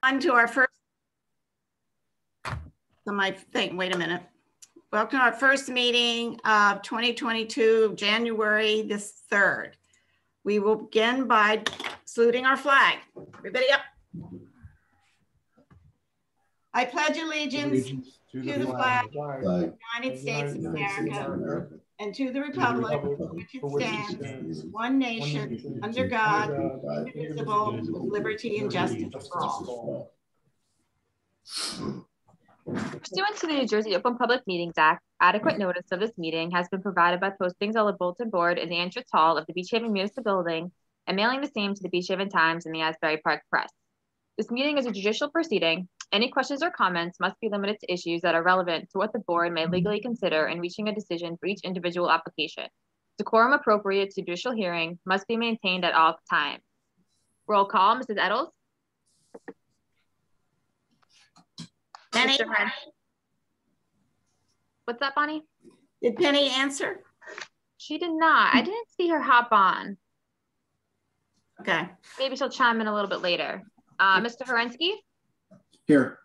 On to our first, wait a minute. Welcome to our first meeting of 2022, January the 3rd. We will begin by saluting our flag. Everybody up. I pledge allegiance to the flag of the United States of America and to the republic for which it stands, one nation, under God, indivisible, with liberty and justice for all. Pursuant to the New Jersey Open Public Meetings Act, adequate notice of this meeting has been provided by postings on the bulletin board in the entrance hall of the Beach Haven Municipal Building and mailing the same to the Beach Haven Times and the Asbury Park Press. This meeting is a judicial proceeding. Any questions or comments must be limited to issues that are relevant to what the board may legally consider in reaching a decision for each individual application. Decorum appropriate to judicial hearing must be maintained at all times. Roll call, Mrs. Eddles. Penny? What's up, Bonnie? Did Penny answer? She did not. I didn't see her hop on. Okay. Maybe she'll chime in a little bit later. Mr. Horensky? Here.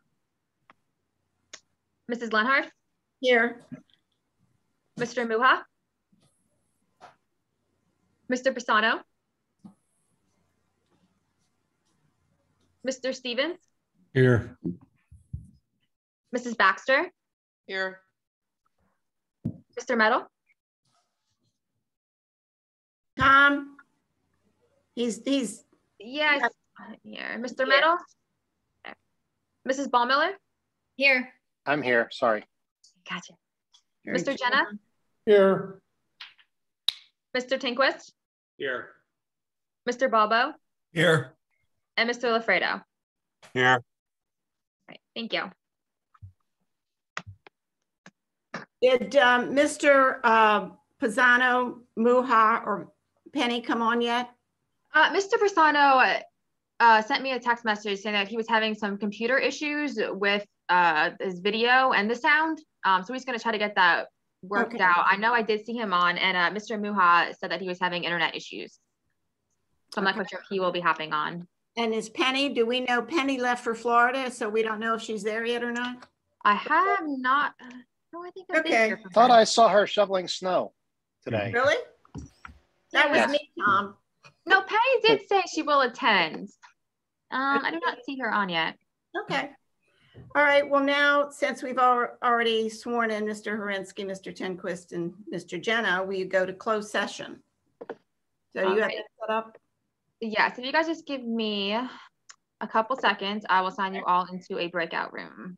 Mrs. Lenhart? Here. Mr. Muha? Mr. Pisano? Mr. Stevens? Here. Mrs. Baxter? Here. Mr. Meadow? Tom? He's Yes, here. Mr. Meadow? Okay. Mrs. Ballmiller? Here. I'm here, sorry. Gotcha. Mr. Jenna? Here. Mr. Tinquist? Here. Mr. Balbo? Here. And Mr. Lafredo? Here. All right, thank you. Did Mr. Pisano, Muha, or Penny come on yet? Mr. Pisano sent me a text message saying that he was having some computer issues with his video and the sound. So he's going to try to get that worked out. I know I did see him on, and Mr. Muha said that he was having internet issues. So I'm not quite sure if he will be hopping on. And is Penny, do we know Penny left for Florida, so we don't know if she's there yet or not? I have not. No, I think I did hear from Thought her. I saw her shoveling snow today. Really? That was Yes. me, Tom. No, Penny did say she will attend. I do not see her on yet. Okay. All right. Well, now, since we've already sworn in Mr. Horensky, Mr. Tinquist, and Mr. Jenna, we go to closed session. So you have Right. that set up? Yes, if you guys just give me a couple seconds, I will sign you all into a breakout room.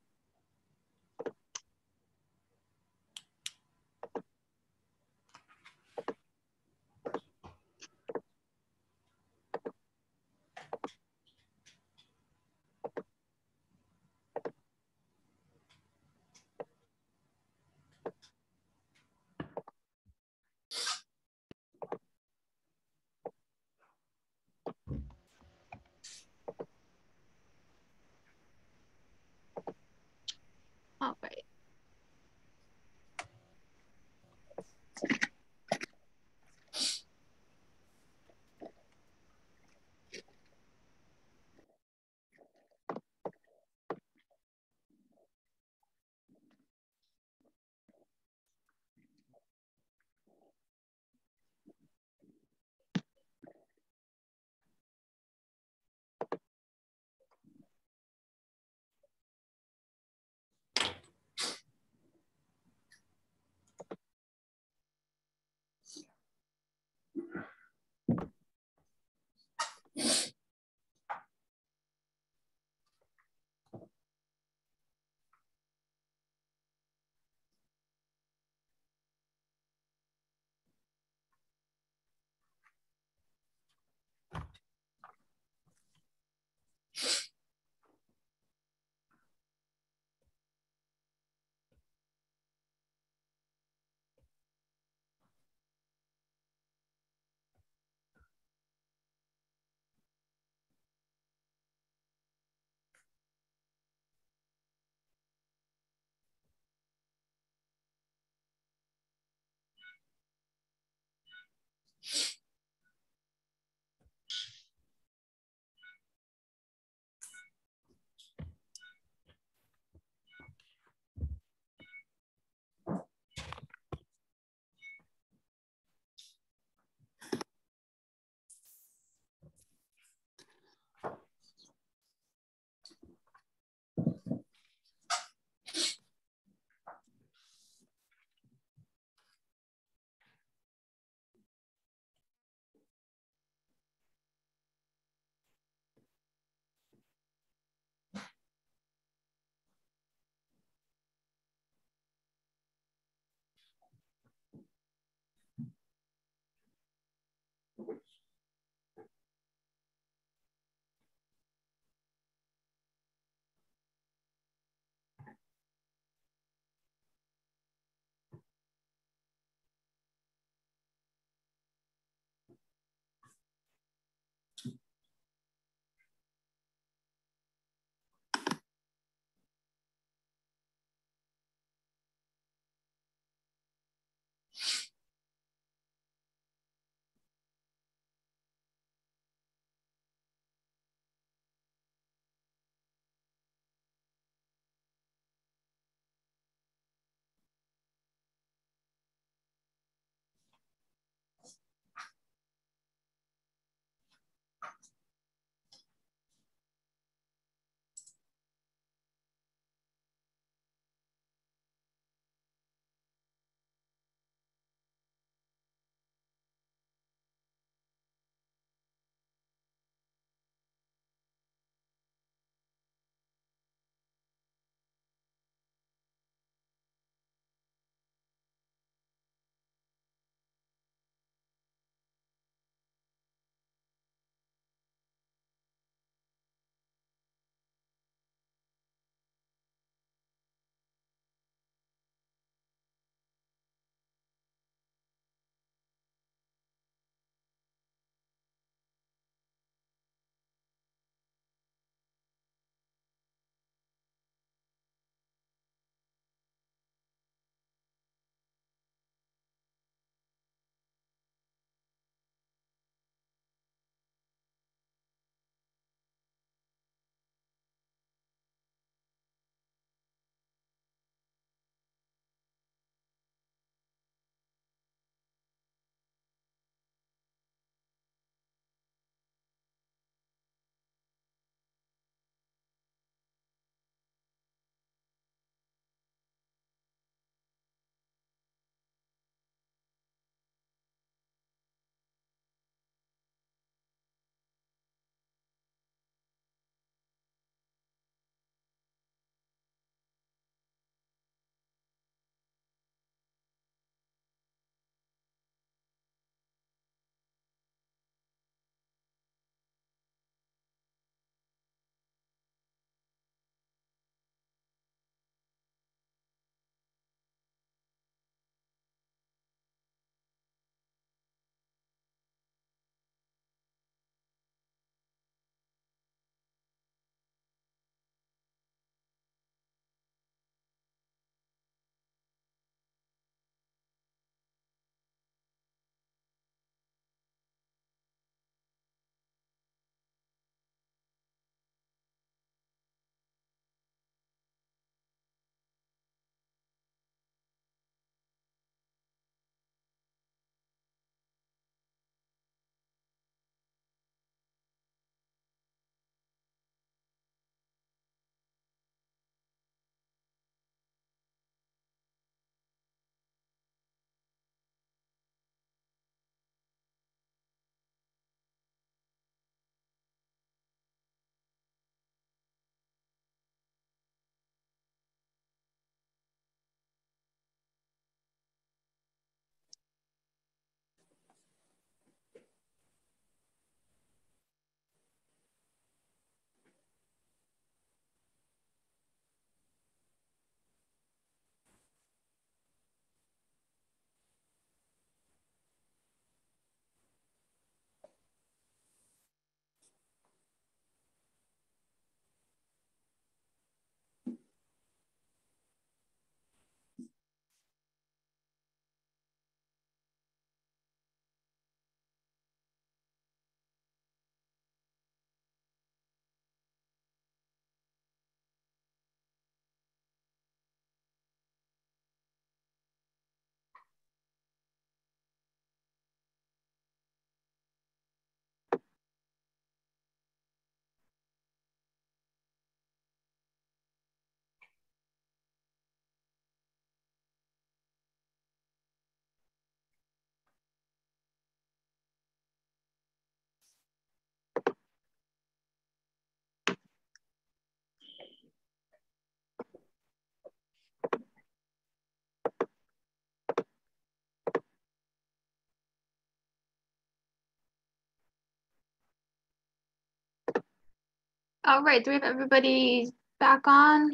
All right, do we have everybody back on?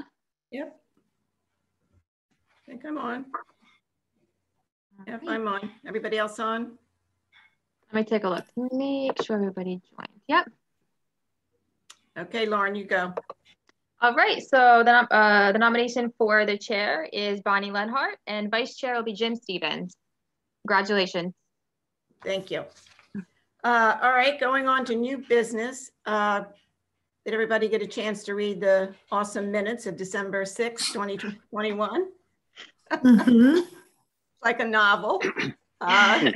Yep. I think I'm on. Yep, I'm on. Everybody else on? Let me take a look. Make sure everybody joined. Yep. Okay, Lauren, you go. All right, so the nomination for the chair is Bonnie Lenhart, and vice chair will be Jim Stevens. Congratulations. Thank you. All right, going on to new business. Did everybody get a chance to read the awesome minutes of December 6, 2021? Mm-hmm. Like a novel. Can I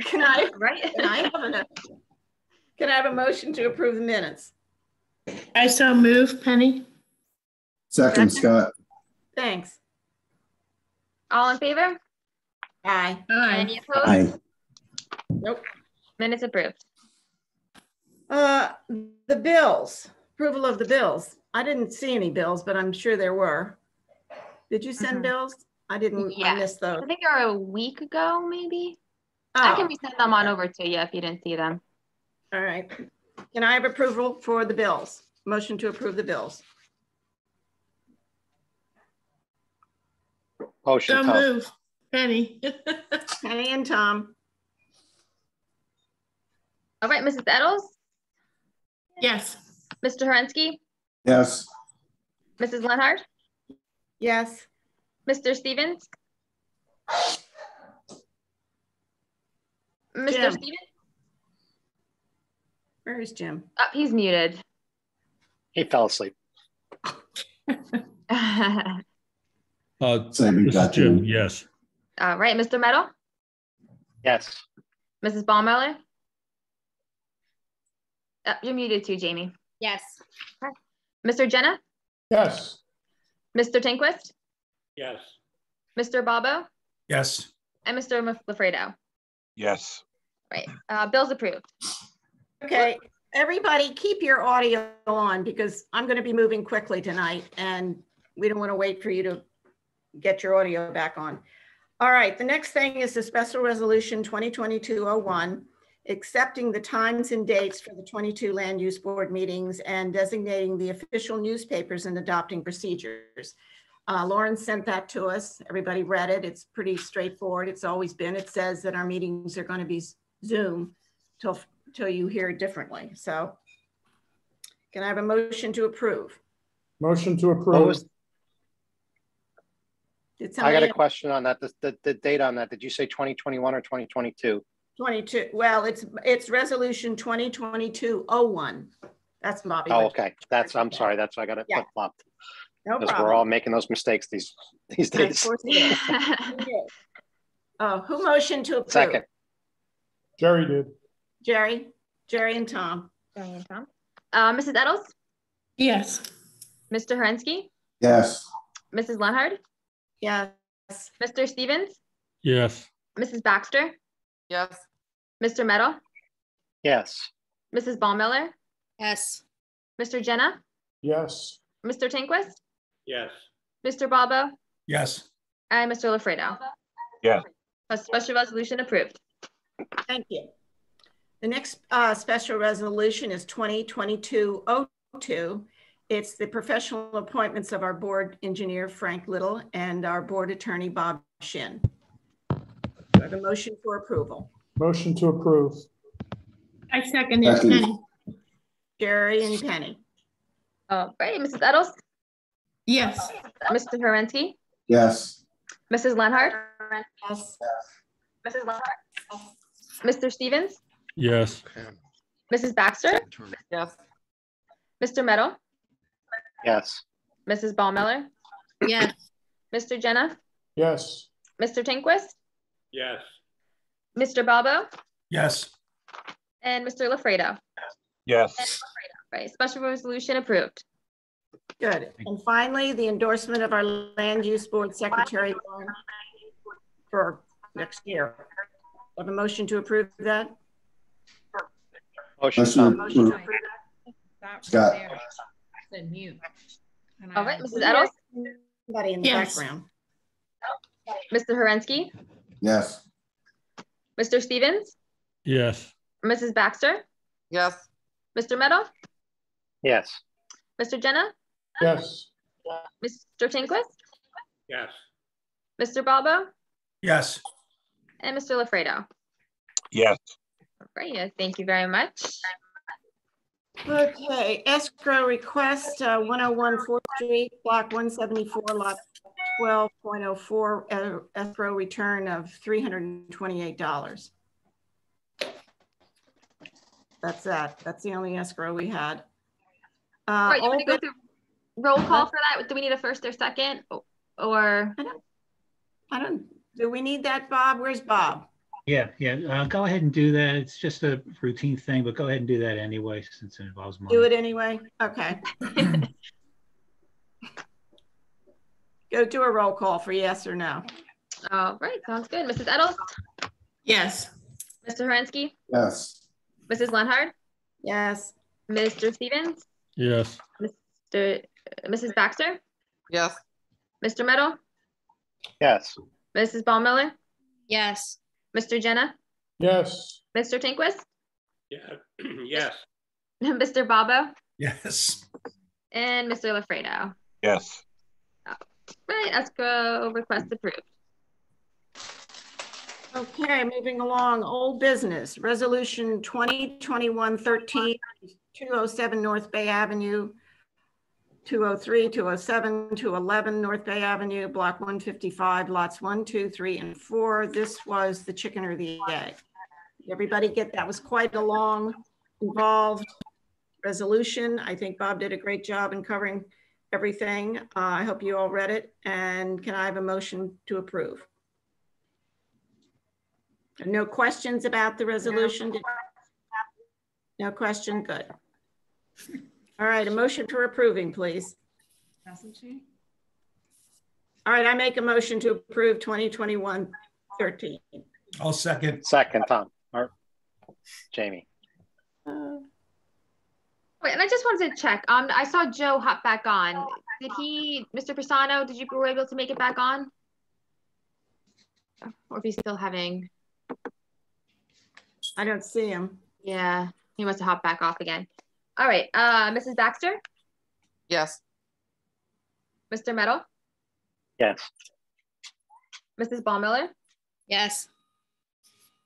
have a motion to approve the minutes? I so move, Penny. Second, Scott. Thanks. All in favor? Aye. Any opposed? Aye. Nope. Minutes approved. The bills, approval of the bills. I didn't see any bills, but I'm sure there were. Did you send bills? I didn't. Yeah. I missed those. I think they were a week ago, maybe. Oh, I can resend them on over to you if you didn't see them. all right. Can I have approval for the bills? Motion to approve the bills. Motion, So Tom. move, Penny. Penny and Tom. All right, Mrs. Eddles, Yes. Mr. Horensky, Yes. Mrs. Lenhart, Yes. Mr. Stevens, Mr. Jim. Stevens. Where is Jim? Oh, he's muted. He fell asleep. Same, This is Jim, yes. All right, Mr. Meadow, Yes. Mrs. Baumiller. You're muted too, Jamie. Yes. Mr. Jenna, Yes. Mr. Tinquist, Yes. Mr. Bobo, Yes. and Mr. Lafredo. Yes. Right, bills approved. Okay, everybody keep your audio on because I'm going to be moving quickly tonight and we don't want to wait for you to get your audio back on. All right, the next thing is the special resolution 2022-01, accepting the times and dates for the 22 land use board meetings and designating the official newspapers and adopting procedures. Lauren sent that to us. Everybody read it. It's pretty straightforward. It's always been. It says that our meetings are going to be Zoom till you hear it differently. So can I have a motion to approve? Motion to approve. I got a question on that. The date on that. Did you say 2021 or 2022? 22. Well, it's resolution 2022-01. That's Bobby. Oh, okay. I'm sorry. That's why I got it flip flopped. No because problem. we're all making those mistakes these days. Of course it is. Who motioned to approve? Second. Jerry did. Jerry and Tom. Mrs. Eddles, Yes. Mr. Horensky, Yes. Mrs. Lenhart, Yes. Mr. Stevens, Yes. Mrs. Baxter, Yes. Mr. Meadow, Yes. Mrs. Baumiller, Yes. Mr. Jenna, Yes. Mr. Tinquist, Yes. Mr. Bobo, Yes. and Mr. Lafredo. Yeah. A special resolution approved. Thank you. The next special resolution is 2022-02. It's the professional appointments of our board engineer, Frank Little, and our board attorney, Bob Shin. Do I have a motion for approval? Motion to approve. I second it, Penny. Jerry and Penny. All right, Mrs. Eddles, Yes. Mr. Horensky, Yes. Mrs. Lenhart, Yes. Mrs. Lenhart, Mr. Stevens, Yes. Mrs. Baxter, Yes. Mr. Meadow, Yes. Mrs. Baumiller, Yes. Mr. Jenna, Yes. Mr. Tinquist, Yes. Mr. Bobo, Yes. and Mr. Lafredo. Yes. Right, special resolution approved. Good. And finally, the endorsement of our land use board secretary for next year. Have a motion to approve that? Motion. Motion to approve that? Scott. Said mute. All right, Mrs. Eddles, Somebody in the Yes. background. Mr. Horensky, Yes. Mr. Stevens, Yes. Mrs. Baxter, Yes. Mr. Meadow, Yes. Mr. Jenna, Yes. Mr. Tinquist, Yes. Mr. Balbo, Yes. and Mr. LaFredo. Yes. All right, thank you very much. Okay, escrow request, 101 4th Street, block 174, lot 12.04, escrow return of $328. That's that. That's the only escrow we had. All right, you want to go Old through roll call for that? Do we need a first or second? Or I don't, do we need that, Bob? Where's Bob? Yeah, go ahead and do that. It's just a routine thing, but go ahead and do that anyway, since it involves money. Do it anyway? Okay. Go do a roll call for yes or no. all right, sounds good. Mrs. Eddles, Yes. Mr. Horensky, Yes. Mrs. Lenhard, Yes. Mr. Stevens, Yes. Mrs. Baxter, Yes. Mr. Meadow, Yes. Mrs. Ballmiller, Yes. Mr. Jenna, Yes. Mr. Tinquist, Yeah. Yes. Mr. Balbo, Yes. and Mr. LaFredo. Yes. Right, escrow request approved. Okay, moving along, old business, resolution 2021-13, 207 North Bay Avenue, 203, 207, 211 North Bay Avenue, block 155, lots 1, 2, 3, and 4. This was the chicken or the egg. Everybody get that? Was quite a long, involved resolution. I think Bob did a great job in covering everything. I hope you all read it. And can I have a motion to approve? No questions about the resolution? No question? Good. All right, a motion for approving, please. All right, I make a motion to approve 2021-13. I'll second. Second, Tom, or Jamie. Wait, and I just wanted to check. I saw Joe hop back on. Did he, Mr. Pisano, were able to make it back on? Or if he's still having, I don't see him. yeah, he must have hopped back off again. All right, Mrs. Baxter, Yes. Mr. Meadow, Yes. Mrs. Ballmiller, Yes.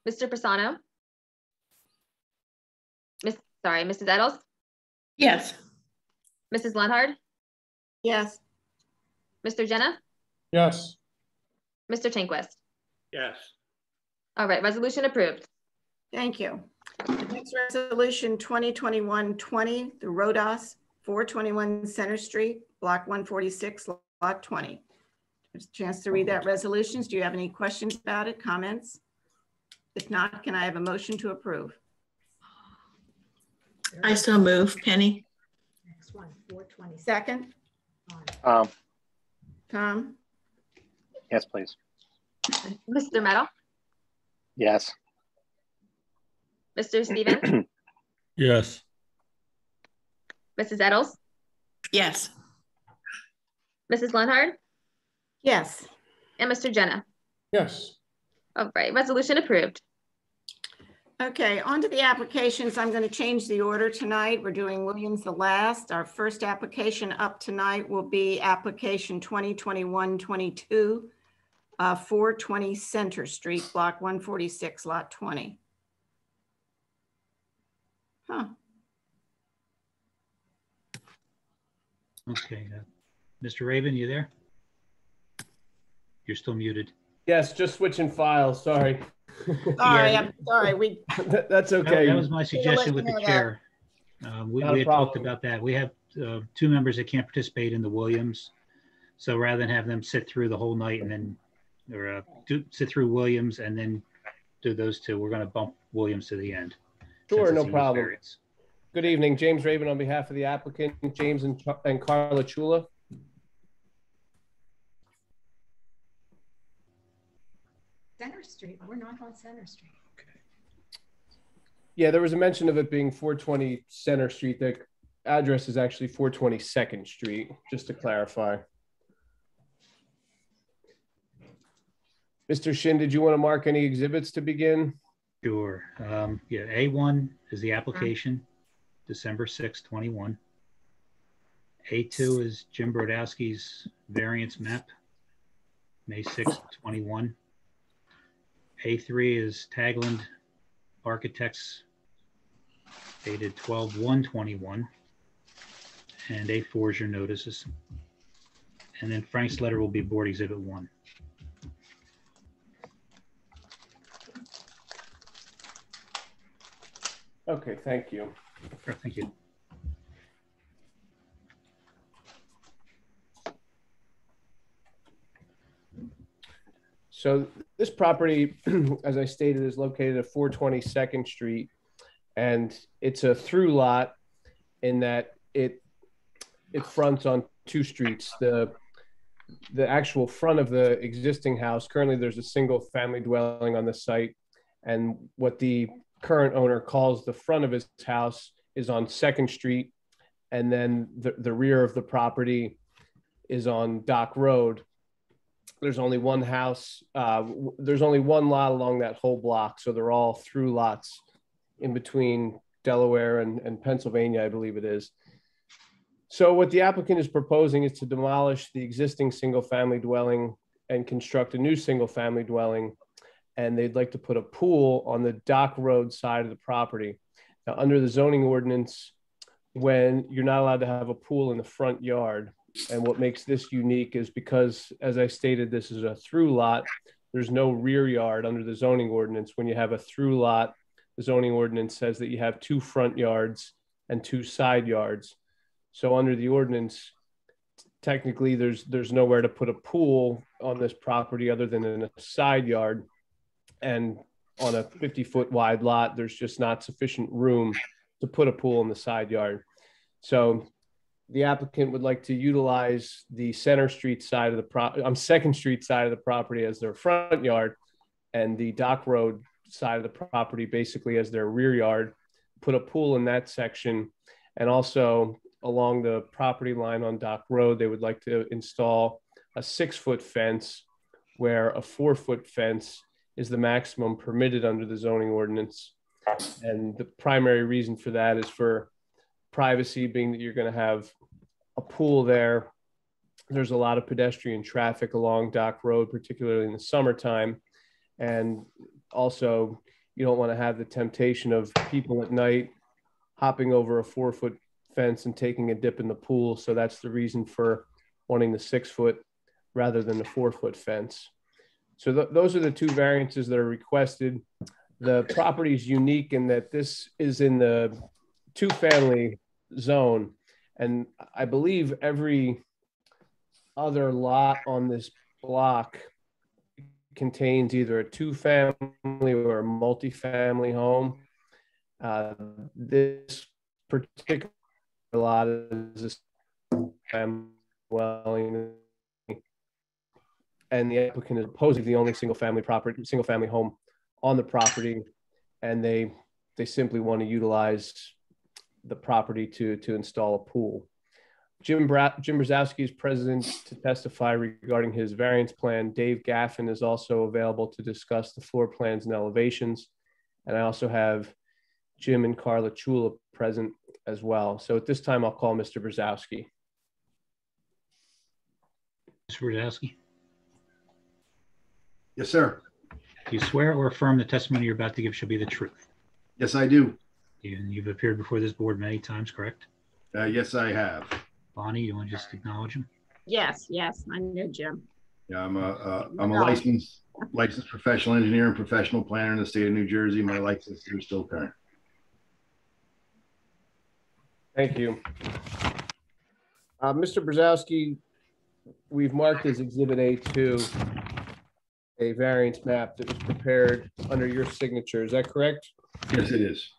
Mr. Pisano, Mrs. Eddles, Yes. Mrs. Lenhard, Yes. Mr. Jenna, Yes. Mr. Tinquist. Yes. All right, resolution approved. Thank you. The next resolution 2021-20, the Rodas, 421 Center Street, block 146, lot 20. There's a chance to read that resolution. Do you have any questions about it, comments? If not, can I have a motion to approve? I so move, Penny. Next one, 420. Second, Tom? Yes, please. Mr. Meadow, Yes. Mr. Stevens, Yes. Mrs. Eddles, Yes. Mrs. Lenhard, Yes. and Mr. Jenna. Yes. All right, resolution approved. Okay, on to the applications. I'm going to change the order tonight. We're doing Williams the last. Our first application up tonight will be application 2021-22, 420 Center Street, block 146, lot 20. Huh. Okay, Mr. Raven, you there? You're still muted. Yes, just switching files. Sorry. Sorry, I'm sorry. That's okay. That was my suggestion with the chair. We had talked about that. We have 2 members that can't participate in the Williams. So rather than have them sit through the whole night and then, or sit through Williams and then do those 2, we're going to bump Williams to the end. Sure, no problem. Variance. Good evening, James Raven on behalf of the applicant, James and Carla Chula. Center Street. We're not on Center Street. Okay. Yeah, there was a mention of it being 420 Center Street. The address is actually 420 2nd Street, just to clarify. Mr. Shin, did you want to mark any exhibits to begin? Sure. Yeah, A1 is the application, December 6, 21. A2 is Jim Brodowski's variance map, May 6th, 21. A3 is Tagland Architects, dated 12/1/21. And A4 is your notices. And then Frank's letter will be Board Exhibit 1. Okay, thank you. Sure, thank you. So this property, as I stated, is located at 420 2nd Street, and it's a through lot in that it fronts on two streets. The actual front of the existing house, currently there's a single family dwelling on the site, and what the current owner calls the front of his house is on 2nd Street, and then the rear of the property is on Dock Road. There's only one house. There's only one lot along that whole block. So they're all through lots in between Delaware and Pennsylvania, I believe it is. So what the applicant is proposing is to demolish the existing single family dwelling and construct a new single family dwelling. And they'd like to put a pool on the Dock Road side of the property. Now, under the zoning ordinance, when you're not allowed to have a pool in the front yard, and what makes this unique is because, as I stated, this is a through lot. There's no rear yard under the zoning ordinance. When you have a through lot, the zoning ordinance says that you have 2 front yards and 2 side yards. So under the ordinance, technically there's nowhere to put a pool on this property other than in a side yard. And on a 50-foot wide lot, there's just not sufficient room to put a pool in the side yard. So the applicant would like to utilize the Center Street side of the 2nd Street side of the property as their front yard, and the Dock Road side of the property basically as their rear yard, put a pool in that section. And also along the property line on Dock Road, they would like to install a 6-foot fence where a 4-foot fence is the maximum permitted under the zoning ordinance. And the primary reason for that is for privacy, being that you're going to have a pool there. There's a lot of pedestrian traffic along Dock Road, particularly in the summertime. And also, you don't want to have the temptation of people at night hopping over a 4-foot fence and taking a dip in the pool. So that's the reason for wanting the 6-foot rather than the 4-foot fence. So those are the 2 variances that are requested. The property is unique in that this is in the 2-family zone, and I believe every other lot on this block contains either a 2-family or a multi-family home. This particular lot is a family dwelling, and the applicant is opposing the only single family home on the property, and they simply want to utilize the property to install a pool. Jim Brzezowski is present to testify regarding his variance plan. Dave Gaffin is also available to discuss the floor plans and elevations. And I also have Jim and Carla Chula present as well. So at this time, I'll call Mr. Brzezowski. Mr. Brzezowski? Yes, sir. Do you swear or affirm the testimony you're about to give shall be the truth? Yes, I do. You've appeared before this board many times, correct? Yes, I have. Bonnie, you want to just acknowledge him? Yes, I know Jim. Yeah, I'm a licensed professional engineer and professional planner in the state of New Jersey. My license is still current. Thank you. Mr. Brzezowski, we've marked as Exhibit A2 a variance map that was prepared under your signature. Is that correct? Yes, it is.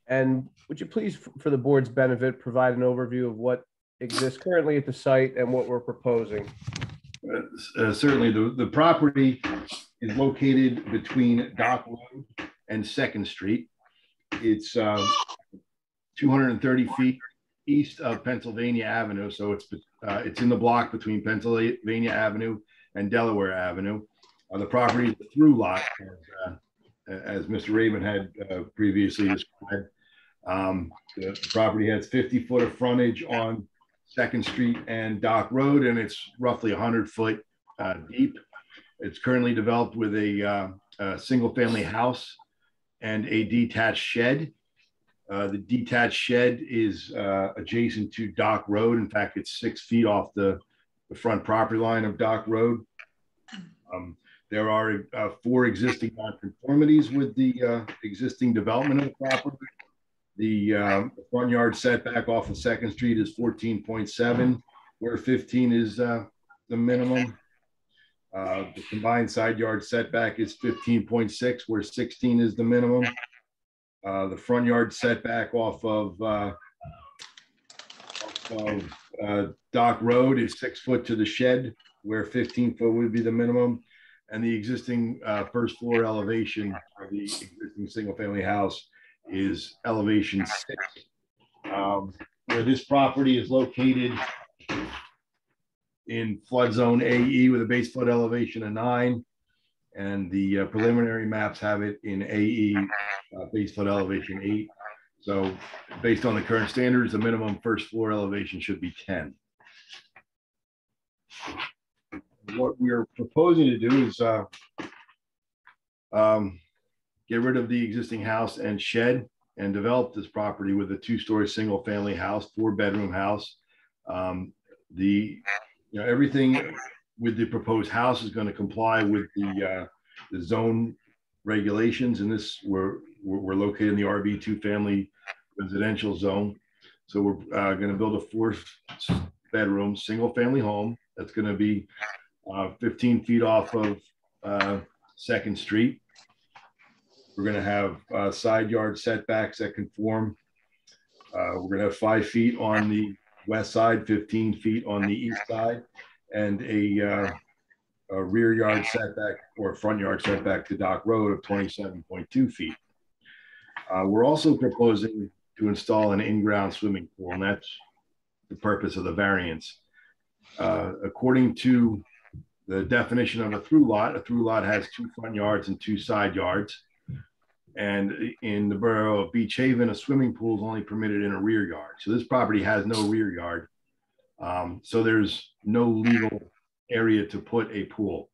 And would you please, for the board's benefit, provide an overview of what exists currently at the site and what we're proposing? Certainly, the property is located between Dock Road and 2nd Street. It's 230 feet east of Pennsylvania Avenue, so it's in the block between Pennsylvania Avenue and Delaware Avenue. The property is a through lot, as Mr. Raven had previously described. The property has 50 foot of frontage on 2nd Street and Dock Road, and it's roughly 100 foot deep. It's currently developed with a single-family house and a detached shed. The detached shed is adjacent to Dock Road. In fact, it's 6 feet off the front property line of Dock Road. There are 4 existing nonconformities with the existing development of the property. The front yard setback off of 2nd Street is 14.7, where 15 is the minimum. The combined side yard setback is 15.6, where 16 is the minimum. The front yard setback off of Dock Road is 6 foot to the shed, where 15 foot would be the minimum. And the existing 1st floor elevation of the existing single family house is elevation 6. Where this property is located in flood zone AE with a base flood elevation of 9, and the preliminary maps have it in AE base flood elevation 8. So based on the current standards, the minimum 1st floor elevation should be 10. What we're proposing to do is get rid of the existing house and shed and develop this property with a 2-story single family house, 4-bedroom house. Everything with the proposed house is going to comply with the zone regulations. And this we're located in the RB 2-family residential zone. So we're going to build a 4-bedroom single family home that's going to be 15 feet off of 2nd Street. We're going to have side yard setbacks that conform. We're going to have 5 feet on the west side, 15 feet on the east side, and a rear yard setback or front yard setback to Dock Road of 27.2 feet. We're also proposing to install an in-ground swimming pool, and that's the purpose of the variance. According to the definition of a through lot has 2 front yards and 2 side yards. And in the borough of Beach Haven, a swimming pool is only permitted in a rear yard. So this property has no rear yard. So there's no legal area to put a pool.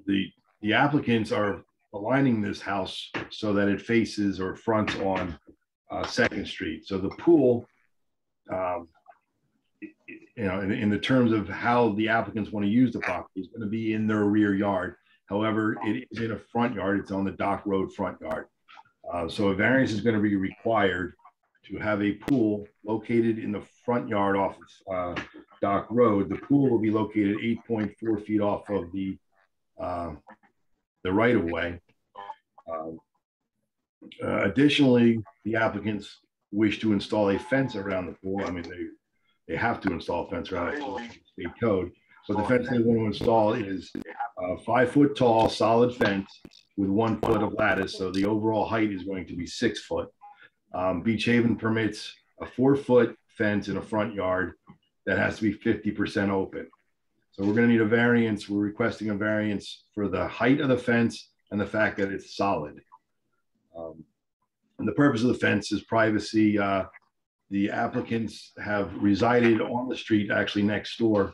The applicants are aligning this house so that it faces or fronts on 2nd Street. So the pool, in the terms of how the applicants want to use the property, is going to be in their rear yard. However, it is in a front yard. It's on the Dock Road front yard. So a variance is going to be required to have a pool located in the front yard off of Dock Road. The pool will be located 8.4 feet off of the right of way. Additionally, the applicants wish to install a fence around the pool. I mean, they have to install a fence around the pool, state code. But the fence they want to install is a 5 foot tall solid fence with 1 foot of lattice. So the overall height is going to be 6 foot. Beach Haven permits a 4 foot fence in a front yard that has to be 50% open. So we're going to need a variance. We're requesting a variance for the height of the fence and the fact that it's solid. And the purpose of the fence is privacy. The applicants have resided on the street, actually next door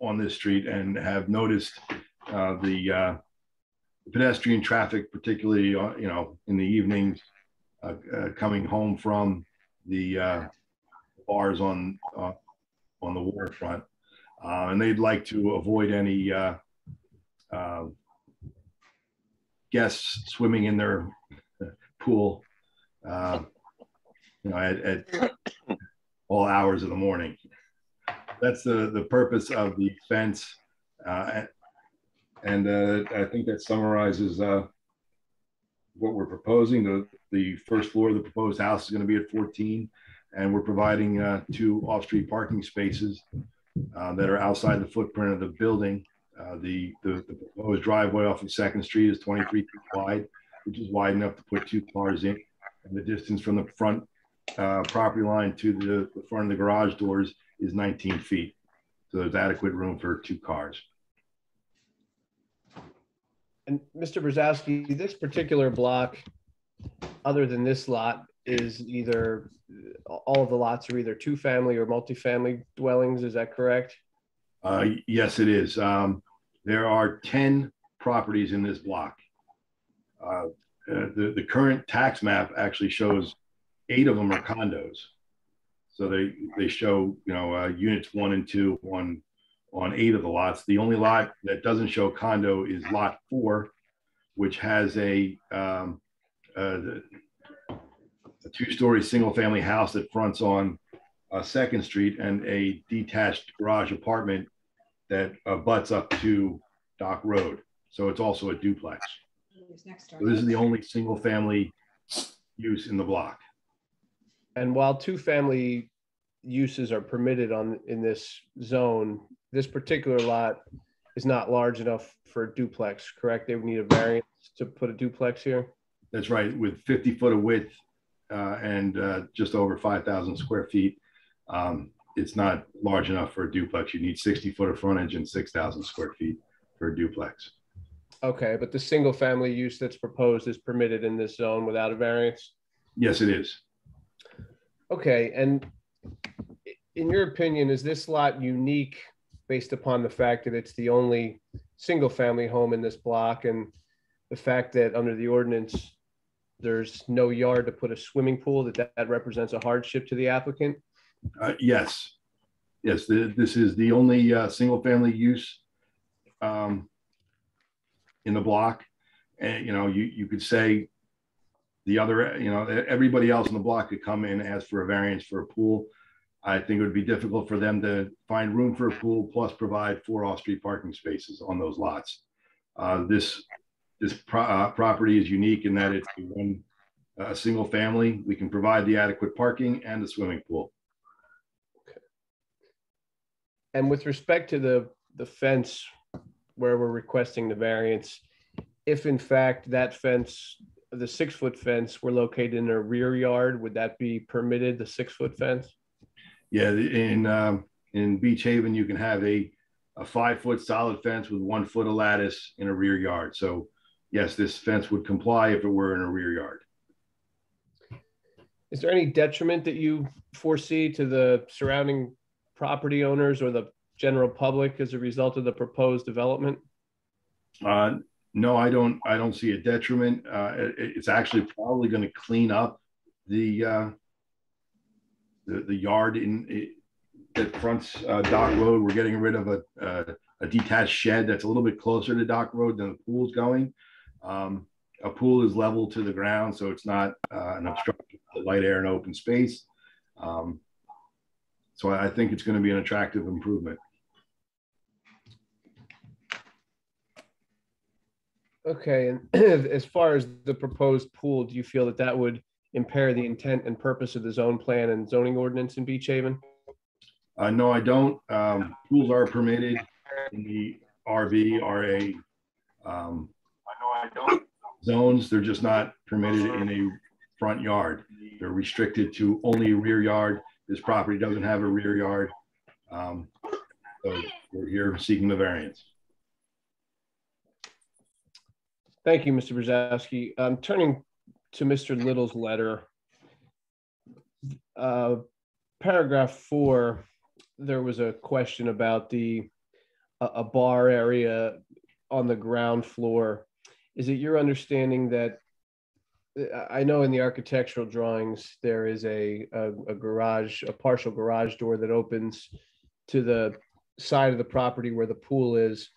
on this street, and have noticed the pedestrian traffic, particularly in the evenings, coming home from the bars on the waterfront, and they'd like to avoid any guests swimming in their pool, at all hours of the morning. That's the purpose of the fence, and I think that summarizes what we're proposing. The first floor of the proposed house is going to be at 14, and we're providing 2 off-street parking spaces that are outside the footprint of the building. The proposed driveway off of 2nd Street is 23 feet wide, which is wide enough to put 2 cars in. And the distance from the front property line to the front of the garage doors is 19 feet. So there's adequate room for 2 cars. And Mr. Brzezowski, this particular block, other than this lot, is either, all of the lots are either two-family or multifamily dwellings. Is that correct? Yes, it is. There are 10 properties in this block. The current tax map actually shows 8 of them are condos. So they show, you know, units 1 and 2 on 8 of the lots. The only lot that doesn't show condo is lot 4, which has a 2-story single-family house that fronts on 2nd Street and a detached garage apartment that butts up to Dock Road. So it's also a duplex. So this is the only single-family use in the block. And while two-family uses are permitted in this zone, this particular lot is not large enough for a duplex, correct? They would need a variance to put a duplex here? That's right, with 50 foot of width and just over 5,000 square feet. It's not large enough for a duplex. You need 60 foot of frontage and 6,000 square feet for a duplex. Okay, but the single family use that's proposed is permitted in this zone without a variance? Yes, it is. Okay, and in your opinion, is this lot unique based upon the fact that it's the only single family home in this block and the fact that under the ordinance, there's no yard to put a swimming pool, that represents a hardship to the applicant? Yes. Yes, this is the only single family use in the block. And, you know, you could say the other, you know, everybody else in the block could come in and ask for a variance for a pool. I think it would be difficult for them to find room for a pool plus provide 4 off-street parking spaces on those lots. This property is unique in that it's a single family. We can provide the adequate parking and the swimming pool. Okay. And with respect to the fence where we're requesting the variance, if in fact that fence, the 6-foot fence, were located in a rear yard, would that be permitted, the 6-foot fence? Yeah, in Beach Haven, you can have a 5-foot solid fence with 1 foot of lattice in a rear yard. So yes, this fence would comply if it were in a rear yard. Is there any detriment that you foresee to the surrounding property owners or the general public as a result of the proposed development? No, I don't see a detriment. It's actually probably going to clean up the yard that fronts Dock Road. We're getting rid of a detached shed that's a little bit closer to Dock Road than the pool's going. A pool is level to the ground, so it's not an obstruction to light air and open space. So I think it's going to be an attractive improvement. Okay, and as far as the proposed pool, do you feel that that would impair the intent and purpose of the zone plan and zoning ordinance in Beach Haven? No, I don't. Pools are permitted in the RV, RA zones. They're just not permitted in a front yard. They're restricted to only a rear yard. This property doesn't have a rear yard. So we're here seeking the variance. Thank you, Mr. Brzezowski. Turning to Mr. Little's letter, paragraph 4, there was a question about a bar area on the ground floor. Is it your understanding that, I know in the architectural drawings, there is a garage, a partial garage door that opens to the side of the property where the pool is.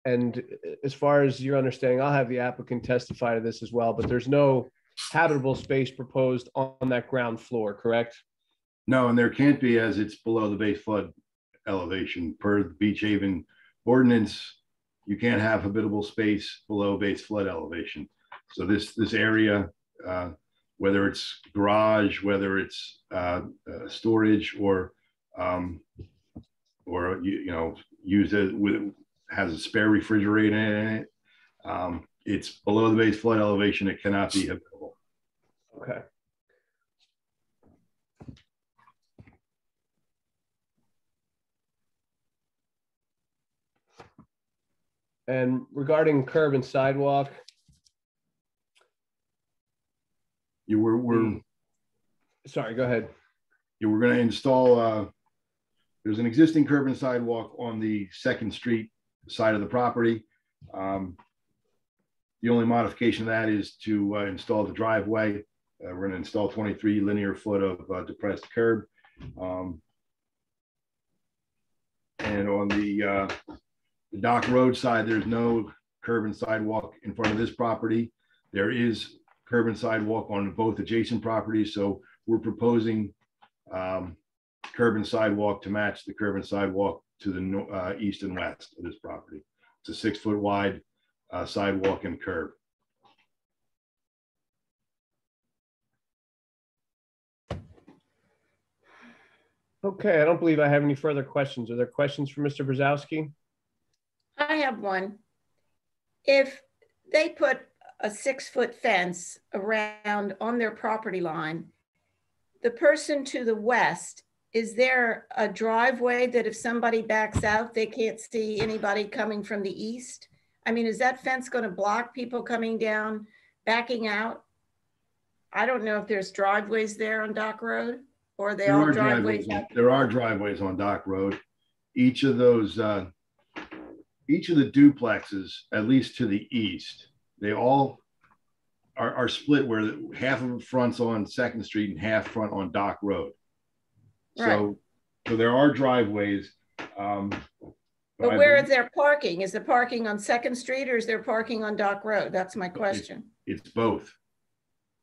And as far as your understanding, I'll have the applicant testify to this as well, but there's no habitable space proposed on that ground floor, correct? No, and there can't be, as it's below the base flood elevation. Per the Beach Haven ordinance, you can't have habitable space below base flood elevation. So this area, whether it's garage, whether it's storage, or use it with, has a spare refrigerator in it. It's below the base flood elevation. It cannot be habitable. Okay. And regarding curb and sidewalk, We're Sorry, go ahead. Yeah, we're going to install, there's an existing curb and sidewalk on the 2nd Street side of the property. The only modification of that is to install the driveway. We're going to install 23 linear foot of depressed curb. And on the Dock Road side, there's no curb and sidewalk in front of this property. There is curb and sidewalk on both adjacent properties. So we're proposing curb and sidewalk to match the curb and sidewalk to the east and west of this property. It's a 6 foot wide sidewalk and curb. Okay, I don't believe I have any further questions. Are there questions for Mr. Brzezowski? I have one. If they put a 6 foot fence around on their property line, the person to the west, is there a driveway that if somebody backs out, they can't see anybody coming from the east? I mean, is that fence going to block people coming down, backing out? I don't know if there's driveways there on Dock Road, or are they all driveways? There are driveways on Dock Road. Each of those, each of the duplexes, at least to the east, they all are split where half of the front's on 2nd Street and half front on Dock Road. So, so there are driveways. But where is their parking? Is the parking on 2nd Street or is there parking on Dock Road? That's my question. It's both.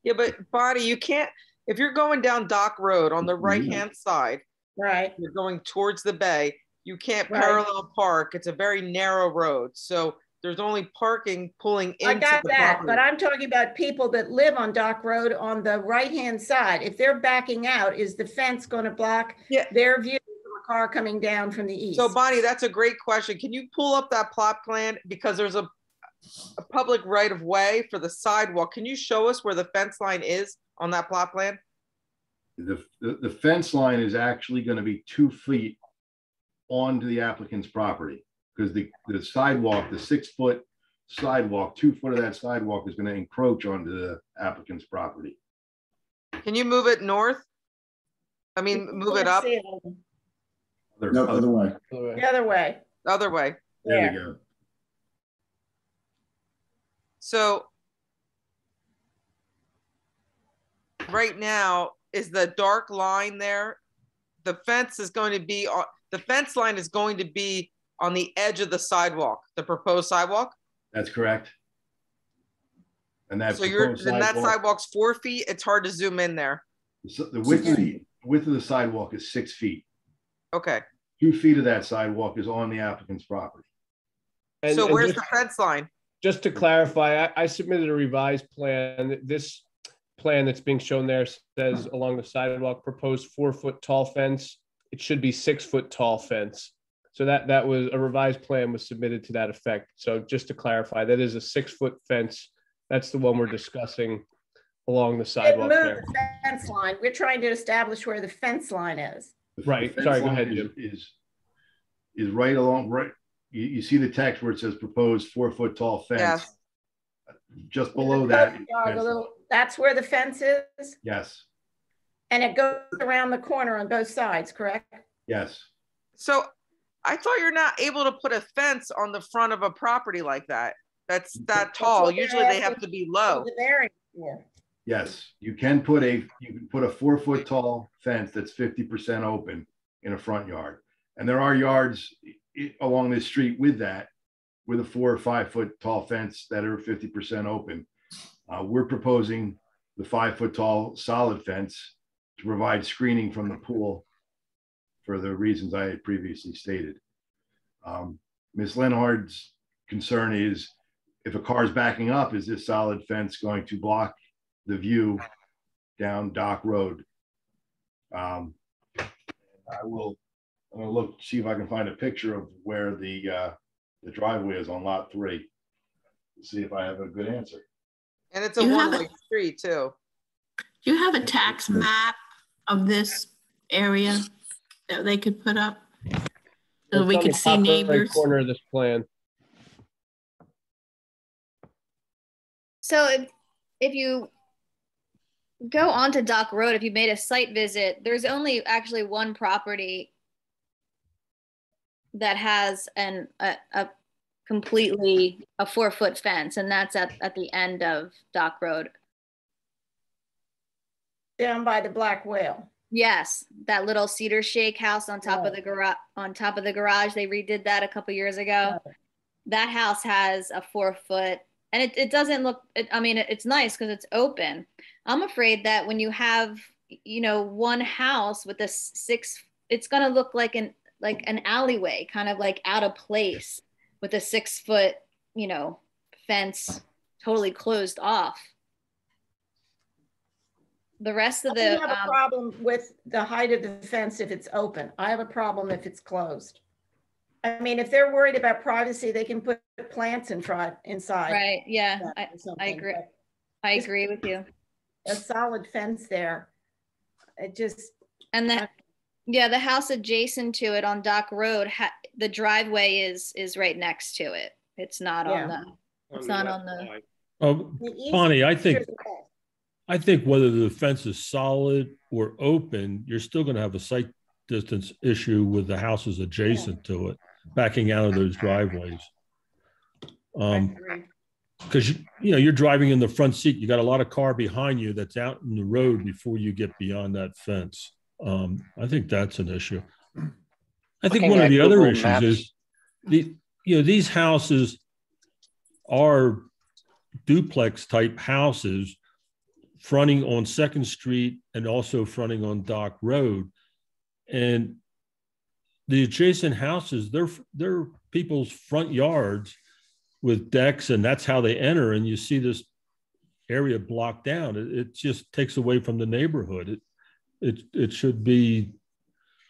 Yeah, but Bonnie, you can't, if you're going down Dock Road on the right-hand side, right, you're going towards the bay, you can't parallel park. It's a very narrow road. So there's only parking pulling into I got the that, property. but I'm talking about people that live on Dock Road on the right-hand side. If they're backing out, is the fence going to block their view from a car coming down from the east? So Bonnie, that's a great question. Can you pull up that plot plan? Because there's a public right of way for the sidewalk. Can you show us where the fence line is on that plot plan? The fence line is actually going to be 2 feet onto the applicant's property, because the sidewalk, the 6 foot sidewalk, 2 foot of that sidewalk is going to encroach onto the applicant's property. Can you move it north? I mean, move it up? No, other way. The other way. The other way. There we go. So right now, is the dark line there? The fence is going to be on, the fence line is going to be on the edge of the sidewalk, the proposed sidewalk? That's correct. And that's so then that sidewalk's 4 feet. It's hard to zoom in there. The width of the sidewalk is 6 feet. Okay. 2 feet of that sidewalk is on the applicant's property. So where's the fence line? Just to clarify, I submitted a revised plan. This plan that's being shown there says along the sidewalk, proposed 4 foot tall fence. It should be 6 foot tall fence. So that was a revised plan was submitted to that effect. So just to clarify, that is a 6 foot fence. That's the one we're discussing along the sidewalk there. The fence line. We're trying to establish where the fence line is. Right. Sorry, go ahead, Jim. Is right along, right. You see the text where it says proposed 4 foot tall fence. Yes. Just below that. That's where the fence is? Yes. And it goes around the corner on both sides, correct? Yes. So I thought you're not able to put a fence on the front of a property like that. That's that tall. Usually they have to be low. Yes, you can put a 4 foot tall fence that's 50% open in a front yard. And there are yards along this street with a 4 or 5 foot tall fence that are 50% open. We're proposing the 5 foot tall solid fence to provide screening from the pool for the reasons I had previously stated. Ms. Lenhard's concern is if a car is backing up, is this solid fence going to block the view down Dock Road? I'm going to see if I can find a picture of where the driveway is on lot 3 to see if I have a good answer. And it's a one-way street too. Do you have a tax map of this area that they could put up so we could see neighbors? Right corner of this plan. So if you go onto Dock Road, if you made a site visit, there's only actually one property that has a completely a 4-foot fence, and that's at the end of Dock Road. Down by the Black Whale. Yes, that little cedar shake house on top of the garage. On top of the garage, they redid that a couple years ago. That house has a 4-foot, and it doesn't look. I mean, it's nice because it's open. I'm afraid that when you have, you know, one house with a 6, it's gonna look like an alleyway, kind of like out of place with a 6-foot, you know, fence totally closed off. The rest of the I have a problem with the height of the fence if it's open. I have a problem if it's closed. I mean, if they're worried about privacy, they can put plants inside. Right. Yeah, I agree. I agree with you. A solid fence there. It just. And the house adjacent to it on Dock Road, the driveway is right next to it. It's not on the. It's not on the. Bonnie, I think whether the fence is solid or open, you're still going to have a sight distance issue with the houses adjacent to it, backing out of those driveways. Because you know, you're driving in the front seat, you got a lot of car behind you that's out in the road before you get beyond that fence. I think that's an issue. I think one of the other issues is these houses are duplex type houses fronting on 2nd Street and also fronting on Dock Road. And the adjacent houses, they're people's front yards with decks, and that's how they enter. And you see this area blocked down. It just takes away from the neighborhood. It should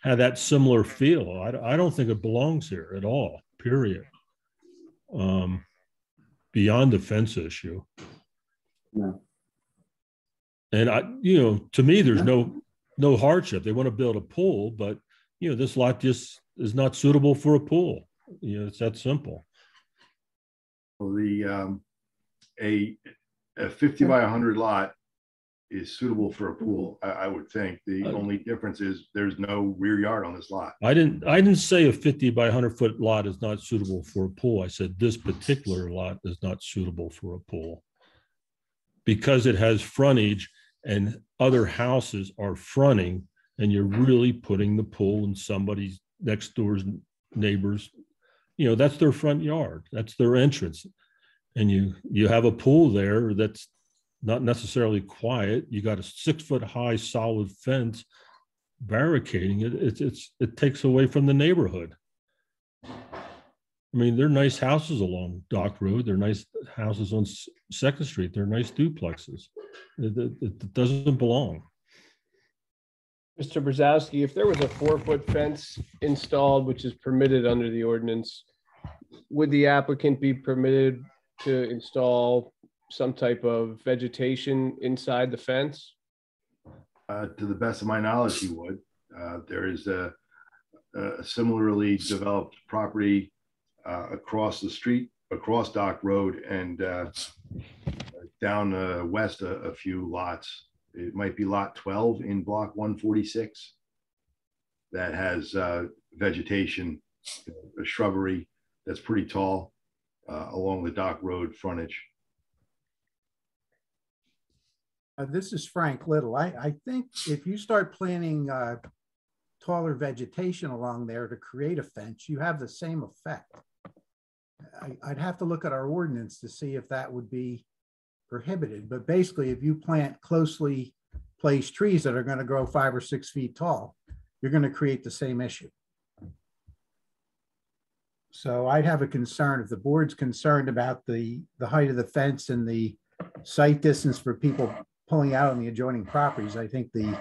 have that similar feel. I don't think it belongs here at all, period. Beyond the fence issue. No. And to me, there's no hardship. They want to build a pool, but this lot just is not suitable for a pool. It's that simple. Well, a 50 by 100 lot is suitable for a pool. I would think the only difference is there's no rear yard on this lot. I didn't say a 50 by 100 foot lot is not suitable for a pool. I said this particular lot is not suitable for a pool because it has frontage and other houses are fronting, and you're really putting the pool in somebody's next door's neighbors. That's their front yard. That's their entrance. And you have a pool there that's not necessarily quiet. You got a 6-foot high solid fence barricading it. It takes away from the neighborhood. I mean, they're nice houses along Dock Road. They're nice houses on 2nd Street. They're nice duplexes. It doesn't belong. Mr. Brzezowski, if there was a 4-foot fence installed, which is permitted under the ordinance, would the applicant be permitted to install some type of vegetation inside the fence? To the best of my knowledge, he would. There is a similarly developed property across the street, across Dock Road, and down west a few lots. It might be lot 12 in block 146 that has vegetation, a shrubbery that's pretty tall along the Dock Road frontage. This is Frank Little. I think if you start planting taller vegetation along there to create a fence, you have the same effect. I'd have to look at our ordinance to see if that would be prohibited. But basically, if you plant closely placed trees that are going to grow 5 or 6 feet tall, you're going to create the same issue. So I'd have a concern if the board's concerned about the height of the fence and the sight distance for people pulling out on the adjoining properties. I think the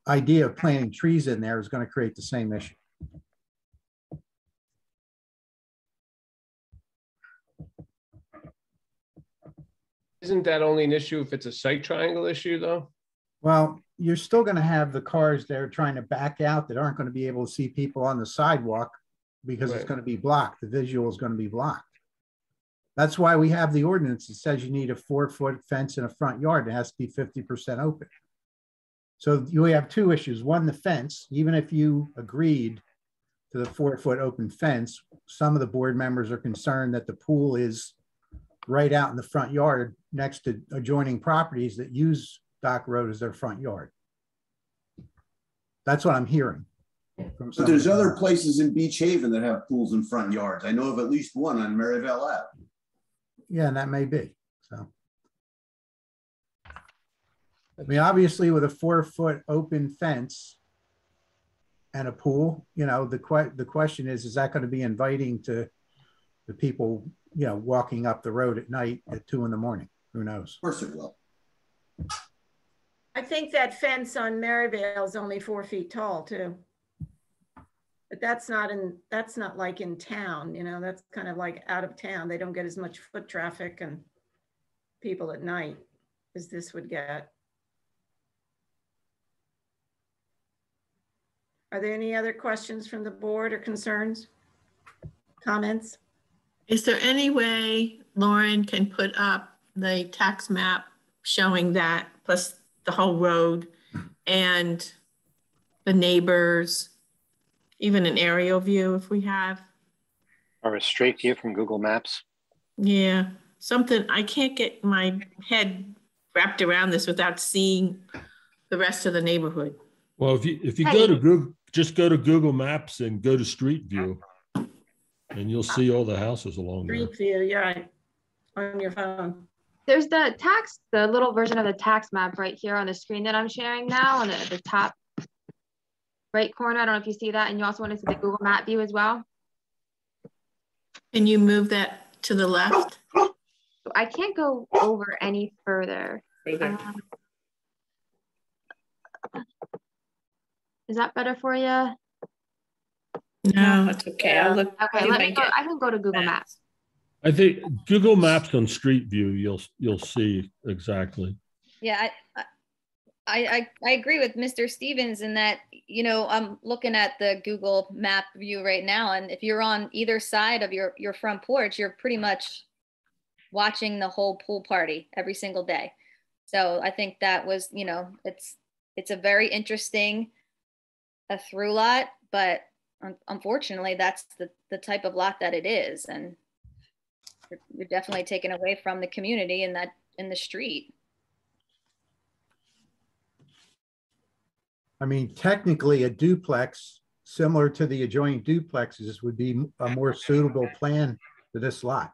idea of planting trees in there is going to create the same issue. Isn't that only an issue if it's a site triangle issue, though? Well, you're still going to have the cars there trying to back out that aren't going to be able to see people on the sidewalk because It's going to be blocked. The visual is going to be blocked. That's why we have the ordinance that says you need a 4-foot fence in a front yard. It has to be 50% open. So you have two issues. One, the fence, even if you agreed to the 4-foot open fence, some of the board members are concerned that the pool is right out in the front yard next to adjoining properties that use Dock Road as their front yard. That's what I'm hearing. But there's other places in Beach Haven that have pools in front yards. I know of at least one on Maryvale Ave. Yeah, and that may be. So, I mean, obviously with a 4-foot open fence and a pool, you know, the question is that going to be inviting to the people, you know, walking up the road at night at 2 in the morning? Who knows? Of course it will. I think that fence on Maryvale is only 4 feet tall too. But that's not like in town, you know, that's kind of like out of town. They don't get as much foot traffic and people at night as this would get. Are there any other questions from the board or concerns, comments? Is there any way Lauren can put up the tax map showing that, plus the whole road and the neighbors, even an aerial view if we have? Or a straight view from Google Maps? Yeah, something. I can't get my head wrapped around this without seeing the rest of the neighborhood. Well, if you go to Google, just go to Google Maps and go to Street View, and you'll see all the houses along there. Street View, yeah, on your phone. There's the little version of the tax map right here on the screen that I'm sharing now, on the top right corner. I don't know if you see that, and you also want to see the Google Map view as well. Can you move that to the left? I can't go over any further. Is that better for you? No, it's okay. I'll look. Okay, let me go. I can go to Google Maps. I think Google Maps on Street View, you'll see exactly. Yeah, I agree with Mr. Stevens in that, you know, I'm looking at the Google Map view right now, and if you're on either side of your front porch, you're pretty much watching the whole pool party every single day. So I think that was, you know, it's a very interesting through lot, but unfortunately that's the type of lot that it is, and you're definitely taken away from the community in the street. I mean, technically a duplex similar to the adjoining duplexes would be a more suitable plan for this lot.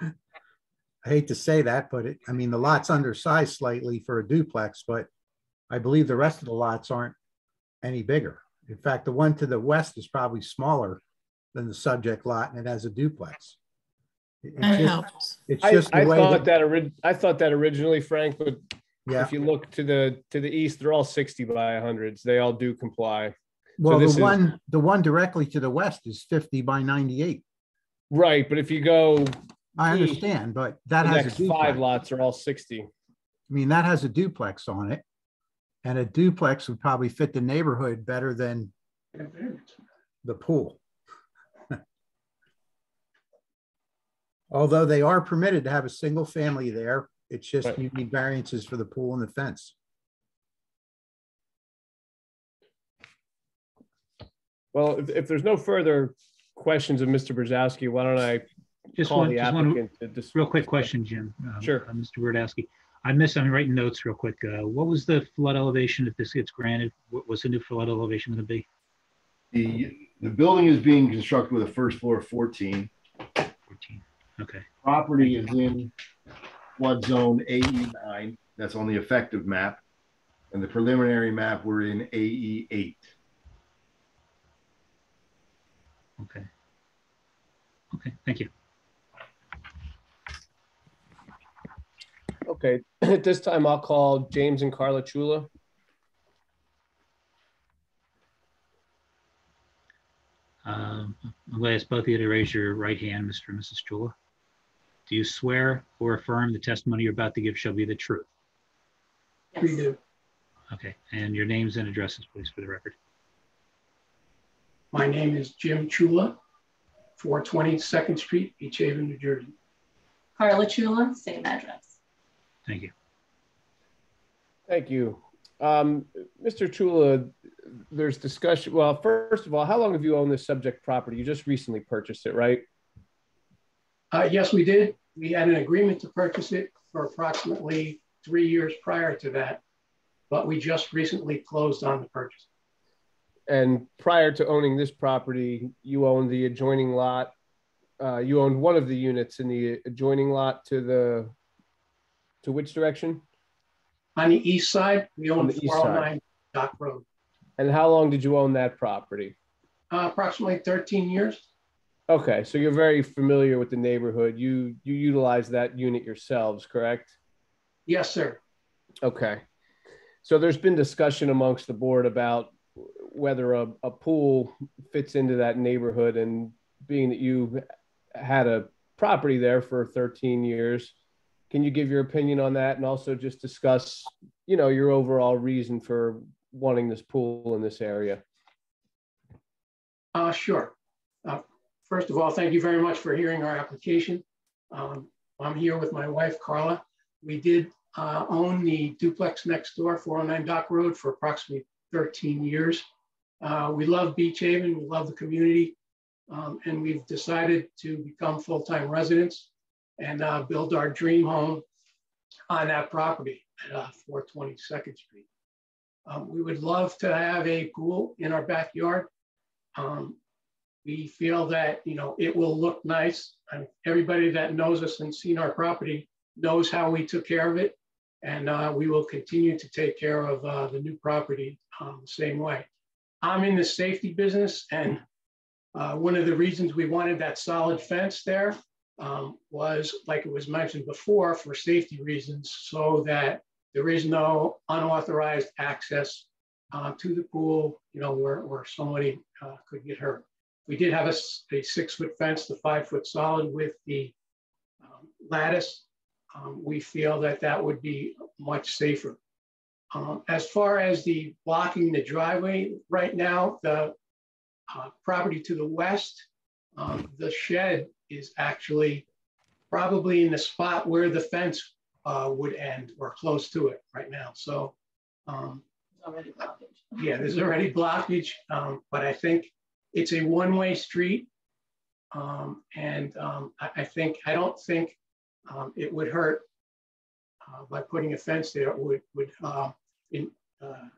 I hate to say that, but I mean, the lot's undersized slightly for a duplex, but I believe the rest of the lots aren't any bigger. In fact, the one to the west is probably smaller than the subject lot, and it has a duplex. That helps. It's just I thought that originally, Frank, but yeah. If you look to the east, they're all 60 by 100s. They all do comply. Well, so the one directly to the west is 50 by 98. Right, but if you go, I understand, but that has next 5 lots are all 60. I mean, that has a duplex on it, and a duplex would probably fit the neighborhood better than the pool. Although they are permitted to have a single family there, it's just right. You need variances for the pool and the fence. Well, if there's no further questions of Mr. Brzezowski, why don't I call the applicant? Real quick question, Jim. Sure. Mr. Brzezowski. I'm writing notes real quick. What was the flood elevation if this gets granted? What was the new flood elevation going to be? The building is being constructed with a first floor of 14. 14. Okay. Property is in flood zone AE9. That's on the effective map. And the preliminary map, we're in AE8. Okay. Okay, thank you. Okay, at this time, I'll call James and Carla Chula. I'm going to ask both of you to raise your right hand, Mr. and Mrs. Chula. Do you swear or affirm the testimony you're about to give shall be the truth? Yes. We do. Okay, and your names and addresses, please, for the record. My name is Jim Chula, 420 2nd Street, Beach Haven, New Jersey. Carla Chula, same address. Thank you. Thank you. Mr. Chula, there's discussion. Well, first of all, how long have you owned this subject property? You just recently purchased it, right? Yes, we did. We had an agreement to purchase it for approximately 3 years prior to that, but we just recently closed on the purchase. And prior to owning this property, you owned the adjoining lot. You owned one of the units in the adjoining lot to which direction? On the east side, we own 409 Dock Road. And how long did you own that property? Approximately 13 years. Okay, so you're very familiar with the neighborhood. You utilize that unit yourselves, correct? Yes, sir. Okay. So there's been discussion amongst the board about whether a pool fits into that neighborhood, and being that you had a property there for 13 years, can you give your opinion on that, and also just discuss, your overall reason for wanting this pool in this area? Sure. First of all, thank you very much for hearing our application. I'm here with my wife, Carla. We did own the duplex next door, 409 Dock Road, for approximately 13 years. We love Beach Haven, we love the community, and we've decided to become full-time residents and build our dream home on that property at 422nd Street. We would love to have a pool in our backyard. We feel that, it will look nice. Everybody that knows us and seen our property knows how we took care of it. And we will continue to take care of the new property the same way. I'm in the safety business, and one of the reasons we wanted that solid fence there was, like it was mentioned before, for safety reasons, so that there is no unauthorized access to the pool, where somebody could get hurt. We did have a 6-foot fence, the 5-foot solid with the lattice. We feel that would be much safer. As far as the blocking the driveway, right now, the property to the west, the shed is actually probably in the spot where the fence would end, or close to it right now. So Already blockage. yeah, there's already blockage, but I think it's a one-way street. I don't think it would hurt by putting a fence there. It would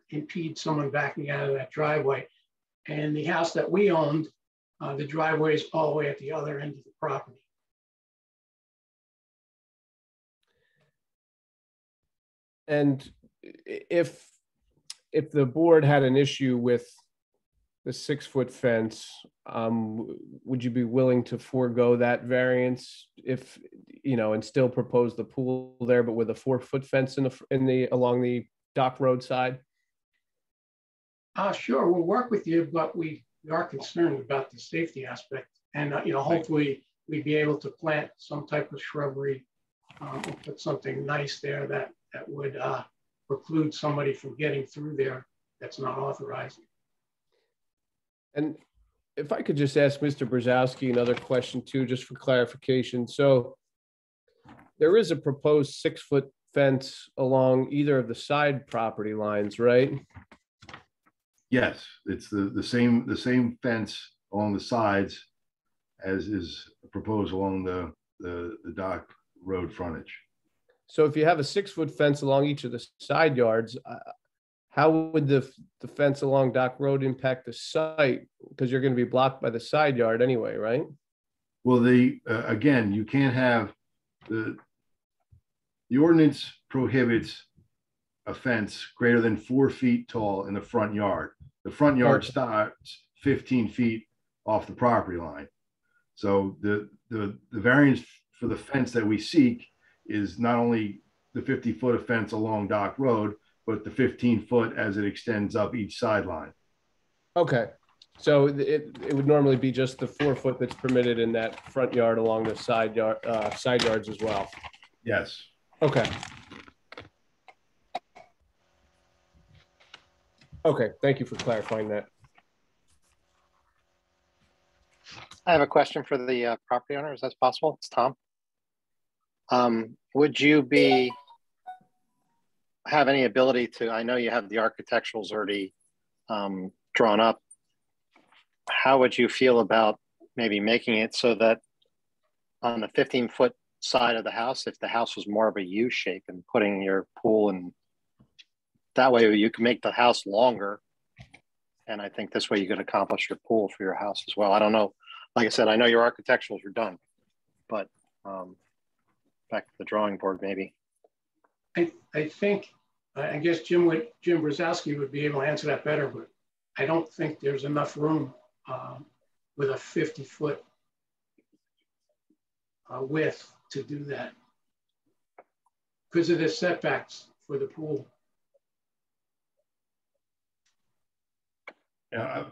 impede someone backing out of that driveway. And the house that we owned, the driveway is all the way at the other end of the property. And if the board had an issue with the 6-foot fence, would you be willing to forego that variance and still propose the pool there, but with a 4-foot fence along the Dock Road side? Sure, we'll work with you, but we are concerned about the safety aspect. And hopefully we'd be able to plant some type of shrubbery, or put something nice there that would preclude somebody from getting through there that's not authorized. And if I could just ask Mr. Brzezowski another question too, just for clarification. So there is a proposed 6-foot fence along either of the side property lines, right? Yes, it's the same fence along the sides as is proposed along the Dock Road frontage. So if you have a 6-foot fence along each of the side yards, how would the fence along Dock Road impact the site? Because you're going to be blocked by the side yard anyway, right? Well, again, you can't have the ordinance prohibits a fence greater than 4 feet tall in the front yard. The front yard starts 15 feet off the property line. So the variance for the fence that we seek is not only the 50-foot of fence along Dock Road, but the 15-foot as it extends up each sideline. Okay. So it would normally be just the 4-foot that's permitted in that front yard along the side yards as well. Yes. Okay. Okay. Thank you for clarifying that. I have a question for the property owner. Is that possible? It's Tom. Would you have any ability to, I know you have the architecturals already drawn up. How would you feel about maybe making it so that on the 15-foot side of the house, if the house was more of a U shape, and putting your pool, and that way you can make the house longer. And I think this way you could accomplish your pool for your house as well. I don't know. Like I said, I know your architecturals are done, but back to the drawing board, maybe. I think, I guess Jim Brzezowski would be able to answer that better, but I don't think there's enough room with a 50-foot width to do that because of the setbacks for the pool.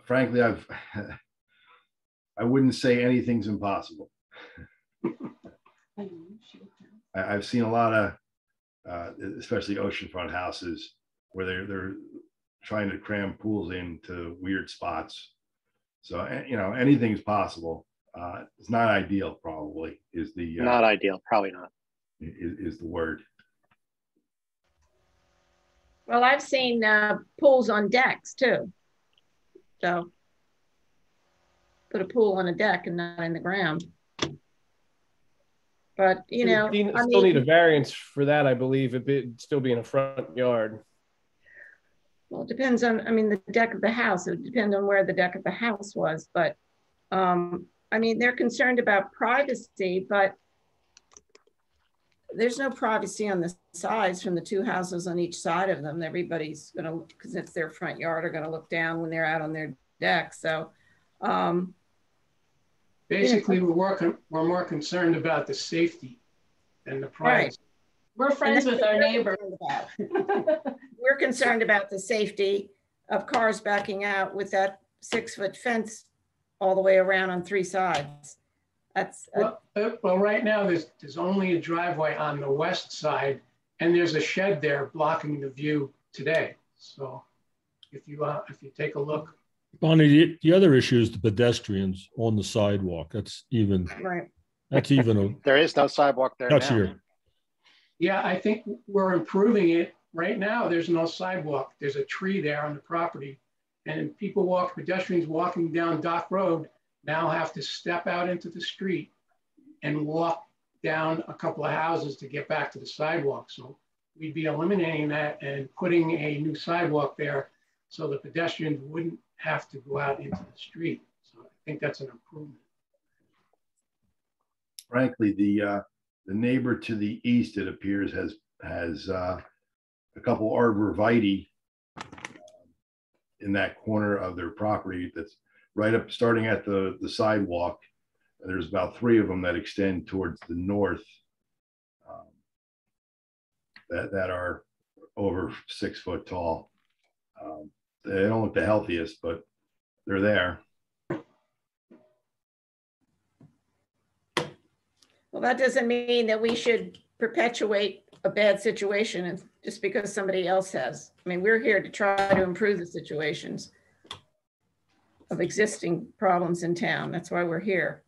Frankly, I wouldn't say anything's impossible. I've seen a lot of, especially oceanfront houses, where they're trying to cram pools into weird spots. So anything's possible. It's not ideal, probably is the not ideal, probably not is the word. Well, I've seen pools on decks too. So put a pool on a deck and not in the ground. But you still need a variance for that, I believe. It'd still be in a front yard. Well, it depends on, the deck of the house. It would depend on where the deck of the house was. But they're concerned about privacy, but there's no privacy on the sides from the two houses on each side of them. Everybody's going to, because it's their front yard, are going to look down when they're out on their deck. So basically, we're more concerned about the safety than the privacy. Right. We're friends with our neighbor. We're concerned about the safety of cars backing out with that 6-foot fence all the way around on 3 sides. That's well, right now there's only a driveway on the west side, and there's a shed there blocking the view today. So if you take a look, Bonnie, the other issue is the pedestrians on the sidewalk. That's even right. That's even a there is no sidewalk there. That's now. here. Yeah, I think we're improving it. Right now, there's no sidewalk. There's a tree there on the property, and pedestrians walking down Dock Road now have to step out into the street and walk down a couple of houses to get back to the sidewalk. So we'd be eliminating that and putting a new sidewalk there so the pedestrians wouldn't have to go out into the street. So I think that's an improvement. Frankly, the neighbor to the east, it appears, has a couple arborvitae in that corner of their property that's right up, starting at the sidewalk. There's about 3 of them that extend towards the north that are over 6 foot tall. They don't look the healthiest, but they're there. Well, that doesn't mean that we should perpetuate a bad situation just because somebody else has. We're here to try to improve the situations of existing problems in town. That's why we're here.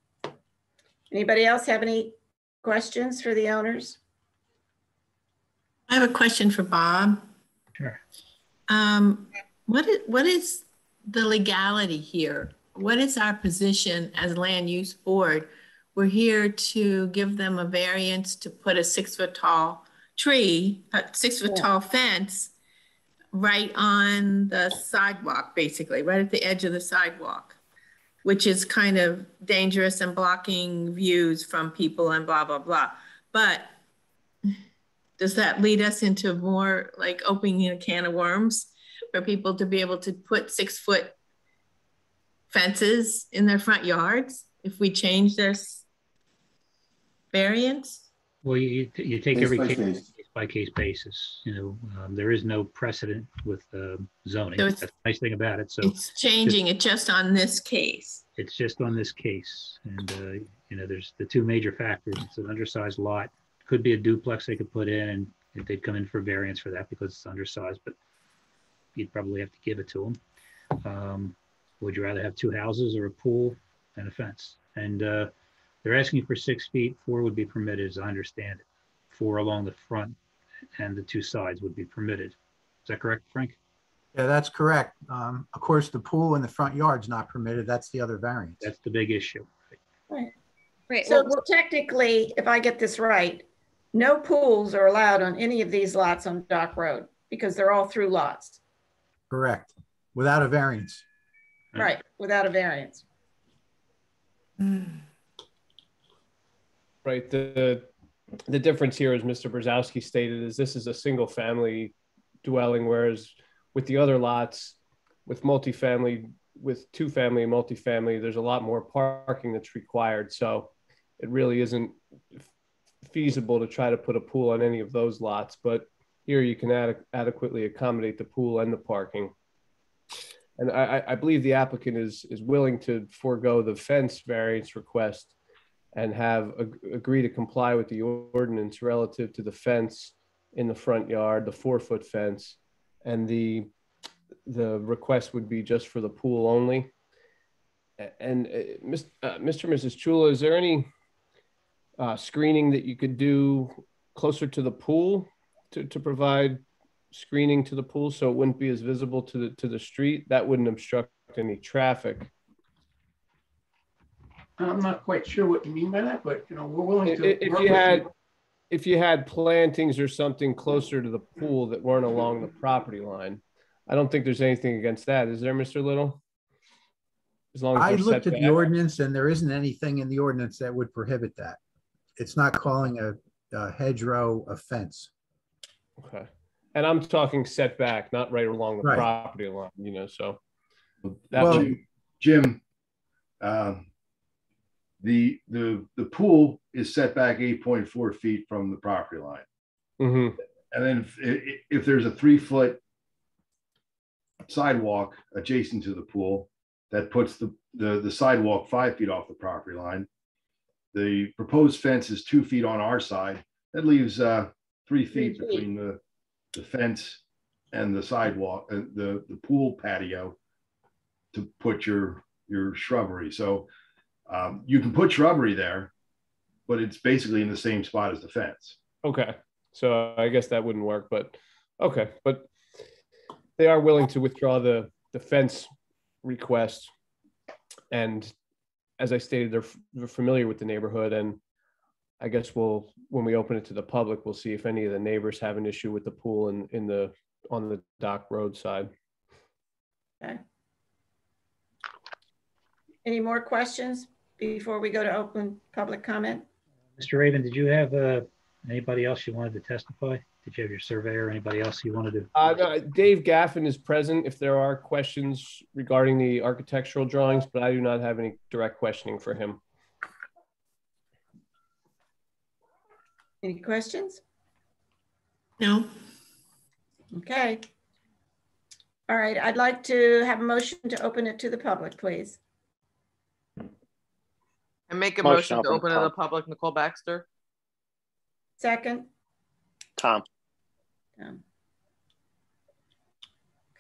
Anybody else have any questions for the owners? I have a question for Bob. Sure. What is the legality here? What is our position as land use board? We're here to give them a variance to put a 6-foot tall tree, a 6-foot tall fence right on the sidewalk, basically, right at the edge of the sidewalk, which is kind of dangerous and blocking views from people and blah, blah, blah. But does that lead us into more like opening a can of worms for people to be able to put 6-foot fences in their front yards if we change this variance? Well, you take every case by case basis. There is no precedent with zoning. So that's the nice thing about it. So it's changing it just on this case. It's just on this case, and there's the 2 major factors. It's an undersized lot. Could be a duplex they could put in, and they'd come in for variance for that because it's undersized, but you'd probably have to give it to them. Would you rather have 2 houses or a pool and a fence? And they're asking for 6 feet. 4 would be permitted, as I understand it. 4 along the front and the 2 sides would be permitted. Is that correct, Frank? Yeah, that's correct. Of course, the pool in the front yard's not permitted. That's the other variance. That's the big issue. Right. Right. So Well, technically, if I get this right, no pools are allowed on any of these lots on Dock Road because they're all through lots. Correct. Without a variance. Right, without a variance. Right. The difference here, as Mr. Brzezowski stated, is this is a single family dwelling, whereas with the other lots, with multifamily, with 2-family and multifamily, there's a lot more parking that's required. So it really isn't feasible to try to put a pool on any of those lots. But here you can adequately accommodate the pool and the parking. And I believe the applicant is willing to forego the fence variance request and agree to comply with the ordinance relative to the fence in the front yard, the 4-foot fence, and the request would be just for the pool only. And Mr. and Mrs. Chula, is there any screening that you could do closer to the pool to provide screening to the pool so it wouldn't be as visible to the street? That wouldn't obstruct any traffic. I'm not quite sure what you mean by that, but we're willing to. If you had plantings or something closer to the pool that weren't along the property line, I don't think there's anything against that. Is there, Mr. Little? As long as I looked at the ordinance and there isn't anything in the ordinance that would prohibit that. It's not calling a hedgerow a fence. Okay. And I'm talking setback, not right along the property line, so. Well, Jim, the pool is set back 8.4 feet from the property line. Mm-hmm. And then if there's a 3-foot sidewalk adjacent to the pool, that puts the sidewalk 5 feet off the property line. The proposed fence is 2 feet on our side. That leaves 3 feet between the fence and the sidewalk, the pool patio to put your shrubbery. So you can put shrubbery there, but it's basically in the same spot as the fence. Okay. So I guess that wouldn't work, but okay. But they are willing to withdraw the fence request. And as I stated, they're familiar with the neighborhood. And I guess when we open it to the public, we'll see if any of the neighbors have an issue with the pool on the Dock Road side. Okay. Any more questions before we go to open public comment? Mr. Raven, did you have anybody else you wanted to testify? Did you have your surveyor or anybody else you wanted to? No, Dave Gaffin is present if there are questions regarding the architectural drawings, but I do not have any direct questioning for him. Any questions? No. Okay. All right, I'd like to have a motion to open it to the public, please. And make a motion to open to the public, Nicole Baxter. Second. Tom.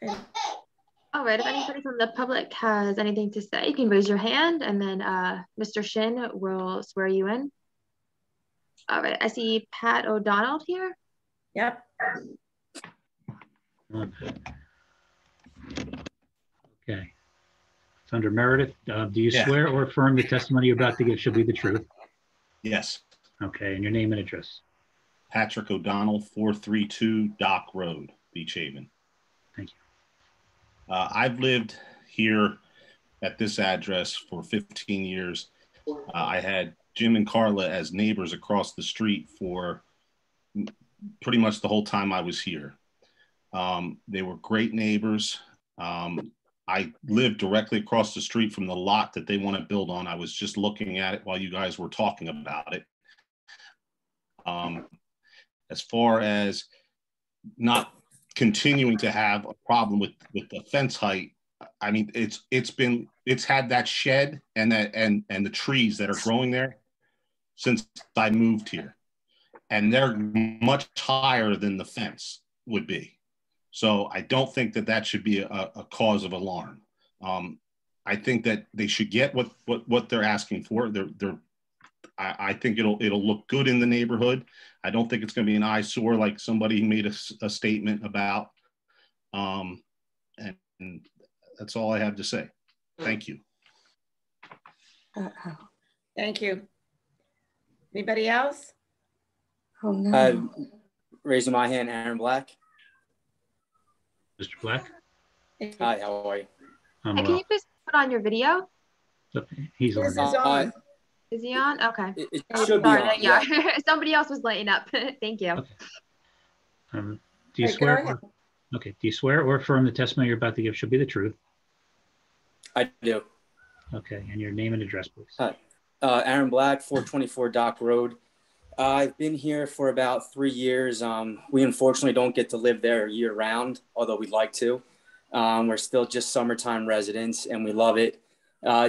Okay. All right, if anybody from the public has anything to say, you can raise your hand and then Mr. Shin will swear you in. All right, I see Pat O'Donnell here. Yep. Okay. It's under Meredith. Do you swear or affirm the testimony you're about to give shall be the truth? Yes. Okay, and your name and address. Patrick O'Donnell, 432 Dock Road, Beach Haven. Thank you. I've lived here at this address for 15 years. I had Jim and Carla as neighbors across the street for pretty much the whole time I was here. They were great neighbors. I lived directly across the street from the lot that they want to build on. I was just looking at it while you guys were talking about it. As far as not continuing to have a problem with the fence height, I mean, it's had that shed and the trees that are growing there since I moved here, and they're much higher than the fence would be. So I don't think that should be a cause of alarm. I think that they should get what they're asking for. I think it'll look good in the neighborhood. I don't think it's going to be an eyesore like somebody made a statement about. And that's all I have to say. Thank you. Thank you. Anybody else? Oh, no. Raising my hand, Aaron Black. Mr. Black? Hi, how are you? Hey, can you please put on your video? He's on. Is he on? Okay. It should be on. Yeah. Somebody else was lighting up. Thank you. Okay. Do you swear? Okay. Do you swear or affirm the testimony you're about to give should be the truth? I do. Okay. And your name and address, please. Hi. Aaron Black, 424 Dock Road. I've been here for about 3 years. We unfortunately don't get to live there year round, although we'd like to. We're still just summertime residents and we love it.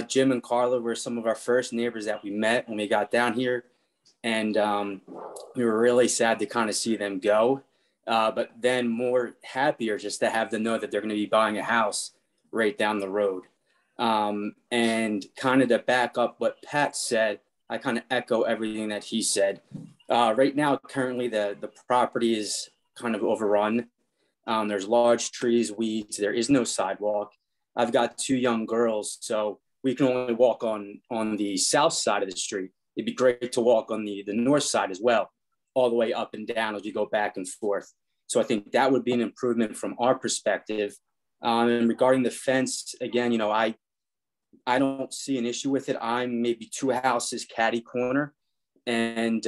Jim and Carla were some of our first neighbors that we met when we got down here. And we were really sad to kind of see them go. But then more happier just to have them know that they're going to be buying a house right down the road. And kind of to back up what Pat said, I kind of echo everything that he said. Right now, currently the property is kind of overrun. There's large trees, weeds, there is no sidewalk. I've got 2 young girls, so we can only walk on the south side of the street. It'd be great to walk on the north side as well, all the way up and down as you go back and forth. So I think that would be an improvement from our perspective. And regarding the fence, again, you know, I don't see an issue with it. I'm maybe 2 houses catty corner. And,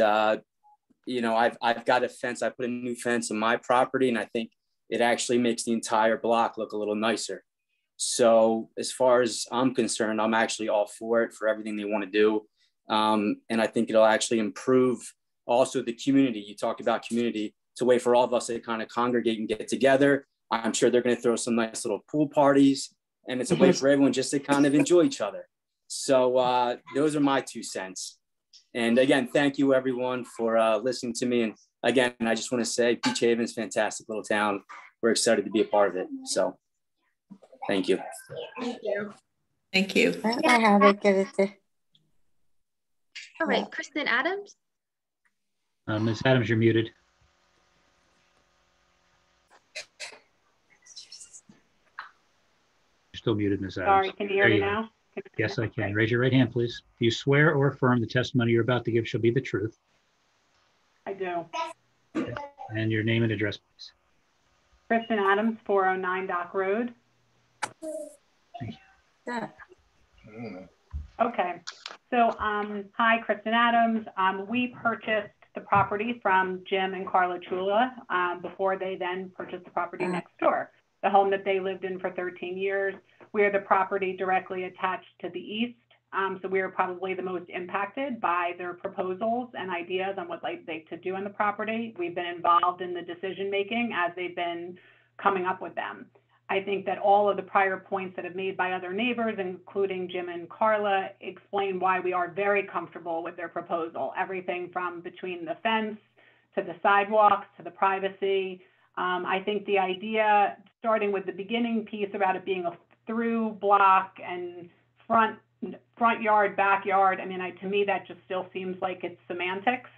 you know, I've got a fence. I put a new fence on my property, and I think it actually makes the entire block look a little nicer. So as far as I'm concerned, I'm actually all for it, for everything they want to do. And I think it'll actually improve also the community. You talk about community. It's a way for all of us to kind of congregate and get together. I'm sure they're going to throw some nice little pool parties, and it's a way for everyone just to kind of enjoy each other. So those are my 2 cents. And again, thank you everyone for listening to me. And again, I just want to say Beach Haven is a fantastic little town. We're excited to be a part of it. So thank you. Thank you. Thank you. I have it. Get it. All right, Kristen Adams. Ms. Adams, you're muted. You're still muted, Ms. Adams. Sorry, can you hear me now? Yes, I can. Raise your right hand, please. Do you swear or affirm the testimony you're about to give shall be the truth? I do. Okay. And your name and address, please. Kristen Adams, 409 Dock Road. Thank you. Okay. So, hi, Kristen Adams. We purchased the property from Jim and Carla Chula before they then purchased the property next door, the home that they lived in for 13 years. We are the property directly attached to the east. So we are probably the most impacted by their proposals and ideas on what they'd like to do in the property. We've been involved in the decision making as they've been coming up with them. I think that all of the prior points that have made by other neighbors, including Jim and Carla, explain why we are very comfortable with their proposal. Everything from between the fence to the sidewalks to the privacy. I think the idea, starting with the beginning piece about it being a through block and front yard, backyard. I mean, to me, that just still seems like it's semantics.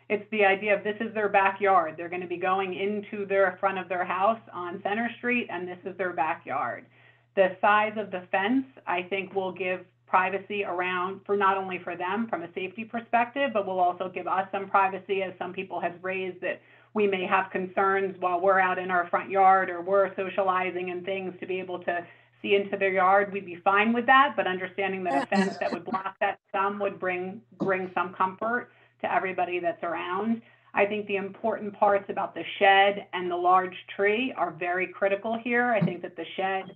It's the idea of this is their backyard. They're going to be going into their front of their house on Center Street, and this is their backyard. The size of the fence, I think, will give privacy around for not only for them from a safety perspective, but will also give us some privacy, as some people have raised that we may have concerns while we're out in our front yard or we're socializing and things to be able to see into their yard. We'd be fine with that, but understanding that a fence that would block that some would bring some comfort to everybody that's around. I think the important parts about the shed and the large tree are very critical here. I think that the shed,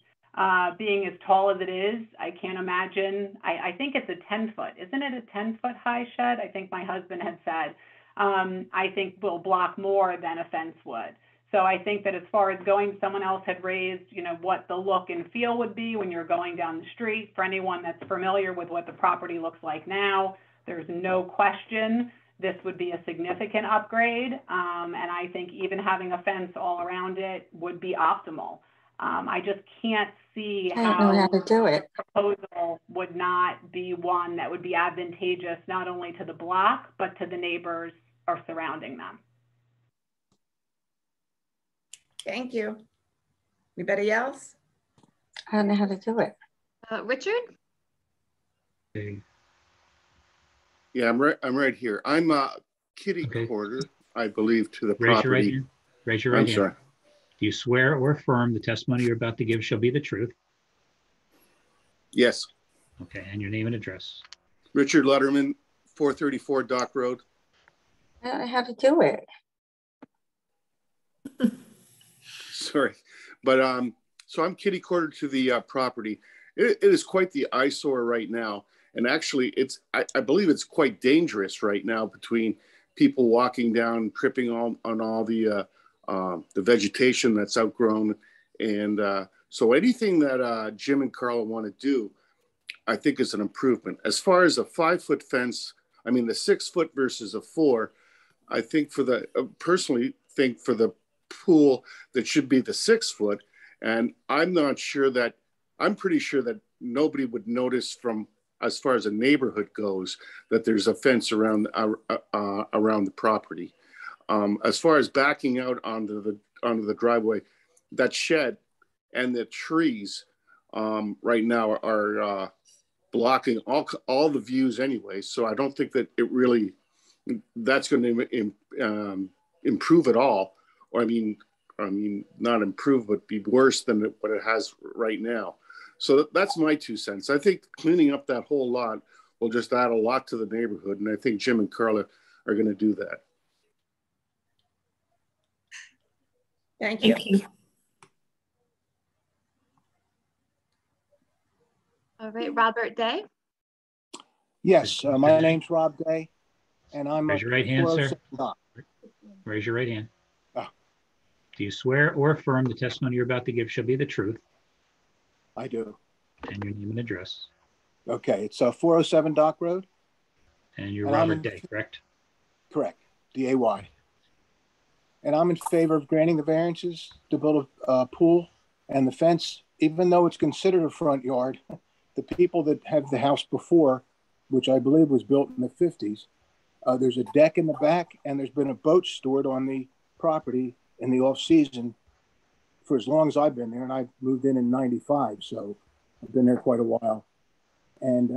being as tall as it is, I can't imagine, I think it's a 10-foot, isn't it a 10-foot high shed? I think my husband had said, I think will block more than a fence would. So I think that as far as going, someone else had raised, what the look and feel would be when you're going down the street. For anyone that's familiar with what the property looks like now, there's no question this would be a significant upgrade. And I think even having a fence all around it would be optimal. I just can't see I don't know how to do it. Proposal would not be one that would be advantageous not only to the block, but to the neighbors or surrounding them. Thank you. Anybody else? I don't know how to do it. Richard? Yeah, I'm right here. I'm kitty quarter, I believe, to the Raise property. your right hand. Raise your right hand. I'm sorry. Do you swear or affirm the testimony you're about to give shall be the truth? Yes. Okay, and your name and address. Richard Letterman, 434 Dock Road. I don't know how to do it. Sorry, but so I'm kitty corner to the property. It is quite the eyesore right now, and actually, I believe it's quite dangerous right now between people walking down, tripping on all the vegetation that's outgrown, and so anything that Jim and Carla want to do, I think is an improvement. As far as a 5-foot fence, I mean the 6 foot versus a 4, I think for the personally think for the pool that should be the 6 foot, and I'm pretty sure that nobody would notice from as far as a neighborhood goes that there's a fence around the property. As far as backing out onto the driveway, that shed and the trees right now are blocking all the views anyway. So I don't think that that's going to improve at all. Or I mean, not improve, but be worse than what it has right now. So that's my 2 cents. I think cleaning up that whole lot will just add a lot to the neighborhood. And I think Jim and Carla are going to do that. Thank you. Thank you. All right, Robert Day. Yes, my name's Rob Day, and I'm Raise your right hand, sir. Raise your right hand. Do you swear or affirm the testimony you're about to give shall be the truth? I do. And your name and address. Okay, it's 407 Dock Road. And you're Robert Day, correct? Correct, D-A-Y. And I'm in favor of granting the variances to build a pool and the fence, even though it's considered a front yard. The people that have the house before, which I believe was built in the 50s, there's a deck in the back, and there's been a boat stored on the property in the off season for as long as I've been there, and I moved in 95, so I've been there quite a while. And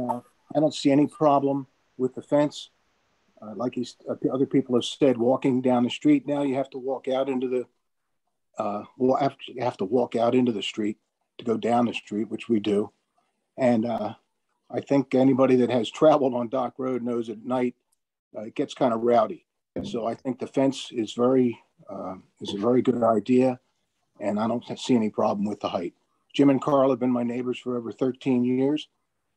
I don't see any problem with the fence. Like other people have said, walking down the street now, you have to walk out into the you have to walk out into the street to go down the street, which we do. And I think anybody that has traveled on Dock Road knows at night it gets kind of rowdy. So I think the fence is a very good idea, and I don't see any problem with the height. Jim and Carl have been my neighbors for over 13 years,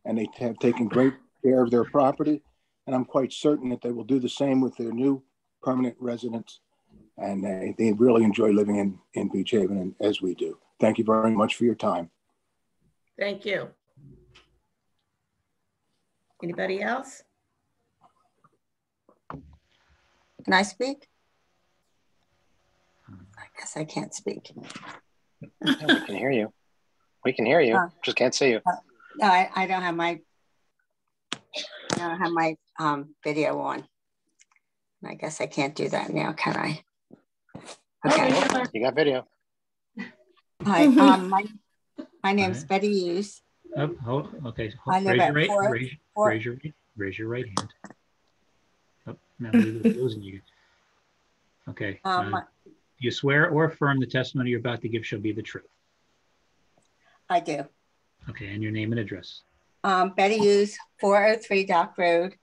and they have taken great care of their property, and I'm quite certain that they will do the same with their new permanent residents, and they really enjoy living in Beach Haven, and as we do. Thank you very much for your time. Thank you. Anybody else? Can I speak? I guess I can't speak. We can hear you. We can hear you. Just can't see you. No, I don't have my video on. I guess I can't do that now, can I? Okay. You got video. Hi, my name's Betty Hughes. Okay. I live at raise your right hand. Oh, now we're losing you. Okay. Do you swear or affirm the testimony you're about to give shall be the truth? I do. Okay, and your name and address. Betty Hughes, 403 Dock Road.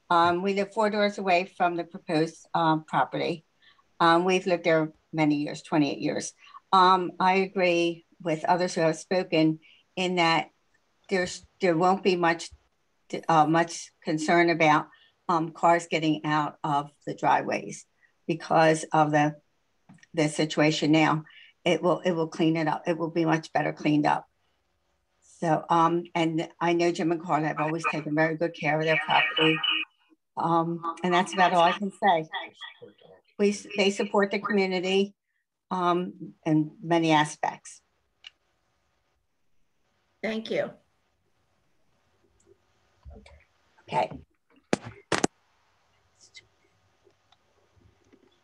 We live 4 doors away from the proposed property. We've lived there many years, 28 years. I agree with others who have spoken in that there won't be much concern about cars getting out of the driveways because of the situation now. It will clean it up. It will be much better cleaned up. So, and I know Jim and Carla have always taken very good care of their property. And that's about all I can say. They support the community in many aspects. Thank you. Okay.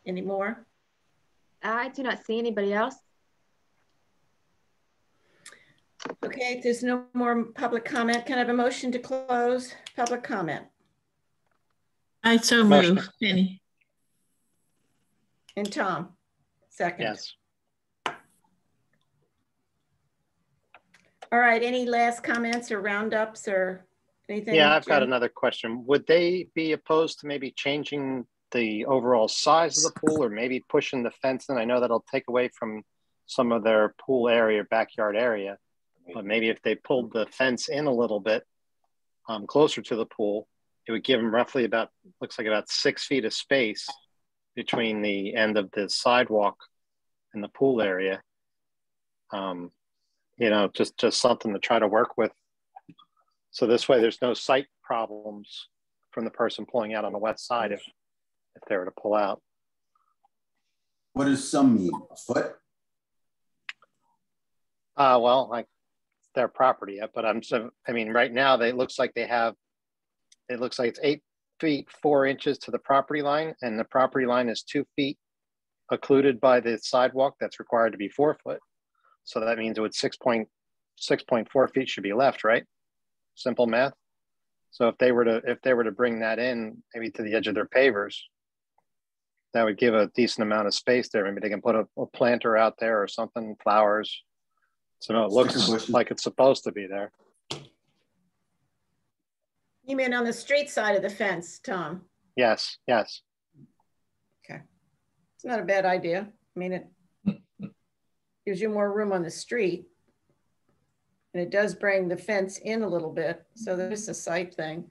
Any more? I do not see anybody else. Okay, if there's no more public comment, can I have a motion to close public comment? I so move, Penny. And Tom, second. Yes. All right, any last comments or roundups or anything? Yeah, I've got Jim? another question. Would they be opposed to maybe changing the overall size of the pool or maybe pushing the fence in? I know that'll take away from some of their pool area, backyard area, but maybe if they pulled the fence in a little bit closer to the pool, it would give them roughly about, looks like about 6 feet of space between the end of the sidewalk and the pool area. You know, just something to try to work with. So this way there's no sight problems from the person pulling out on the west side if they were to pull out. What does some mean? A foot? Well, like it's their property, but I mean, right now it looks like it's 8 feet 4 inches to the property line, and the property line is 2 feet occluded by the sidewalk that's required to be 4 foot. So that means it would 6.4 feet should be left, right? Simple math. So if they were to bring that in maybe to the edge of their pavers, that would give a decent amount of space there. Maybe they can put a planter out there or something, flowers. So no, it looks like it's supposed to be there. You mean on the street side of the fence, Tom? Yes, yes. Okay. It's not a bad idea. I mean, it gives you more room on the street. And it does bring the fence in a little bit. So there's a sight thing.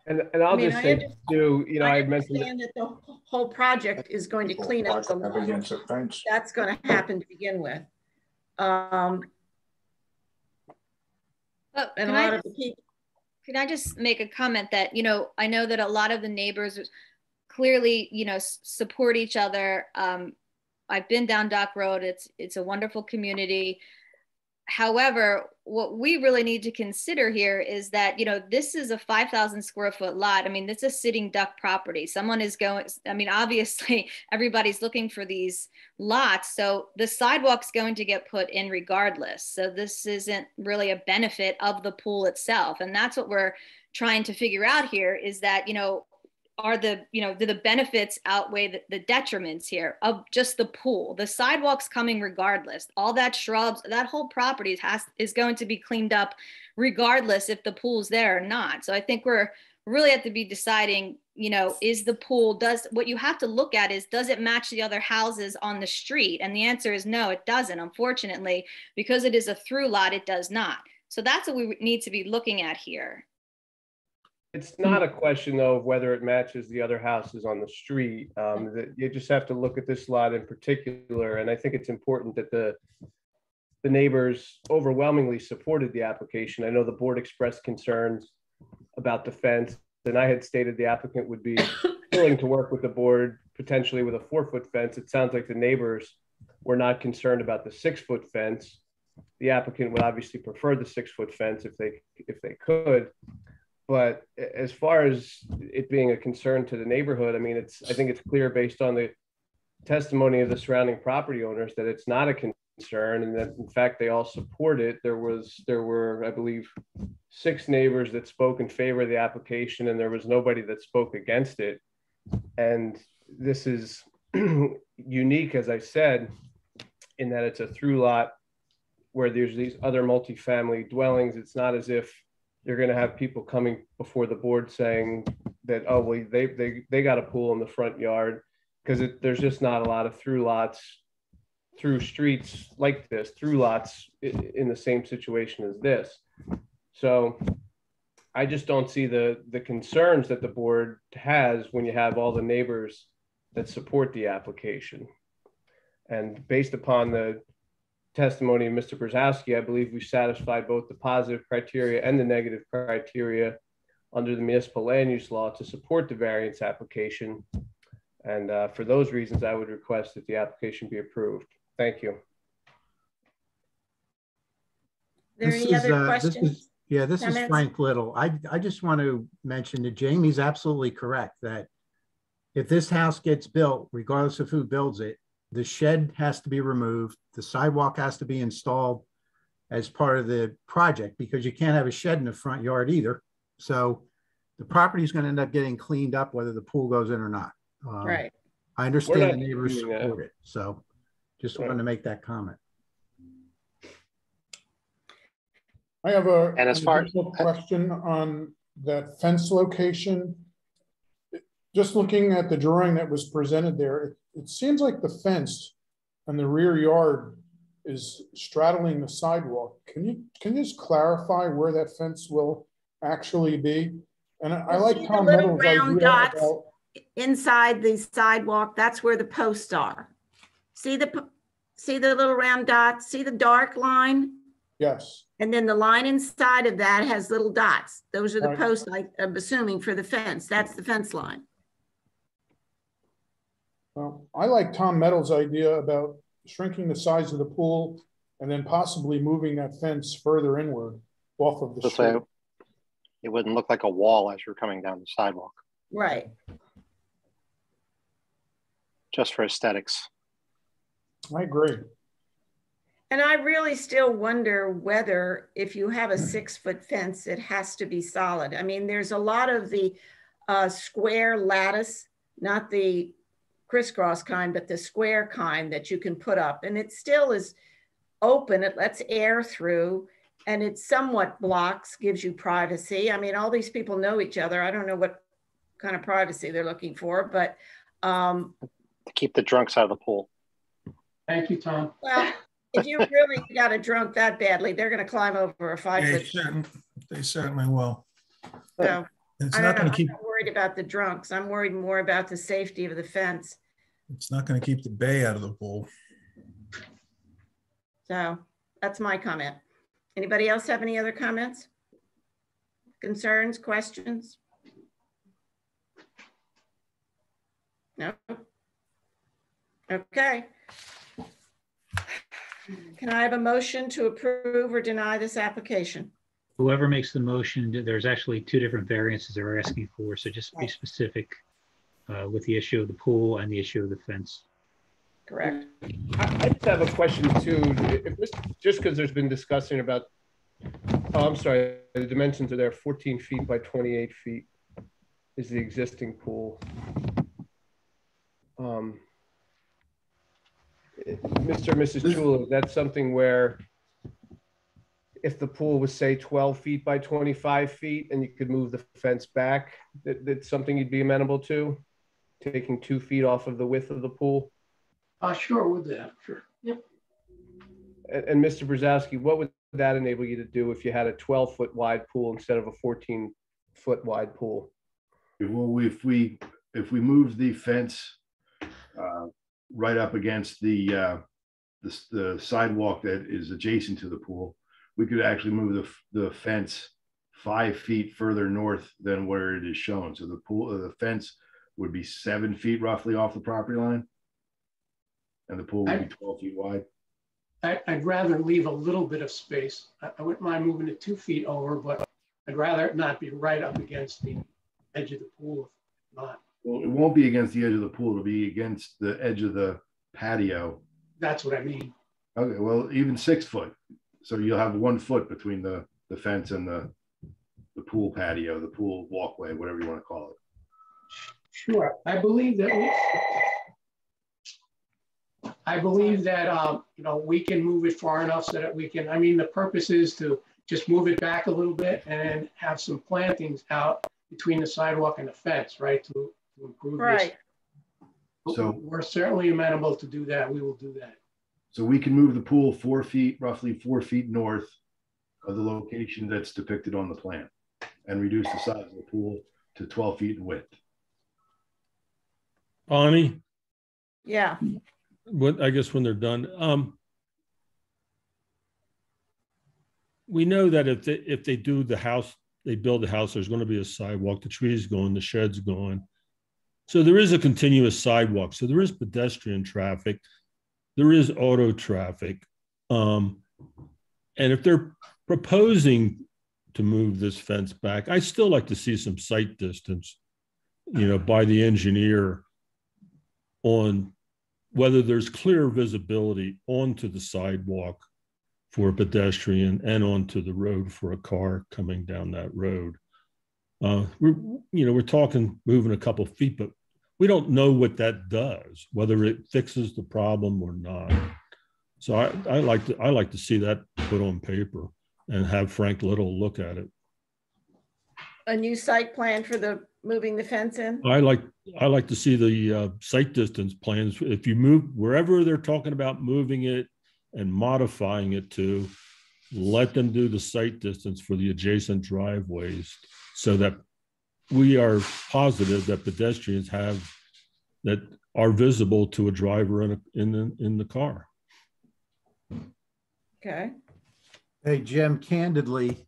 And I'll just say too, you know, I mentioned that the whole project is going to clean up the lot. That's going to happen to begin with. But and a lot of the people. Can I just make a comment that, you know, I know that a lot of the neighbors clearly, you know, support each other. I've been down Dock Road. It's a wonderful community. However, what we really need to consider here is that, you know, this is a 5,000 square foot lot. I mean, this is a sitting duck property. Someone is going, I mean, obviously everybody's looking for these lots. So the sidewalk's going to get put in regardless. So this isn't really a benefit of the pool itself. And that's what we're trying to figure out here is that, you know, do the benefits outweigh the detriments here of just the pool? The sidewalk's coming regardless. All that shrubs, that whole property is going to be cleaned up regardless if the pool's there or not. So I think we're really have to be deciding, you know, is the pool, what you have to look at is, does it match the other houses on the street? And the answer is no, it doesn't. Unfortunately, because it is a through lot, it does not. So that's what we need to be looking at here. It's not a question though of whether it matches the other houses on the street. You just have to look at this lot in particular, and I think it's important that the neighbors overwhelmingly supported the application. I know the board expressed concerns about the fence, and I had stated the applicant would be willing to work with the board potentially with a 4-foot fence. It sounds like the neighbors were not concerned about the 6-foot fence. The applicant would obviously prefer the 6-foot fence if they could. But as far as it being a concern to the neighborhood, I mean, I think it's clear based on the testimony of the surrounding property owners that it's not a concern, and that in fact they all support it. There were, I believe, 6 neighbors that spoke in favor of the application, and there was nobody that spoke against it. And this is unique, as I said, in that it's a through lot where there's these other multifamily dwellings. It's not as if you're going to have people coming before the board saying that, oh, well, they got a pool in the front yard, because there's just not a lot of through lots, through streets like this, through lots in the same situation as this. So I just don't see the concerns that the board has when you have all the neighbors that support the application. And based upon the testimony of Mr. Brzezowski, I believe we satisfied both the positive criteria and the negative criteria under the municipal land use law to support the variance application. And for those reasons, I would request that the application be approved. Thank you. there any other questions? This is Frank Little. I just want to mention that Jamie's absolutely correct that if this house gets built, regardless of who builds it, the shed has to be removed. The sidewalk has to be installed as part of the project because you can't have a shed in the front yard either. So the property is going to end up getting cleaned up whether the pool goes in or not. Right. I understand the neighbors support it. So just wanted to make that comment. I have a question on that fence location. Just looking at the drawing that was presented there, it seems like the fence on the rear yard is straddling the sidewalk. Can you just clarify where that fence will actually be? And I like Tom Meadows' idea about inside the sidewalk. That's where the posts are. See the little round dots? See the dark line? Yes. And then the line inside of that has little dots. Those are the posts, I'm assuming, for the fence. That's the fence line. Well, I like Tom Meadows' idea about shrinking the size of the pool and then possibly moving that fence further inward off of the street. It wouldn't look like a wall as you're coming down the sidewalk. Right. Just for aesthetics. I agree. And I really still wonder whether if you have a 6-foot fence, it has to be solid. I mean, there's a lot of the square lattice, not the crisscross kind, but the square kind that you can put up. And it still is open. It lets air through and it somewhat blocks, gives you privacy. I mean, all these people know each other. I don't know what kind of privacy they're looking for, but to keep the drunks out of the pool. Thank you, Tom. Well, if you really got a drunk that badly, they're going to climb over a 5-foot. They certainly will. So it's not going to keep. I'm not worried about the drunks. I'm worried more about the safety of the fence. It's not going to keep the bay out of the pool. So that's my comment. Anybody else have any other comments, concerns, questions? No. Okay. Can I have a motion to approve or deny this application? Whoever makes the motion, there's actually 2 different variances they're asking for. So just be specific with the issue of the pool and the issue of the fence. Correct. I just have a question too. Just because there's been discussion about, I'm sorry, the dimensions are there, 14 feet by 28 feet is the existing pool. Mr. and Mrs. Chula, is that something where if the pool was say 12 feet by 25 feet and you could move the fence back, that's something you'd be amenable to? Taking 2 feet off of the width of the pool? Sure, with that, sure. Yep. And Mr. Brzezowski, what would that enable you to do if you had a 12-foot wide pool instead of a 14-foot wide pool? Well, if we move the fence right up against the sidewalk that is adjacent to the pool, we could actually move the fence 5 feet further north than where it is shown. So the fence would be 7 feet roughly off the property line, and the pool would be 12 feet wide. I'd rather leave a little bit of space. I wouldn't mind moving it 2 feet over, but I'd rather it not be right up against the edge of the pool. If not. Well, it won't be against the edge of the pool. It'll be against the edge of the patio. That's what I mean. Okay, well, even 6 foot. So you'll have 1 foot between the fence and the pool patio, the pool walkway, whatever you want to call it. Sure. I believe that we can move it far enough so that we can, I mean, the purpose is to just move it back a little bit and have some plantings out between the sidewalk and the fence, right? To improve this. So we're certainly amenable to do that. We will do that. So we can move the pool 4 feet, roughly 4 feet north of the location that's depicted on the plan and reduce the size of the pool to 12 feet in width. Bonnie? Yeah. I guess when they're done, we know that if they do the house, they build the house, there's going to be a sidewalk, the trees going, the shed's going. So there is a continuous sidewalk. So there is pedestrian traffic. There is auto traffic. And if they're proposing to move this fence back, I still like to see some sight distance, by the engineer on whether there's clear visibility onto the sidewalk for a pedestrian and onto the road for a car coming down that road. We're talking moving a couple feet, but we don't know what that does, whether it fixes the problem or not. So I like to see that put on paper and have Frank Little look at it. A new site plan for the moving the fence in? I like to see the site distance plans. If you move wherever they're talking about moving it and modifying it to, let them do the site distance for the adjacent driveways so that we are positive that pedestrians that are visible to a driver in the car. Okay. Hey, Jim, candidly,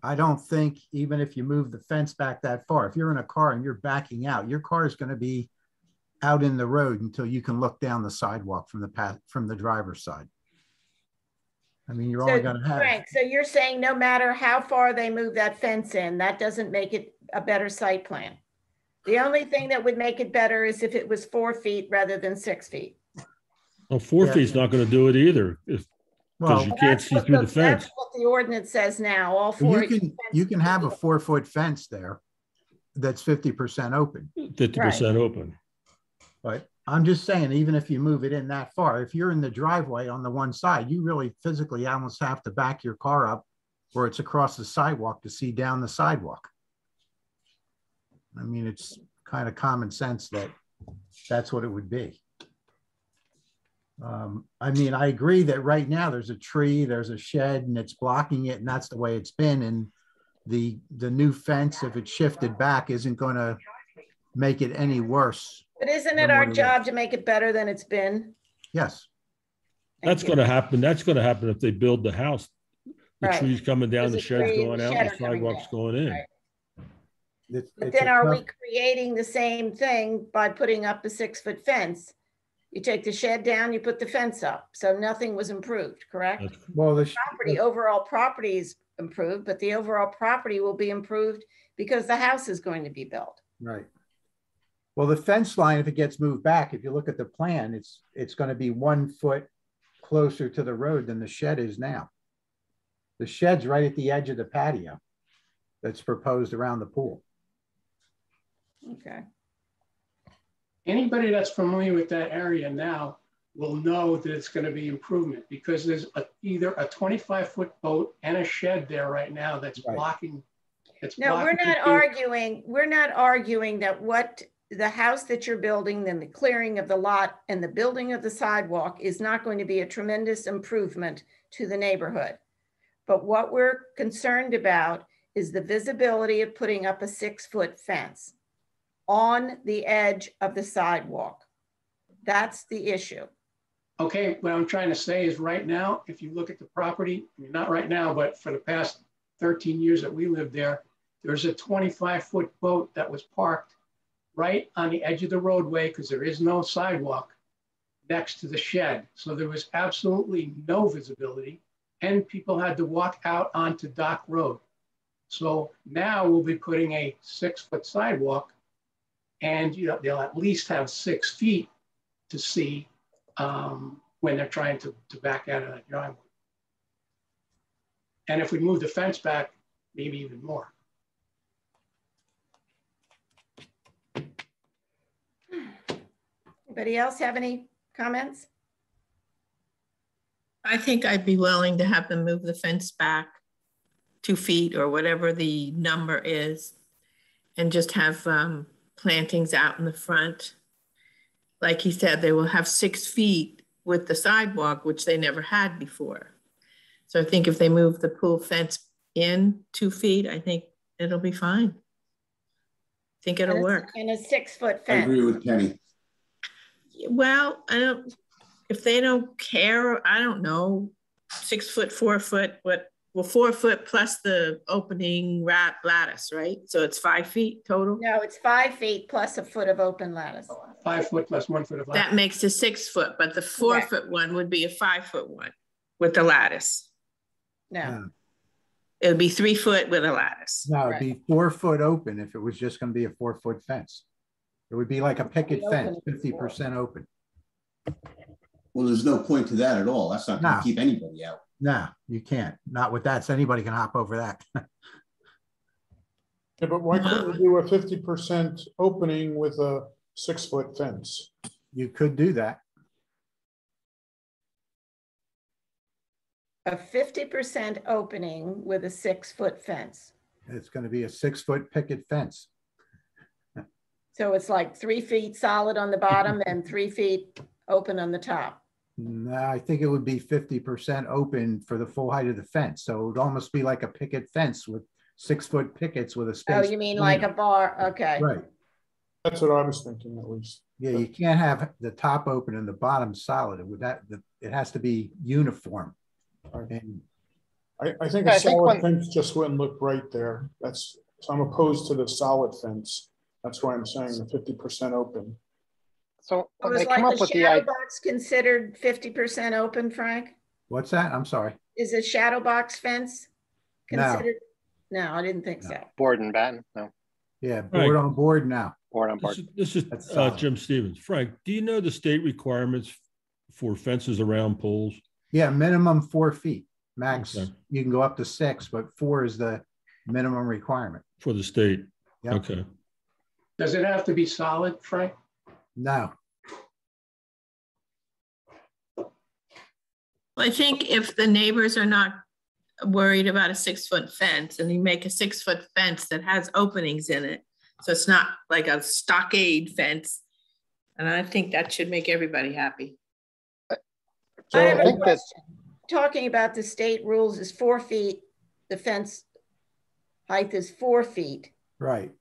I don't think even if you move the fence back that far, if you're in a car and you're backing out, your car is going to be out in the road until you can look down the sidewalk from the driver's side. I mean, you're only going to have. Frank, so you're saying no matter how far they move that fence in, that doesn't make it a better site plan. The only thing that would make it better is if it was 4 feet rather than 6 feet. Well, 4 feet's not going to do it either, because you can't see through the fence. That's what the ordinance says now. All 4. You can have a 4-foot fence there that's 50% open. 50% open. But I'm just saying, even if you move it in that far, if you're in the driveway on the one side, you really physically almost have to back your car up where it's across the sidewalk to see down the sidewalk. I mean, it's kind of common sense that that's what it would be. I mean, I agree that right now there's a tree, there's a shed, and it's blocking it, and that's the way it's been. And the new fence, if it's shifted back, isn't going to make it any worse. But isn't it our job to make it better than it's been? Yes. That's going to happen. That's going to happen if they build the house. The trees coming down, the shed's going out, the sidewalk's going in. Right. But then are we creating the same thing by putting up a 6-foot fence? You take the shed down, you put the fence up. So nothing was improved, correct? Well, the overall property is improved, but the overall property will be improved because the house is going to be built. Right. Well, the fence line, if it gets moved back, if you look at the plan, it's going to be 1 foot closer to the road than the shed is now. The shed's right at the edge of the patio that's proposed around the pool. Okay. Anybody that's familiar with that area now will know that it's going to be improvement because there's either a 25-foot boat and a shed there right now that's blocking. No, we're not arguing. We're not arguing that what the house that you're building, then the clearing of the lot and the building of the sidewalk is not going to be a tremendous improvement to the neighborhood. But what we're concerned about is the visibility of putting up a 6-foot fence on the edge of the sidewalk. That's the issue. Okay, what I'm trying to say is right now, if you look at the property, I mean, not right now, but for the past 13 years that we lived there, there's a 25-foot boat that was parked right on the edge of the roadway because there is no sidewalk next to the shed. So there was absolutely no visibility and people had to walk out onto Dock Road. So now we'll be putting a 6-foot sidewalk and they'll at least have 6 feet to see when they're trying to back out of that driveway. And if we move the fence back, maybe even more. Anybody else have any comments? I think I'd be willing to have them move the fence back 2 feet or whatever the number is and just have plantings out in the front. Like he said, they will have 6 feet with the sidewalk, which they never had before. So I think if they move the pool fence in 2 feet, I think it'll be fine. I think it'll work. And a 6-foot fence. I agree with Kenny. Well, if they don't care, I don't know, 6 foot, 4 foot, well, 4 foot plus the opening lattice, right? So it's 5 feet total? No, it's 5 feet plus a foot of open lattice. 5 foot plus 1 foot of lattice. That makes a 6 foot, but the 4 foot one would be a 5 foot one with the lattice. No. It would be 3 foot with a lattice. No, it'd be 4 foot open if it was just going to be a 4 foot fence. It would be like a picket fence, 50% open. Well, there's no point to that at all. That's not going to keep anybody out. No, you can't. Not with that. So anybody can hop over that. Yeah, but why couldn't you do a 50% opening with a 6 foot fence? You could do that. A 50% opening with a 6 foot fence. It's going to be a 6 foot picket fence. So it's like 3 feet solid on the bottom and 3 feet open on the top. No, I think it would be 50% open for the full height of the fence. So it would almost be like a picket fence with 6 foot pickets with a space. Oh, you mean like a bar? Okay. Right. That's what I was thinking, at least. Yeah, you can't have the top open and the bottom solid. It has to be uniform. And I think a solid fence just wouldn't look right there. So I'm opposed to the solid fence. That's why I'm saying the 50% open. So it was like the shadow box considered 50% open, Frank? What's that? I'm sorry. Is a shadow box fence considered? No, I didn't think so. Board and batten? No. Yeah, board on board now. Board on board. This is Jim Stevens. Frank, do you know the state requirements for fences around pools? Yeah, minimum 4 feet. Max, you can go up to 6, but 4 is the minimum requirement. For the state? Yep. Okay. Does it have to be solid, Frank? No. I think if the neighbors are not worried about a 6 foot fence and you make a 6 foot fence that has openings in it, so it's not like a stockade fence, and I think that should make everybody happy. So I think that's talking about the state rules is 4 feet. The fence height is 4 feet. Right.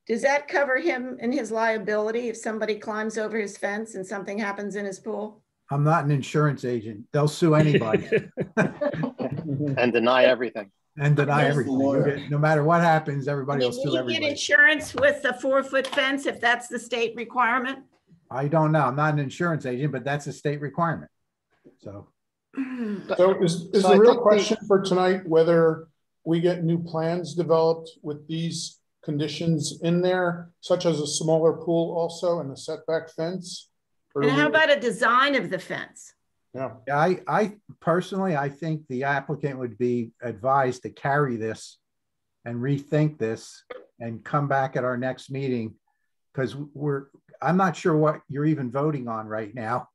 Does that cover him and his liability if somebody climbs over his fence and something happens in his pool? I'm not an insurance agent. They'll sue anybody. And deny everything. And deny everything. No matter what happens, everybody will sue everybody. Can you get insurance with a 4 foot fence if that's the state requirement? I don't know. I'm not an insurance agent, but that's a state requirement. So is the real question for tonight whether we get new plans developed with these conditions in there, such as a smaller pool also and a setback fence? And how about a design of the fence? Yeah. I personally, I think the applicant would be advised to carry this and rethink this and come back at our next meeting, because I'm not sure what you're even voting on right now.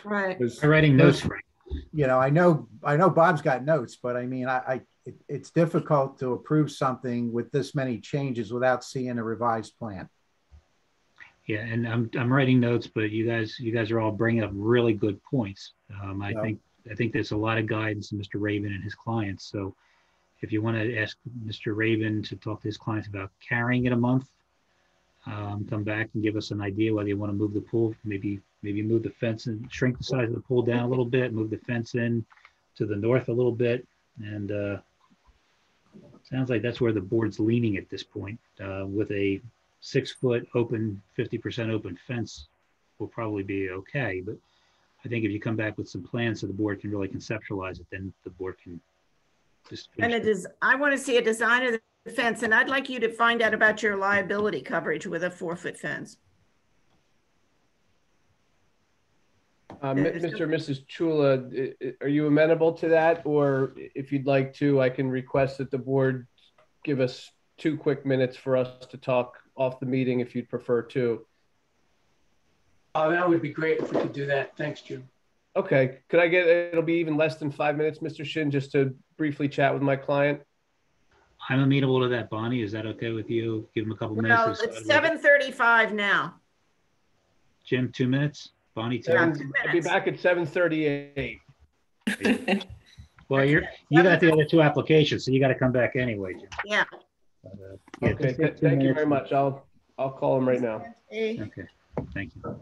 Right. I'm writing notes, Frank. You know, I know Bob's got notes, but I mean, it's difficult to approve something with this many changes without seeing a revised plan. Yeah, and I'm writing notes, but you guys are all bringing up really good points. I think there's a lot of guidance in Mr. Raven and his clients. So if you want to ask Mr. Raven to talk to his clients about carrying it a month, come back and give us an idea whether you want to move the pool, maybe move the fence and shrink the size of the pool down a little bit, move the fence in to the north a little bit, and sounds like that's where the board's leaning at this point. With a 6 foot open, 50% open fence will probably be okay. But I think if you come back with some plans so the board can really conceptualize it, then the board can just. And it is, I want to see a design of the fence, and I'd like you to find out about your liability coverage with a 4 foot fence. Mr. and Mrs. Chula, are you amenable to that? Or if you'd like to, I can request that the board give us 2 quick minutes for us to talk off the meeting if you'd prefer to. That would be great if we could do that. Thanks, Jim. Okay. Could I it'll be even less than 5 minutes, Mr. Shin, just to briefly chat with my client? I'm amenable to that, Bonnie. Is that okay with you? Give him a couple minutes. Well, it's 7:35 now. Jim, 2 minutes. Bonnie, 2 minutes. I'll be back at 7:38. Well, you got the other 2 applications, so you got to come back anyway, Jim. Yeah. Yeah, okay. Thank you very much. I'll call him right now. Okay. Thank you.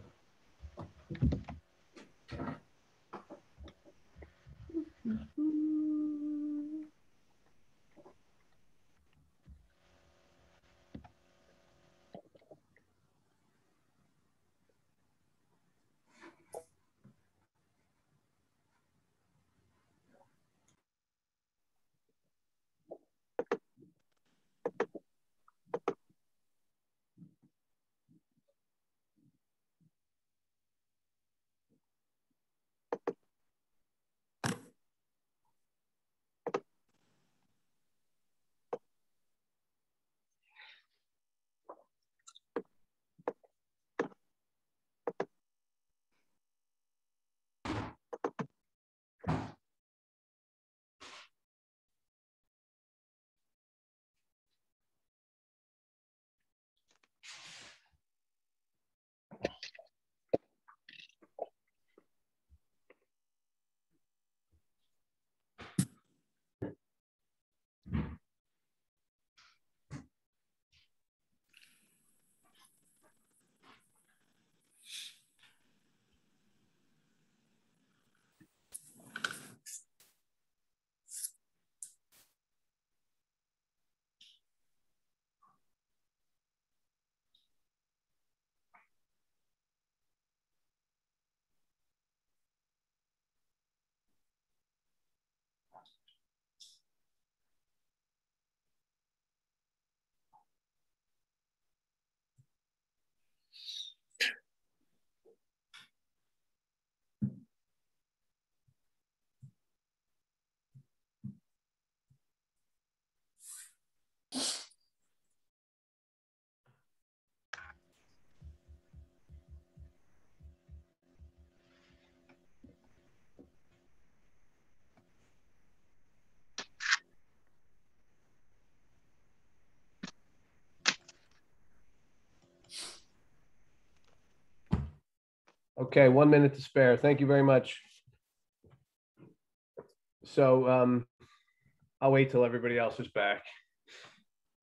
Okay, 1 minute to spare. Thank you very much. So I'll wait till everybody else is back.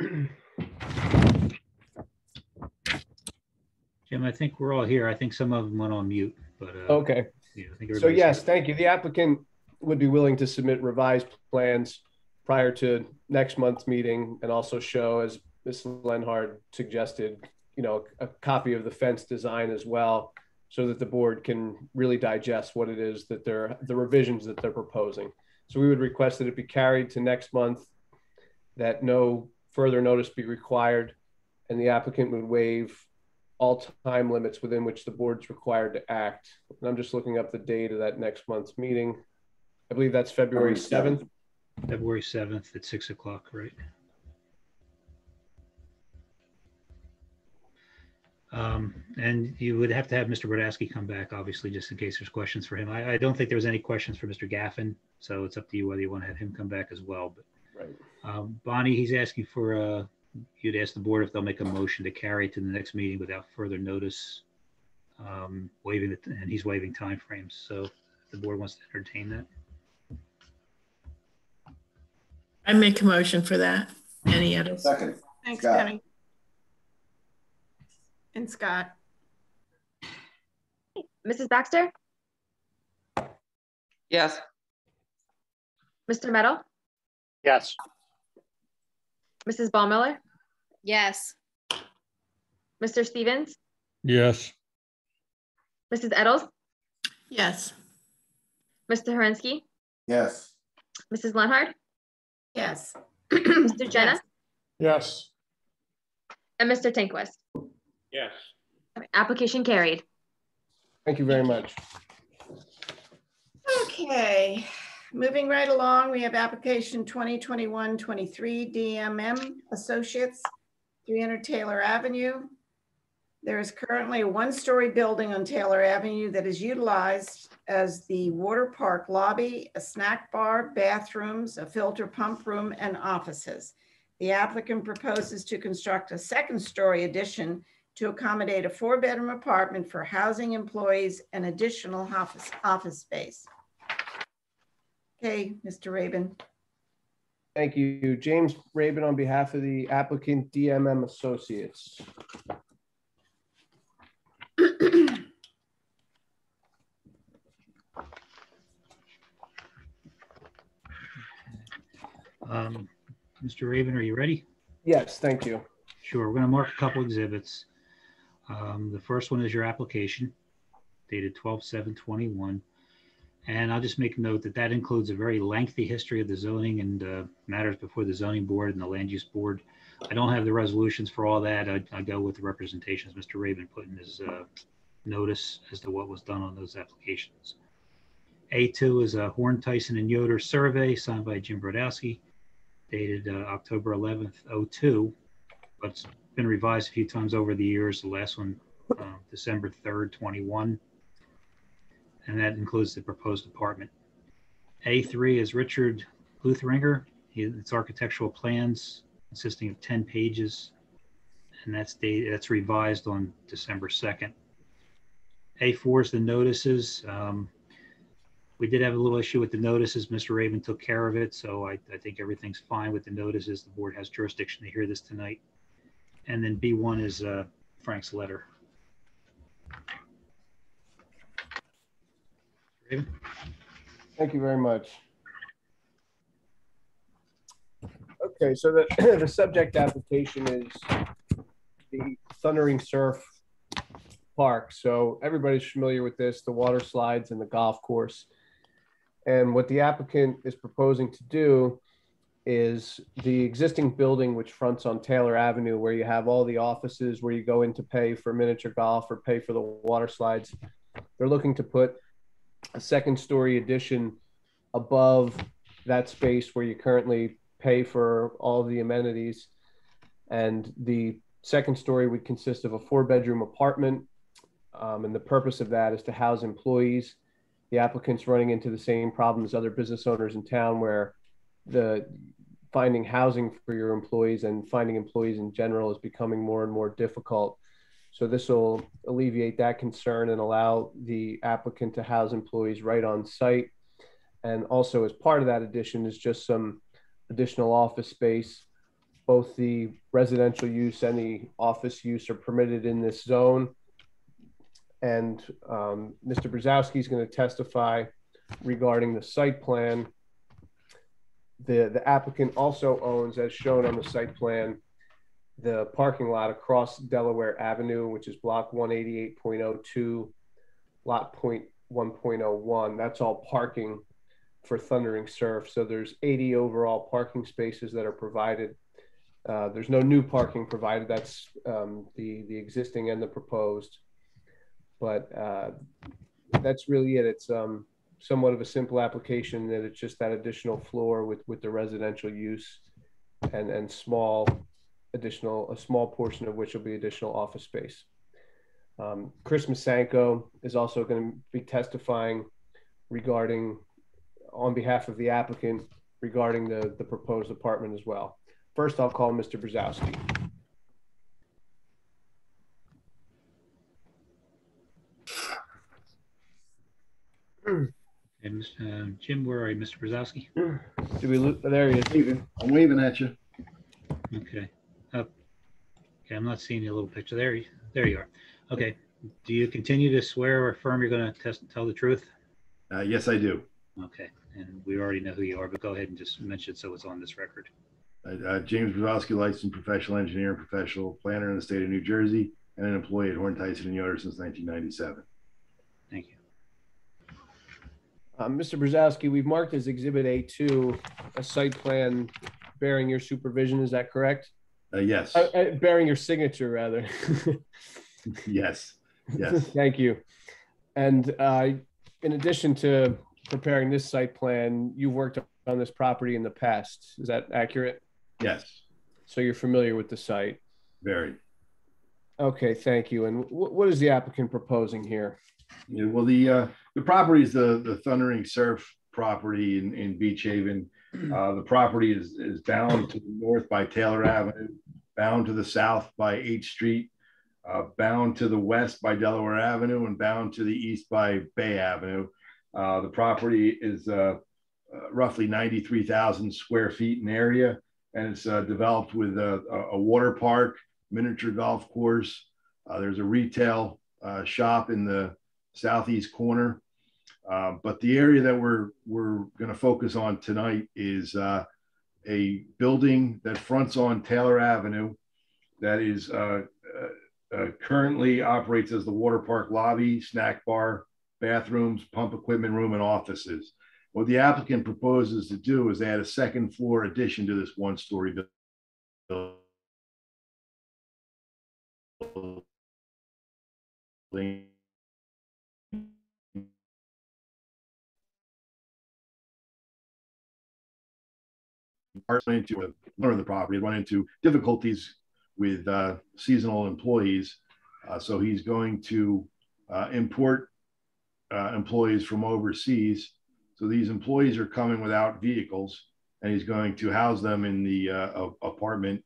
Jim, I think we're all here. I think some of them went on mute, but okay. Yeah, I think So yes, here. thank you. The applicant would be willing to submit revised plans prior to next month's meeting and also show, as Ms. Lenhard suggested, a copy of the fence design as well, so that the board can really digest what it is that the revisions that they're proposing. So we would request that it be carried to next month, that no further notice be required, and the applicant would waive all time limits within which the board's required to act. And I'm just looking up the date of that next month's meeting. I believe that's February 7th. February 7th at 6 o'clock, right? And you would have to have Mr. Brodowski come back, obviously, just in case there's questions for him. I don't think there was any questions for Mr. Gaffin, so it's up to you whether you want to have him come back as well. But right. Bonnie, he's asking for you'd ask the board if they'll make a motion to carry it to the next meeting without further notice, waiving it, and he's waiving timeframes. So if the board wants to entertain that. I make a motion for that. Any others? Second. Thanks, Scott. Penny. And Scott. Mrs. Baxter? Yes. Mr. Meadow? Yes. Mrs. Ballmiller? Yes. Mr. Stevens? Yes. Mrs. Eddles? Yes. Mr. Horinsky? Yes. Mrs. Lenhard? Yes. Mr. Jenna? Yes. And Mr. Tinquist? Yes. Application carried. Thank you very much. Okay, moving right along, we have application 2021-23 DMM Associates, 300 Taylor Avenue. There is currently a one-story building on Taylor Avenue that is utilized as the water park lobby, a snack bar, bathrooms, a filter pump room, and offices. The applicant proposes to construct a second-story addition to accommodate a 4-bedroom apartment for housing employees and additional office space. Okay, Mr. Rabin. Thank you. James Rabin on behalf of the applicant DMM Associates. Mr. Rabin, are you ready? Yes, thank you. Sure. We're going to mark a couple exhibits. The first one is your application, dated 12/7/21. And I'll just make a note that that includes a very lengthy history of the zoning and matters before the zoning board and the land use board. I don't have the resolutions for all that. I go with the representations Mr. Rabin put in his notice as to what was done on those applications. A2 is a Horn, Tyson, and Yoder survey signed by Jim Brodowski, dated October 11th, 02, but it's been revised a few times over the years. The last one, December 3rd, 21. And that includes the proposed apartment. A3 is Richard Luthringer. It's architectural plans consisting of 10 pages, and that's revised on December 2nd. A4 is the notices. We did have a little issue with the notices. Mr. Rabin took care of it, so I think everything's fine with the notices. The board has jurisdiction to hear this tonight. And then B1 is Frank's letter. Thank you very much. Okay, so the subject application is the Thundering Surf Park. So everybody's familiar with this, the water slides and the golf course. And what the applicant is proposing to do is the existing building which fronts on Taylor Avenue, where you have all the offices where you go in to pay for miniature golf or pay for the water slides. They're looking to put a second-story addition above that space where you currently pay for all the amenities. And the second story would consist of a 4-bedroom apartment. And the purpose of that is to house employees. The applicant's running into the same problem as other business owners in town, where finding housing for your employees and finding employees in general is becoming more and more difficult. So this will alleviate that concern and allow the applicant to house employees right on site. And also as part of that addition is just some additional office space. Both the residential use and the office use are permitted in this zone. And Mr. Brzezowski is going to testify regarding the site plan. The applicant also owns, as shown on the site plan, the parking lot across Delaware Avenue, which is block 188.02, lot 1.01. That's all parking for Thundering Surf. So there's 80 overall parking spaces that are provided. There's no new parking provided. That's the existing and the proposed. But that's really it. It's somewhat of a simple application, that it's just that additional floor with the residential use and a small portion of which will be additional office space. Chris Masanko is also going to be testifying on behalf of the applicant regarding the proposed apartment as well. First, I'll call Mr. Brzezowski. And Jim, where are you, Mr. Brzezowski? There he is. I'm waving at you. Okay. Okay, I'm not seeing your little picture. There you are. Okay. Do you continue to swear or affirm you're going to tell the truth? Yes, I do. Okay. And we already know who you are, but go ahead and just mention it so it's on this record. James Brzezowski, licensed professional engineer and professional planner in the state of New Jersey, and an employee at Horn, Tyson & Yoder since 1997. Thank you. Mr. Brzezowski, we've marked as Exhibit A2 a site plan bearing your supervision. Is that correct? Yes. Bearing your signature, rather. Yes. Yes. Thank you. And in addition to preparing this site plan, you've worked on this property in the past. Is that accurate? Yes. So you're familiar with the site? Very. Okay, thank you. And what is the applicant proposing here? Yeah, well, the property is the Thundering Surf property in Beach Haven. The property is bound to the north by Taylor Avenue, bound to the south by 8th Street, bound to the west by Delaware Avenue, and bound to the east by Bay Avenue. The property is roughly 93,000 square feet in area, and it's developed with a water park, miniature golf course. There's a retail shop in the southeast corner. But the area that we're going to focus on tonight is a building that fronts on Taylor Avenue that is currently operates as the water park lobby, snack bar, bathrooms, pump equipment room, and offices. What the applicant proposes to do is add a second floor addition to this one-story building. Into one of the property, run into difficulties with seasonal employees. So he's going to import employees from overseas. So these employees are coming without vehicles, and he's going to house them in the apartment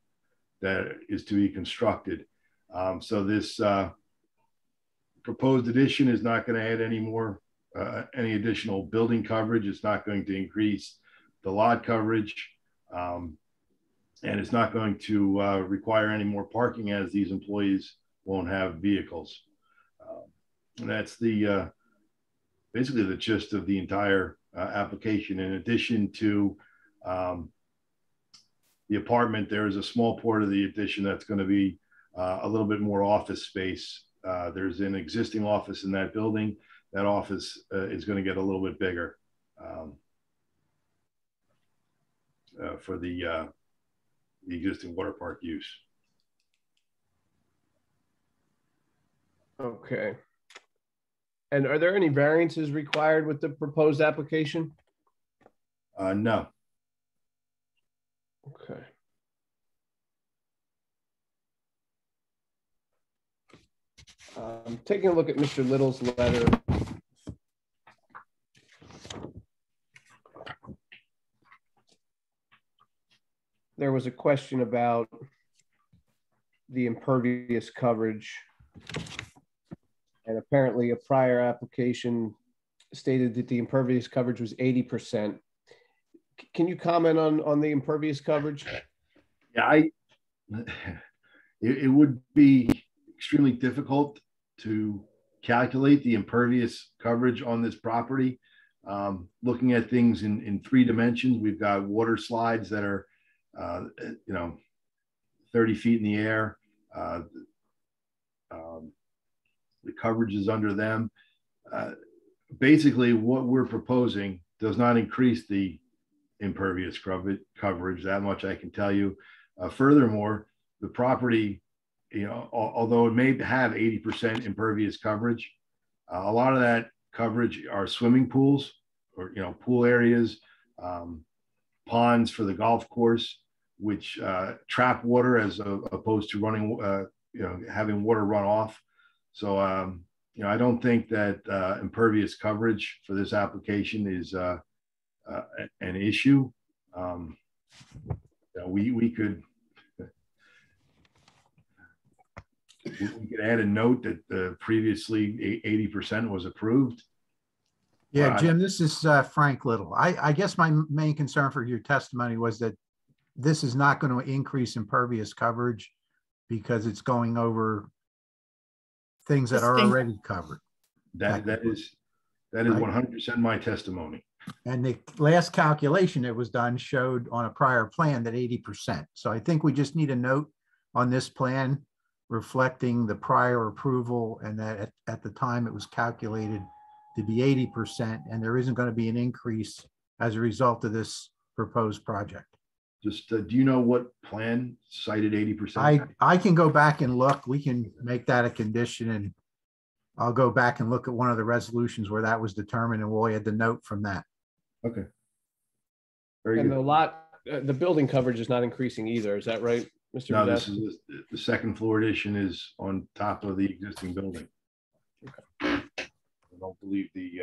that is to be constructed. So this proposed addition is not going to add any additional building coverage. It's not going to increase the lot coverage. And it's not going to require any more parking, as these employees won't have vehicles. And that's basically the gist of the entire application. In addition to the apartment, there is a small part of the addition that's going to be a little bit more office space. There's an existing office in that building. That office is going to get a little bit bigger for the existing water park use. Okay. And are there any variances required with the proposed application? No. Okay. Taking a look at Mr. Little's letter. There was a question about the impervious coverage And apparently a prior application stated that the impervious coverage was 80%. Can you comment on the impervious coverage? Yeah, it would be extremely difficult to calculate the impervious coverage on this property. Looking at things in 3 dimensions, we've got water slides that are, 30 feet in the air. The coverage is under them. Basically, what we're proposing does not increase the impervious coverage. That much I can tell you. Furthermore, the property, although it may have 80% impervious coverage, a lot of that coverage are swimming pools or pool areas, ponds for the golf course, which trap water as opposed to running, having water run off. So, I don't think that impervious coverage for this application is an issue. We could add a note that previously 80% was approved. Yeah, Jim, this is Frank Little. I guess my main concern for your testimony was that this is not going to increase impervious coverage because it's going over things that are already covered. That is 100% my testimony. And the last calculation that was done showed on a prior plan that 80%. So I think we just need a note on this plan reflecting the prior approval and that at the time it was calculated to be 80%, and there isn't going to be an increase as a result of this proposed project. Just, do you know what plan cited 80%? I can go back and look. We can make that a condition, and I'll go back and look at one of the resolutions where that was determined, and we'll add the note from that. Okay. Very good. The building coverage is not increasing either. Is that right, Mr. No, Badesky? this is the second floor addition is on top of the existing building. Okay. I don't believe the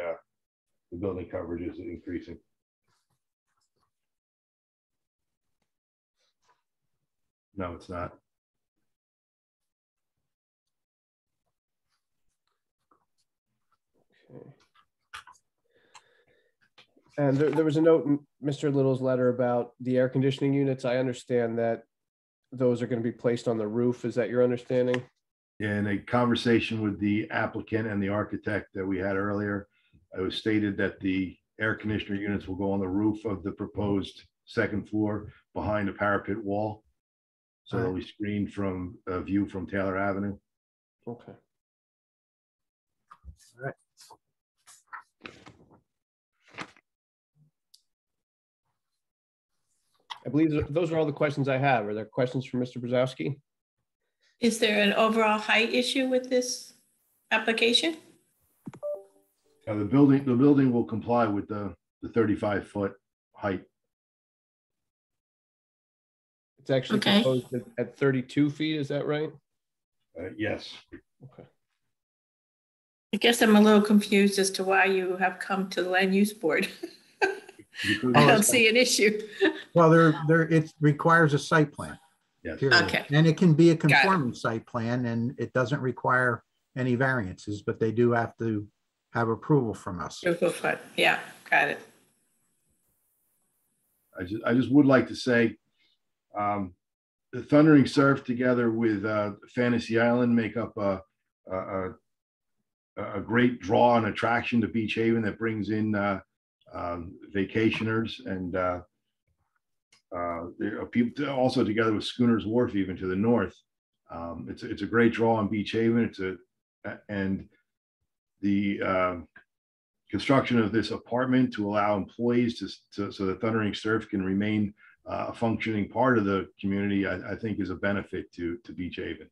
building coverage is increasing. No, it's not. Okay. And there was a note in Mr. Little's letter about the air conditioning units. I understand that those are going to be placed on the roof. Is that your understanding? In a conversation with the applicant and the architect that we had earlier, it was stated that the air conditioner units will go on the roof of the proposed second floor behind a parapet wall. So they'll be screened from a view from Taylor Avenue. Okay. All right. I believe those are all the questions I have. Are there questions from Mr. Brzezowski? Is there an overall height issue with this application? The building will comply with the 35-foot height. It's actually proposed at 32 feet. Is that right? Yes. Okay. I guess I'm a little confused as to why you have come to the land use board. I don't see an issue. Well, it requires a site plan. Yes. Okay. And it can be a conforming site plan, and it doesn't require any variances, but they do have to have approval from us. Yeah, got it. I just would like to say, the Thundering Surf together with Fantasy Island make up a great draw and attraction to Beach Haven that brings in vacationers, and there are people also together with Schooner's Wharf even to the north. It's a great draw on Beach Haven. And the construction of this apartment to allow employees so that Thundering Surf can remain a functioning part of the community, I think is a benefit to Beach Haven.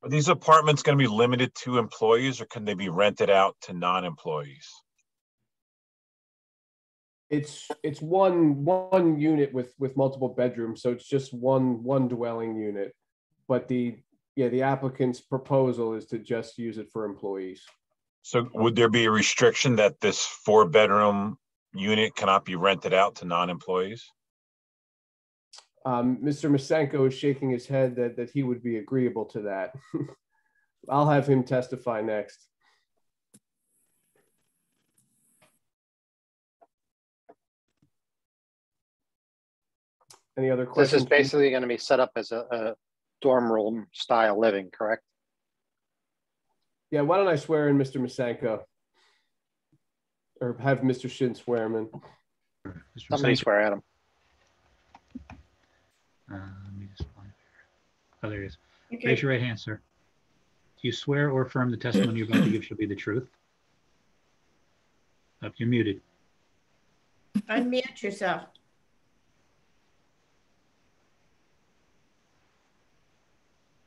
Are these apartments going to be limited to employees, or can they be rented out to non-employees? It's one unit with multiple bedrooms, so it's just one dwelling unit. But the applicant's proposal is to just use it for employees. So would there be a restriction that this 4-bedroom unit cannot be rented out to non-employees? Mr. Masenko is shaking his head that he would be agreeable to that. I'll have him testify next. Any other questions? This is basically going to be set up as a dorm room style living, correct? Yeah, why don't I swear in Mr. Masenko? Or have Mr. Shin swear him in. Somebody swear at him. Let me just find it. Oh, there he is. Okay. Raise your right hand, sir. Do you swear or affirm the testimony you're about to give shall be the truth? Up, you're muted. Unmute yourself.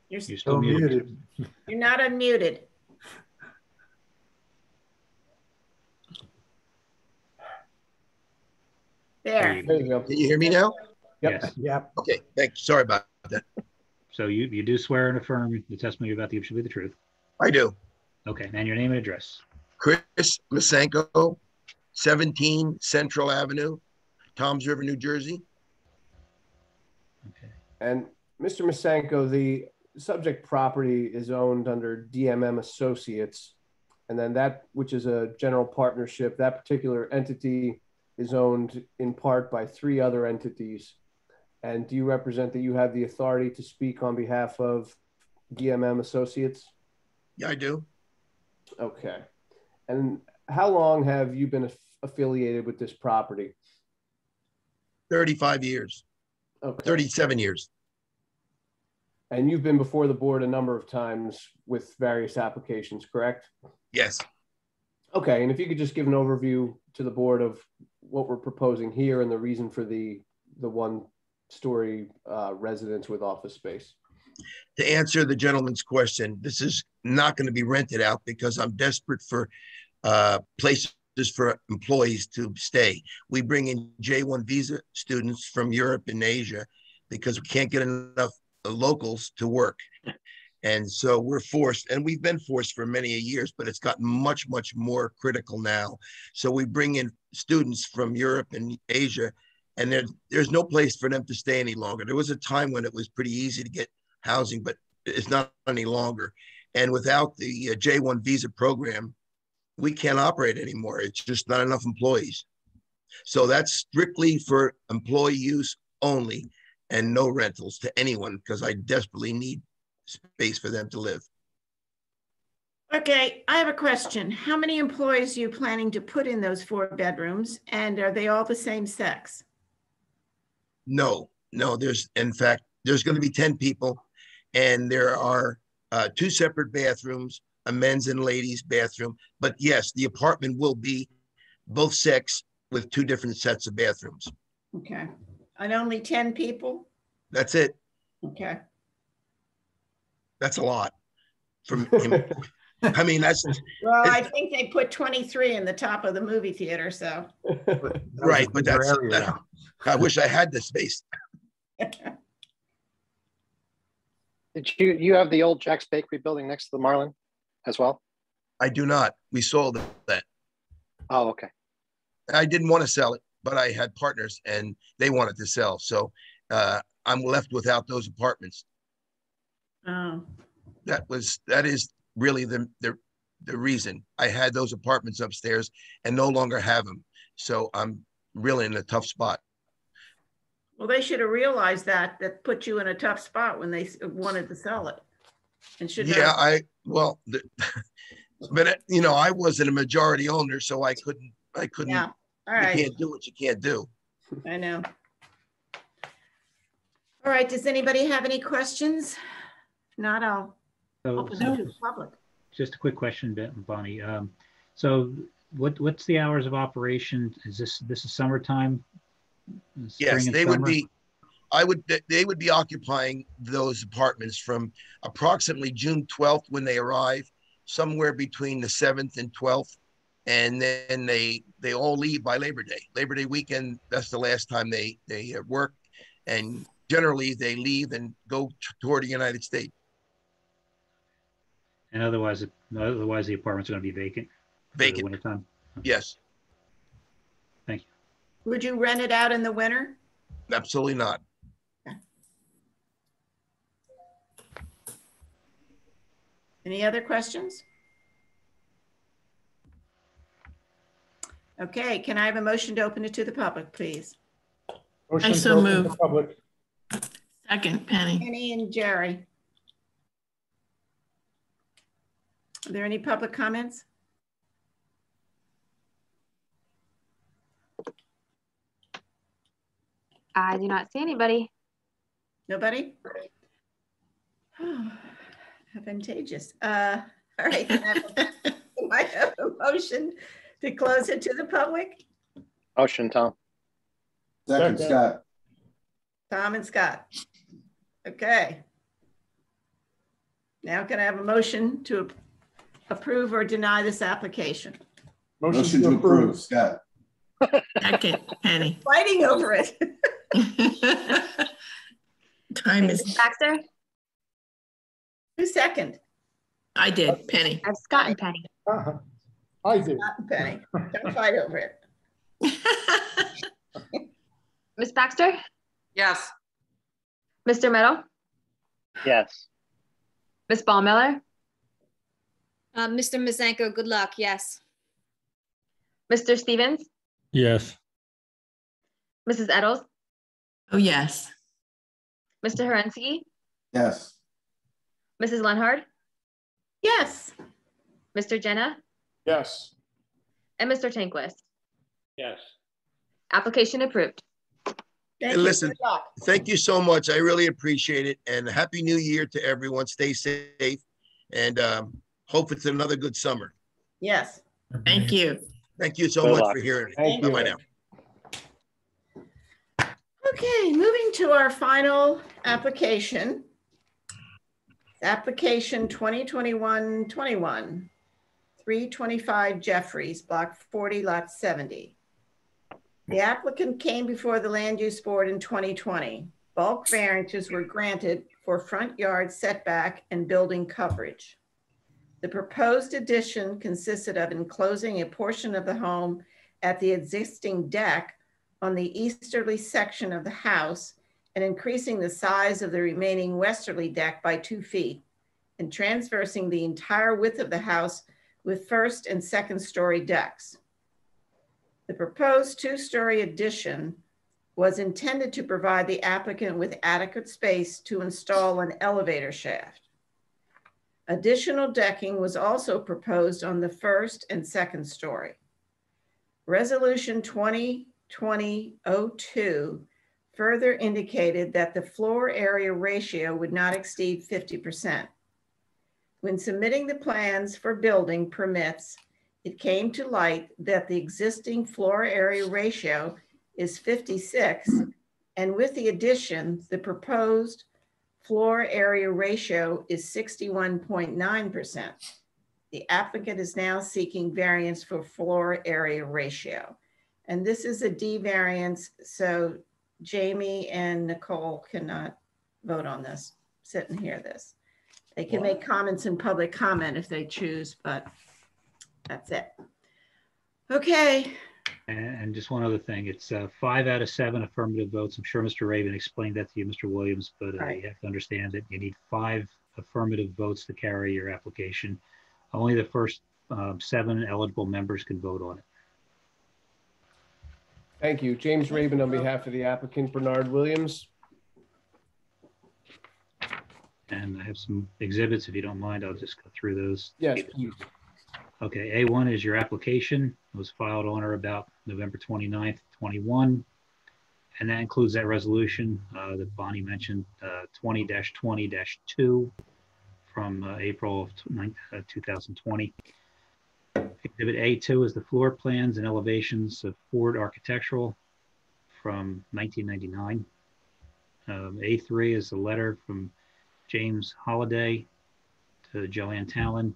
You're still muted. You're not unmuted. There. There you go. Can you hear me now? Yep. Yes. Yep. Okay, thanks. Sorry about that. So you do swear and affirm the testimony you're about to give should be the truth? I do. Okay, and your name and address. Chris Masenko, 17 Central Avenue, Toms River, New Jersey. Okay. And Mr. Masenko, the subject property is owned under DMM Associates, and then that, which is a general partnership, that particular entity is owned in part by 3 other entities. And do you represent that you have the authority to speak on behalf of DMM Associates? Yeah, I do. Okay. And how long have you been affiliated with this property? 35 years. Okay. 37 years. And you've been before the board a number of times with various applications, correct? Yes. Okay, and if you could just give an overview to the board of what we're proposing here and the reason for the one-story residence with office space. To answer the gentleman's question, this is not going to be rented out because I'm desperate for places for employees to stay. We bring in J1 visa students from Europe and Asia because we can't get enough locals to work. And so we're forced, and we've been forced for many years, but it's gotten much, much more critical now. So we bring in students from Europe and Asia, and there's no place for them to stay any longer. There was a time when it was pretty easy to get housing, but it's not any longer. And without the J1 visa program, we can't operate anymore. It's just not enough employees. So that's strictly for employee use only and no rentals to anyone because I desperately need space for them to live. Okay, I have a question. How many employees are you planning to put in those 4 bedrooms? And are they all the same sex? No, in fact, there's going to be 10 people and there are 2 separate bathrooms, a men's and ladies bathroom. But yes, the apartment will be both sex with 2 different sets of bathrooms. Okay, and only 10 people? That's it. Okay. That's a lot from him. I mean, that's well, I think they put 23 in the top of the movie theater, so right. But that's I wish I had the space. Did you have the old Jack's Bakery building next to the Marlin as well? I do not. We sold that. Oh, okay. I didn't want to sell it, but I had partners and they wanted to sell, so I'm left without those apartments. Oh. That is really the reason. I had those apartments upstairs and no longer have them. So I'm really in a tough spot. Well, they should have realized that put you in a tough spot when they wanted to sell it. And should yeah, but you know, I wasn't a majority owner, so I couldn't. Yeah. All right. You can't do what you can't do. I know. All right. Does anybody have any questions? If not, I'll open it to the public. Just a quick question, Bonnie. So what's the hours of operation? Is this is summertime? Yes, they would be. They would be occupying those apartments from approximately June 12th when they arrive, somewhere between the 7th and 12th, and then they all leave by Labor Day. Labor Day weekend, that's the last time they work, and generally they leave and go toward the United States. And otherwise the apartments are going to be vacant. Vacant. For the wintertime. Yes. Thank you. Would you rent it out in the winter? Absolutely not. Yeah. Any other questions? Okay, can I have a motion to open it to the public, please? Motion I to so open move. to public. Second, Penny. Penny and Jerry. Are there any public comments? I do not see anybody. Nobody? Advantageous. All right. Can I have a motion to close it to the public? Motion, Tom. Second, Scott. Tom and Scott. Okay. Now can I have a motion to approve or deny this application? Motion to approve, Scott. Second, Penny. Fighting over it. Time is. Baxter? Who's second? I did, Penny. I have Scott and Penny. I did. Scott and Penny. Don't fight over it. Ms. Baxter? Yes. Mr. Meadow? Yes. Ms. Ballmiller? Mr. Mazenko, good luck. Yes. Mr. Stevens? Yes. Mrs. Eddles? Oh, yes. Mr. Herensky? Yes. Mrs. Lenhard? Yes. Mr. Jenna? Yes. And Mr. Tanquist? Yes. Application approved. Hey, listen, thank you so much. I really appreciate it. And Happy New Year to everyone. Stay safe and hope it's another good summer. Yes. Thank you. Thank you so much for hearing it. Bye-bye now. Okay, moving to our final application. Application 2021-21, 325 Jeffries, Block 40, Lot 70. The applicant came before the Land Use Board in 2020. Bulk variances were granted for front yard setback and building coverage. The proposed addition consisted of enclosing a portion of the home at the existing deck on the easterly section of the house and increasing the size of the remaining westerly deck by 2 feet and transversing the entire width of the house with first and second story decks. The proposed 2-story addition was intended to provide the applicant with adequate space to install an elevator shaft. Additional decking was also proposed on the first and second story. Resolution 2020-02 further indicated that the floor area ratio would not exceed 50%. When submitting the plans for building permits, it came to light that the existing floor area ratio is 56, and with the addition, the proposed floor area ratio is 61.9%. The applicant is now seeking variance for floor area ratio. And this is a D variance, so Jamie and Nicole cannot vote on this, sit and hear this. They can make comments in public comment if they choose, but that's it. Okay. And just one other thing, it's 5 out of 7 affirmative votes. I'm sure Mr. Raven explained that to you, Mr. Williams, but you have to understand that you need 5 affirmative votes to carry your application. Only the first 7 eligible members can vote on it. Thank you. James Raven on behalf of the applicant, Bernard Williams. And I have some exhibits. If you don't mind, I'll just go through those. Yes, please. Okay, A1 is your application. It was filed on or about November 29th, 21. And that includes that resolution that Bonnie mentioned, 20-20-2 from April of 2020. Exhibit A2 is the floor plans and elevations of Ford Architectural from 1999. A3 is a letter from James Holliday to Joanne Talon,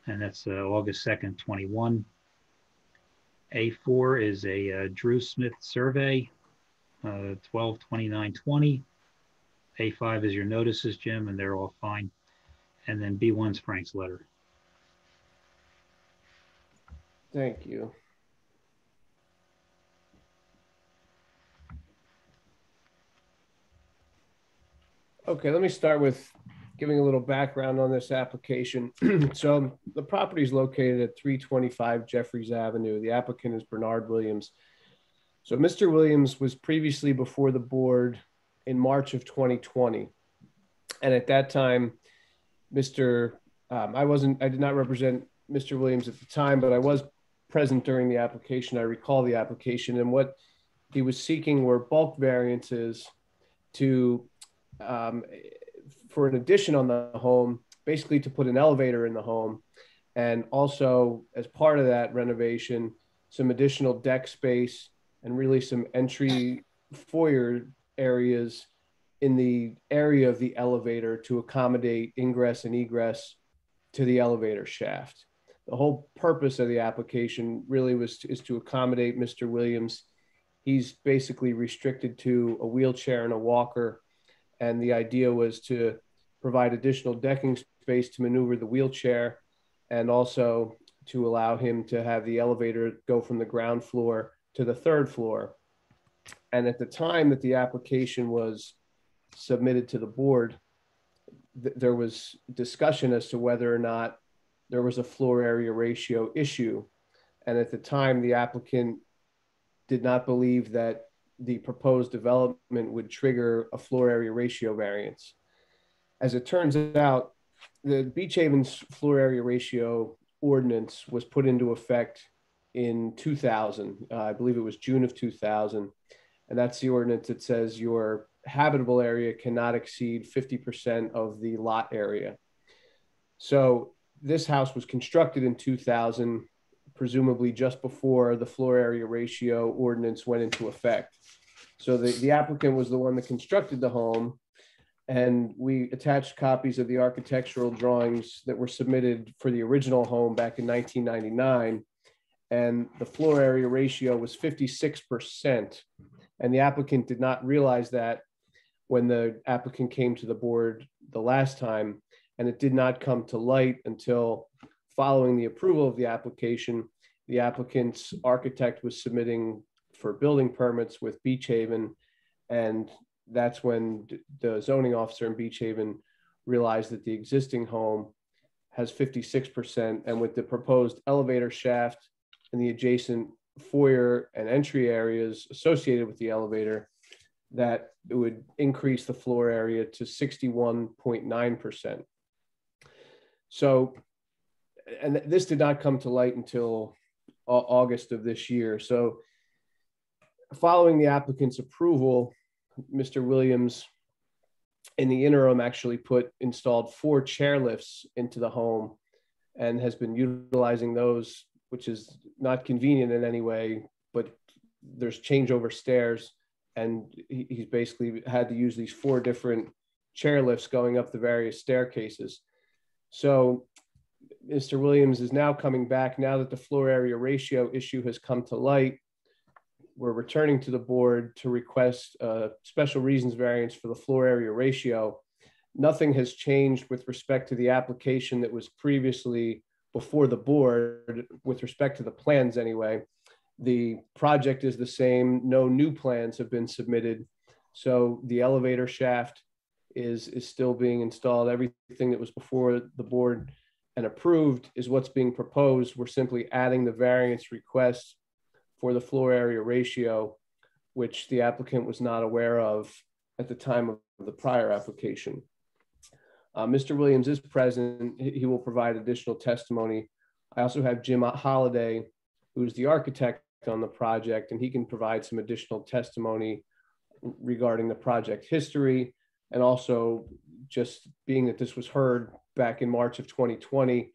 and that's August 2nd, 21. A4 is a Drew Smith survey, 12/29/20. A5 is your notices, Jim, and they're all fine. And then B1's Frank's letter. Thank you. Okay, let me start with giving a little background on this application. So the property is located at 325 Jeffries Avenue. The applicant is Bernard Williams. So Mr. Williams was previously before the board in March of 2020. And at that time, I did not represent Mr. Williams at the time, but I was present during the application. I recall the application, and what he was seeking were bulk variances to for an addition on the home, basically to put an elevator in the home, and also as part of that renovation, some additional deck space and really some entry foyer areas in the area of the elevator to accommodate ingress and egress to the elevator shaft. The whole purpose of the application really is to accommodate Mr. Williams. He's basically restricted to a wheelchair and a walker. And the idea was to provide additional decking space to maneuver the wheelchair and also to allow him to have the elevator go from the ground floor to the third floor. And at the time that the application was submitted to the board, there was discussion as to whether or not there was a floor area ratio issue. And at the time, the applicant did not believe that the proposed development would trigger a floor area ratio variance. As it turns out, the Beach Haven's floor area ratio ordinance was put into effect in 2000. I believe it was June of 2000. And that's the ordinance that says your habitable area cannot exceed 50% of the lot area. So this house was constructed in 2000, presumably just before the floor area ratio ordinance went into effect. So the applicant was the one that constructed the home, and we attached copies of the architectural drawings that were submitted for the original home back in 1999. And the floor area ratio was 56%. And the applicant did not realize that when the applicant came to the board the last time, and it did not come to light until following the approval of the application. The applicant's architect was submitting for building permits with Beach Haven, and that's when the zoning officer in Beach Haven realized that the existing home has 56%, and with the proposed elevator shaft and the adjacent foyer and entry areas associated with the elevator, that it would increase the floor area to 61.9%. So, and this did not come to light until August of this year. So following the applicant's approval, Mr. Williams in the interim actually installed 4 chairlifts into the home and has been utilizing those, which is not convenient in any way, but there's changeover stairs, and he's basically had to use these 4 different chairlifts going up the various staircases. So Mr. Williams is now coming back now that the floor area ratio issue has come to light. We're returning to the board to request a special reasons variance for the floor area ratio. Nothing has changed with respect to the application that was previously before the board with respect to the plans anyway. The project is the same. No new plans have been submitted. So the elevator shaft is still being installed. Everything that was before the board and approved is what's being proposed. We're simply adding the variance request for the floor area ratio, which the applicant was not aware of at the time of the prior application. Mr. Williams is present. He will provide additional testimony. I also have Jim Holliday, who's the architect on the project, and he can provide some additional testimony regarding the project history, and also just being that this was heard back in March of 2020,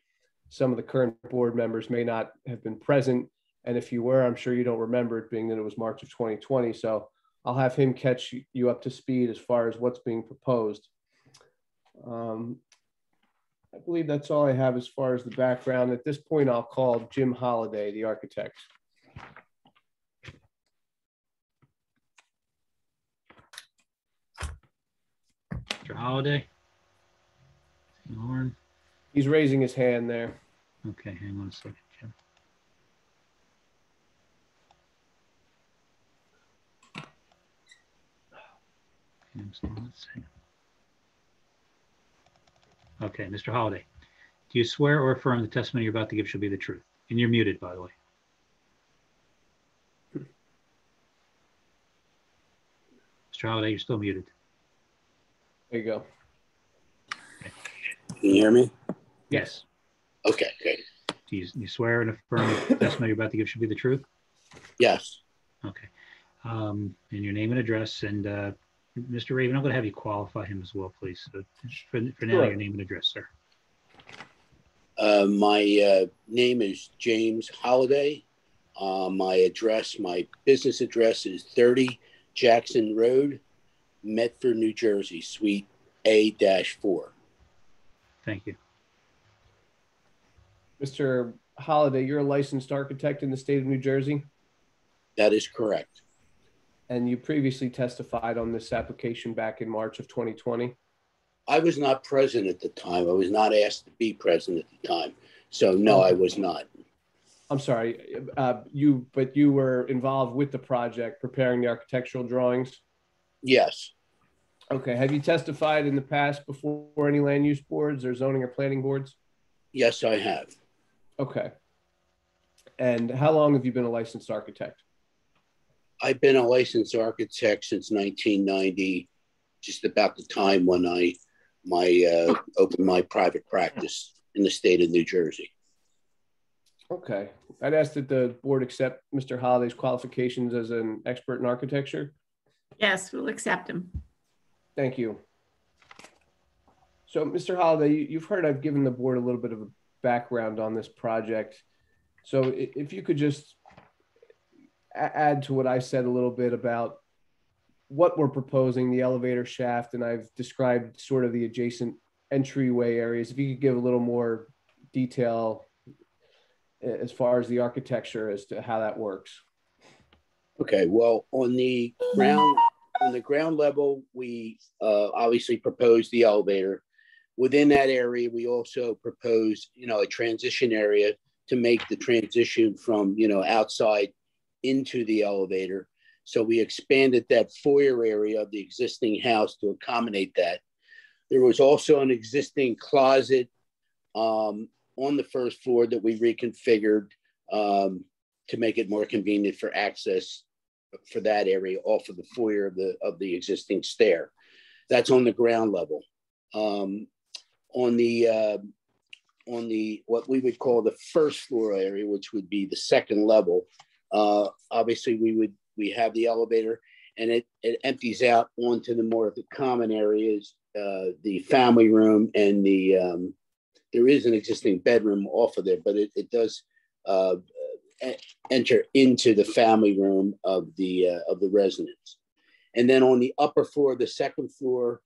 some of the current board members may not have been present. And if you were, I'm sure you don't remember it, being that it was March of 2020. So I'll have him catch you up to speed as far as what's being proposed. I believe that's all I have as far as the background. At this point, I'll call Jim Holliday, the architect. Mr. Holliday? Lauren? He's raising his hand there. Okay, hang on a second, Jim. Let's see. Okay, Mr. Holliday, do you swear or affirm the testimony you're about to give shall be the truth? And you're muted, by the way. Mr. Holliday, you're still muted. There you go. Can you hear me? Yes. Okay, great. Do you swear and affirm the testimony you're about to give should be the truth? Yes. Okay. And your name and address. And Mr. Raven, I'm going to have you qualify him as well, please. So for now, Sure. your name and address, sir. My name is James Holliday. My business address is 30 Jackson Road, Medford, New Jersey, Suite A-4. Thank you. Mr. Holliday, you're a licensed architect in the state of New Jersey? That is correct. And you previously testified on this application back in March of 2020? I was not present at the time. I was not asked to be present at the time. So no, I was not. I'm sorry, but you were involved with the project, preparing the architectural drawings? Yes. Okay, have you testified in the past before any land use boards or zoning or planning boards? Yes, I have. Okay. And how long have you been a licensed architect? I've been a licensed architect since 1990, just about the time when I opened my private practice in the state of New Jersey. Okay. I'd ask that the board accept Mr. Holliday's qualifications as an expert in architecture. Yes, we'll accept him. Thank you. So, Mr. Holliday, you've heard I've given the board a little bit of a background on this project. So if you could just add to what I said a little bit about what we're proposing, the elevator shaft, and I've described sort of the adjacent entryway areas. If you could give a little more detail as far as the architecture as to how that works. Okay, well, on the ground level, we obviously proposed the elevator. Within that area, we also proposed, a transition area to make the transition from, outside into the elevator. So we expanded that foyer area of the existing house to accommodate that. There was also an existing closet on the first floor that we reconfigured to make it more convenient for access for that area off of the foyer of the existing stair. That's on the ground level. On the what we would call the first floor area, which would be the second level, obviously we have the elevator, and it empties out onto the more of the common areas, the family room, and there is an existing bedroom off of there, but it does enter into the family room of the residence. And then on the upper floor, the second floor,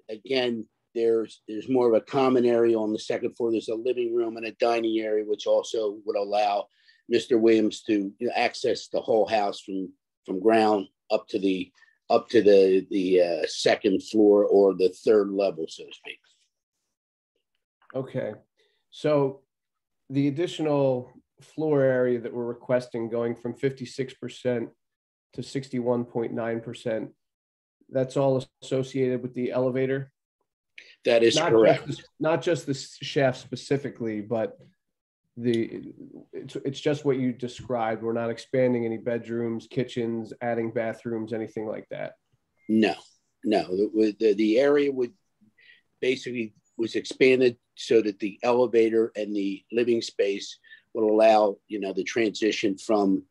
again, there's more of a common area on the second floor. There's a living room and a dining area, which also would allow Mr. Williams to access the whole house from ground up to the second floor or the third level, so to speak. Okay, so the additional floor area that we're requesting, going from 56% to 61.9%, that's all associated with the elevator? That is correct. Not just the shaft specifically, but it's just what you described. We're not expanding any bedrooms, kitchens, adding bathrooms, anything like that. No. The area would basically was expanded so that the elevator and the living space will allow the transition from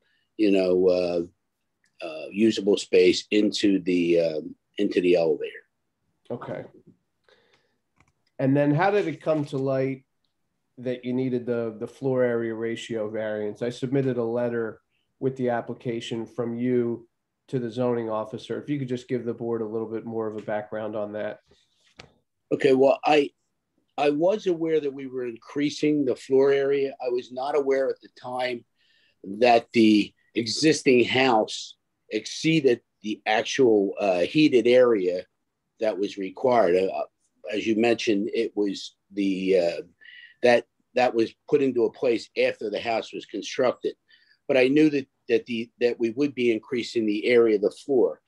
usable space into the elevator. Okay. And then how did it come to light that you needed the floor area ratio variance? I submitted a letter with the application from you to the zoning officer. If you could just give the board a little bit more of a background on that. Okay, well, I was aware that we were increasing the floor area. I was not aware at the time that the existing house exceeded the actual heated area that was required. As you mentioned, it was that was put into a place after the house was constructed. But I knew that we would be increasing the area of the floor.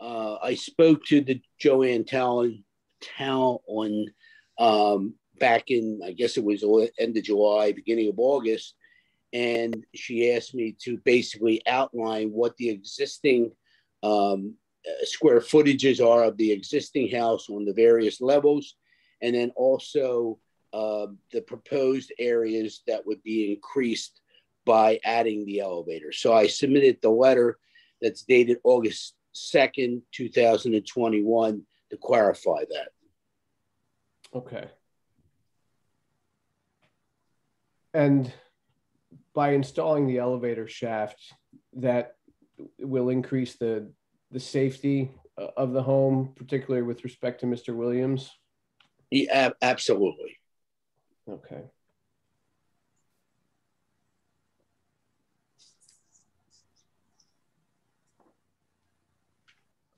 I spoke to the Joanne Talon town on back in, I guess it was end of July, beginning of August. And she asked me to basically outline what the existing square footages are of the existing house on the various levels, and then also the proposed areas that would be increased by adding the elevator. So I submitted the letter that's dated August 2nd, 2021 to clarify that. Okay. And by installing the elevator shaft, that will increase the safety of the home, particularly with respect to Mr. Williams? Yeah, absolutely. Okay.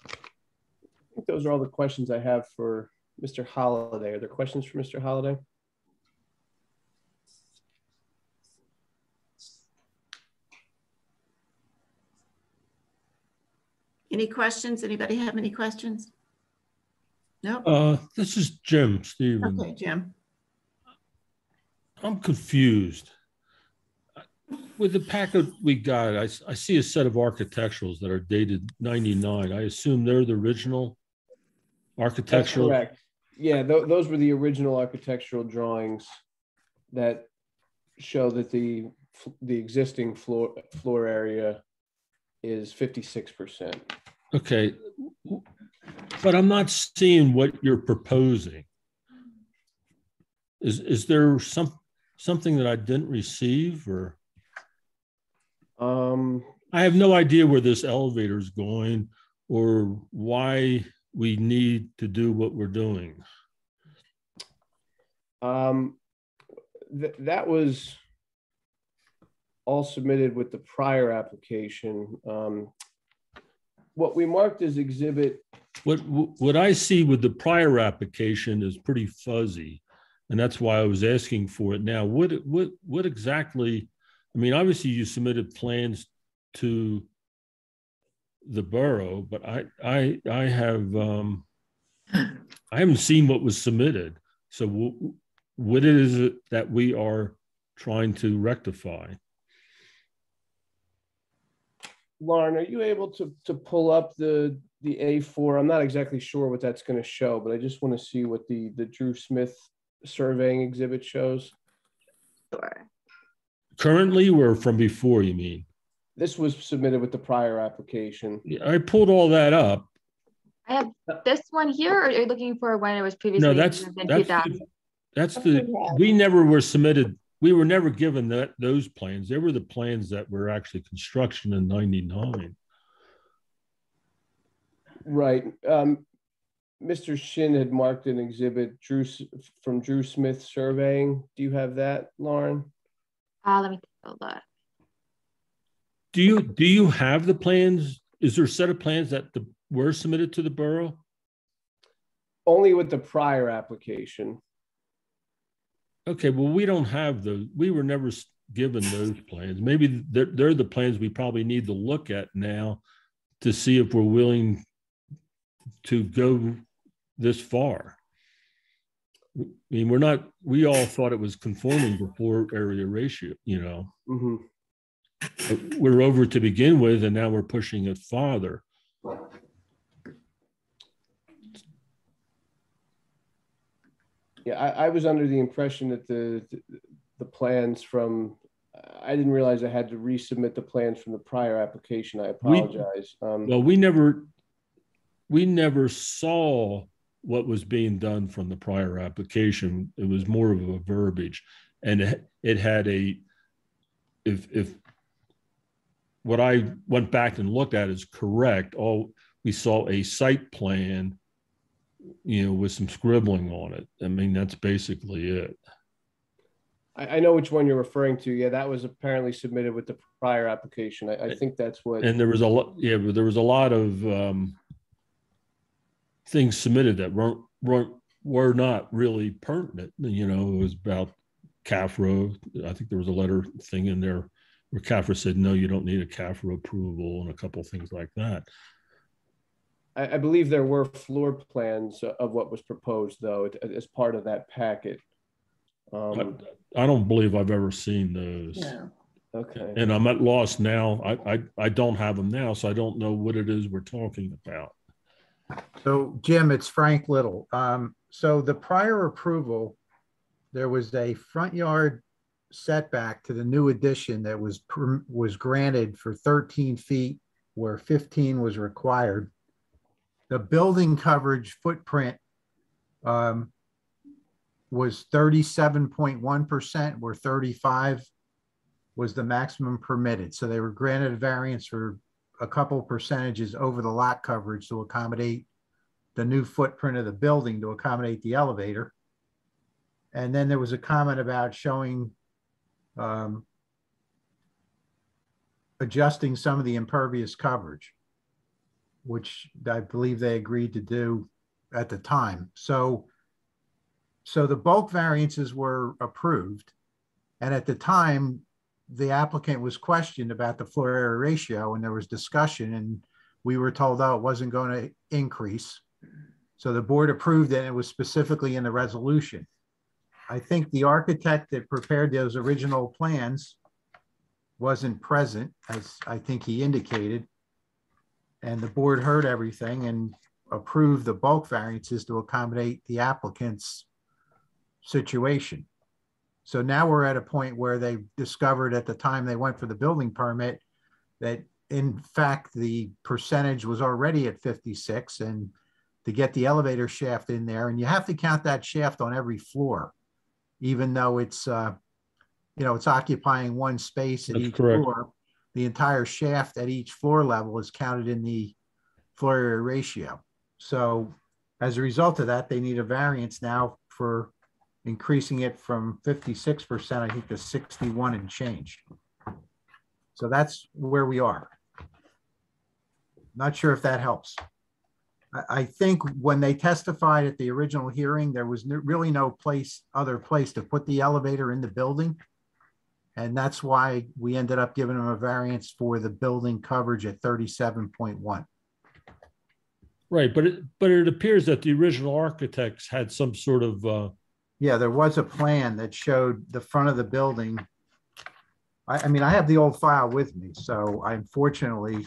I think those are all the questions I have for Mr. Holliday. Are there questions for Mr. Holliday? Any questions? Anybody have any questions? No. This is Jim, Stephen. Okay, Jim. I'm confused. With the packet we got, I see a set of architecturals that are dated 99. I assume they're the original architectural. That's correct. Yeah, those were the original architectural drawings that show that the existing floor area is 56%. Okay, but I'm not seeing what you're proposing. Is there something that I didn't receive, or? I have no idea where this elevator is going or why we need to do what we're doing. That was all submitted with the prior application. What we marked as exhibit. What I see with the prior application is pretty fuzzy, and that's why I was asking for it now. What exactly? I mean, obviously you submitted plans to the borough, but I haven't seen what was submitted. So what is it that we are trying to rectify? Lauren, are you able to pull up the A4? I'm not exactly sure what that's going to show, but I just want to see what the Drew Smith surveying exhibit shows. Sure. Currently, or from before, you mean? This was submitted with the prior application. Yeah, I pulled all that up. I have this one here, or are you looking for when it was previously? No, that's the we never were submitted. We were never given those plans. They were the plans that were actually construction in 99. Right. Mr. Shin had marked an exhibit from Drew Smith surveying. Do you have that, Lauren? Let me take a look. Do you have the plans? Is there a set of plans that were submitted to the borough? Only with the prior application. Okay, well, we don't have those. We were never given those plans. Maybe they're the plans we probably need to look at now to see if we're willing to go this far. I mean, we all thought it was conforming to floor area ratio, you know. Mm-hmm. We're over to begin with, and now we're pushing it farther. Yeah, I was under the impression that the plans from, I didn't realize I had to resubmit the plans from the prior application. I apologize. Well, we never saw what was being done from the prior application. It was more of a verbiage, and it had if what I went back and looked at is correct, we saw a site plan, you know, with some scribbling on it. I mean, that's basically it. I know which one you're referring to. Yeah, that was apparently submitted with the prior application. I think that's what. And there was a lot. Yeah, but there was a lot of things submitted that were not really pertinent. You know, it was about CAFRA. I think there was a letter thing in there where CAFRA said, no, you don't need a CAFRA approval, and a couple of things like that. I believe there were floor plans of what was proposed, though, as part of that packet. I don't believe I've ever seen those. Yeah. Okay. And I'm at loss now. I don't have them now, so I don't know what it is we're talking about. So Jim, it's Frank Little. So the prior approval, there was a front yard setback to the new addition that was granted for 13 feet where 15 was required. The building coverage footprint was 37.1%, where 35 was the maximum permitted. So they were granted a variance for a couple percentages over the lot coverage to accommodate the new footprint of the building, to accommodate the elevator. And then there was a comment about showing adjusting some of the impervious coverage, which I believe they agreed to do at the time. So the bulk variances were approved. And at the time, the applicant was questioned about the floor area ratio, and there was discussion, and we were told, oh, it wasn't going to increase. So the board approved it, and it was specifically in the resolution. I think the architect that prepared those original plans wasn't present, as I think he indicated, and the board heard everything and approved the bulk variances to accommodate the applicant's situation. So now we're at a point where they discovered at the time they went for the building permit that in fact the percentage was already at 56, and to get the elevator shaft in there, and you have to count that shaft on every floor, even though it's it's occupying one space at each floor. The entire shaft at each floor level is counted in the floor area ratio. So as a result of that, they need a variance now for increasing it from 56%, I think, to 61 and change. So that's where we are. Not sure if that helps. I think when they testified at the original hearing, there was really no other place to put the elevator in the building. And that's why we ended up giving them a variance for the building coverage at 37.1. Right, but it appears that the original architects had some sort of yeah, there was a plan that showed the front of the building. I mean, I have the old file with me, so unfortunately.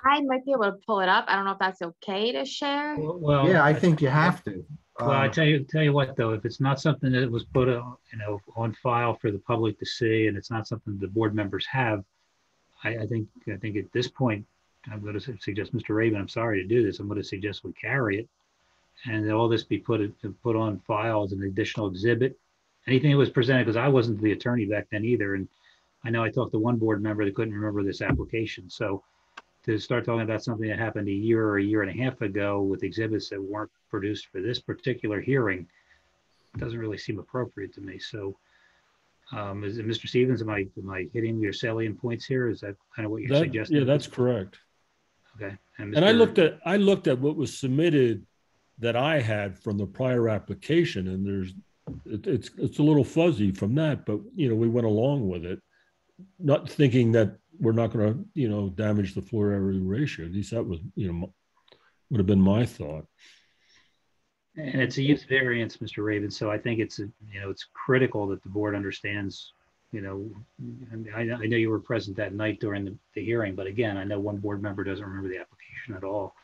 I might be able to pull it up. I don't know if that's okay to share. Well, yeah, I think you have to. Well, I tell you what though, if it's not something that was put on file for the public to see, and it's not something the board members have, I think at this point, I'm going to suggest, Mr. Raven, I'm sorry to do this, I'm going to suggest we carry it, and all this be put on file as an additional exhibit. Anything that was presented, because I wasn't the attorney back then either, and I know I talked to one board member that couldn't remember this application. So to start talking about something that happened a year or a year and a half ago with exhibits that weren't produced for this particular hearing doesn't really seem appropriate to me. So is it, Mr. Stevens, am I hitting your salient points here? Is that kind of what you're suggesting? Yeah, that's correct. Okay. And I looked at what was submitted that I had from the prior application, and it's a little fuzzy from that, but we went along with it, not thinking that we're not going to damage the floor area ratio. At least that was would have been my thought. And it's a use variance, Mr. Raven. So I think it's it's critical that the board understands. I know you were present that night during the hearing, but again, I know one board member doesn't remember the application at all.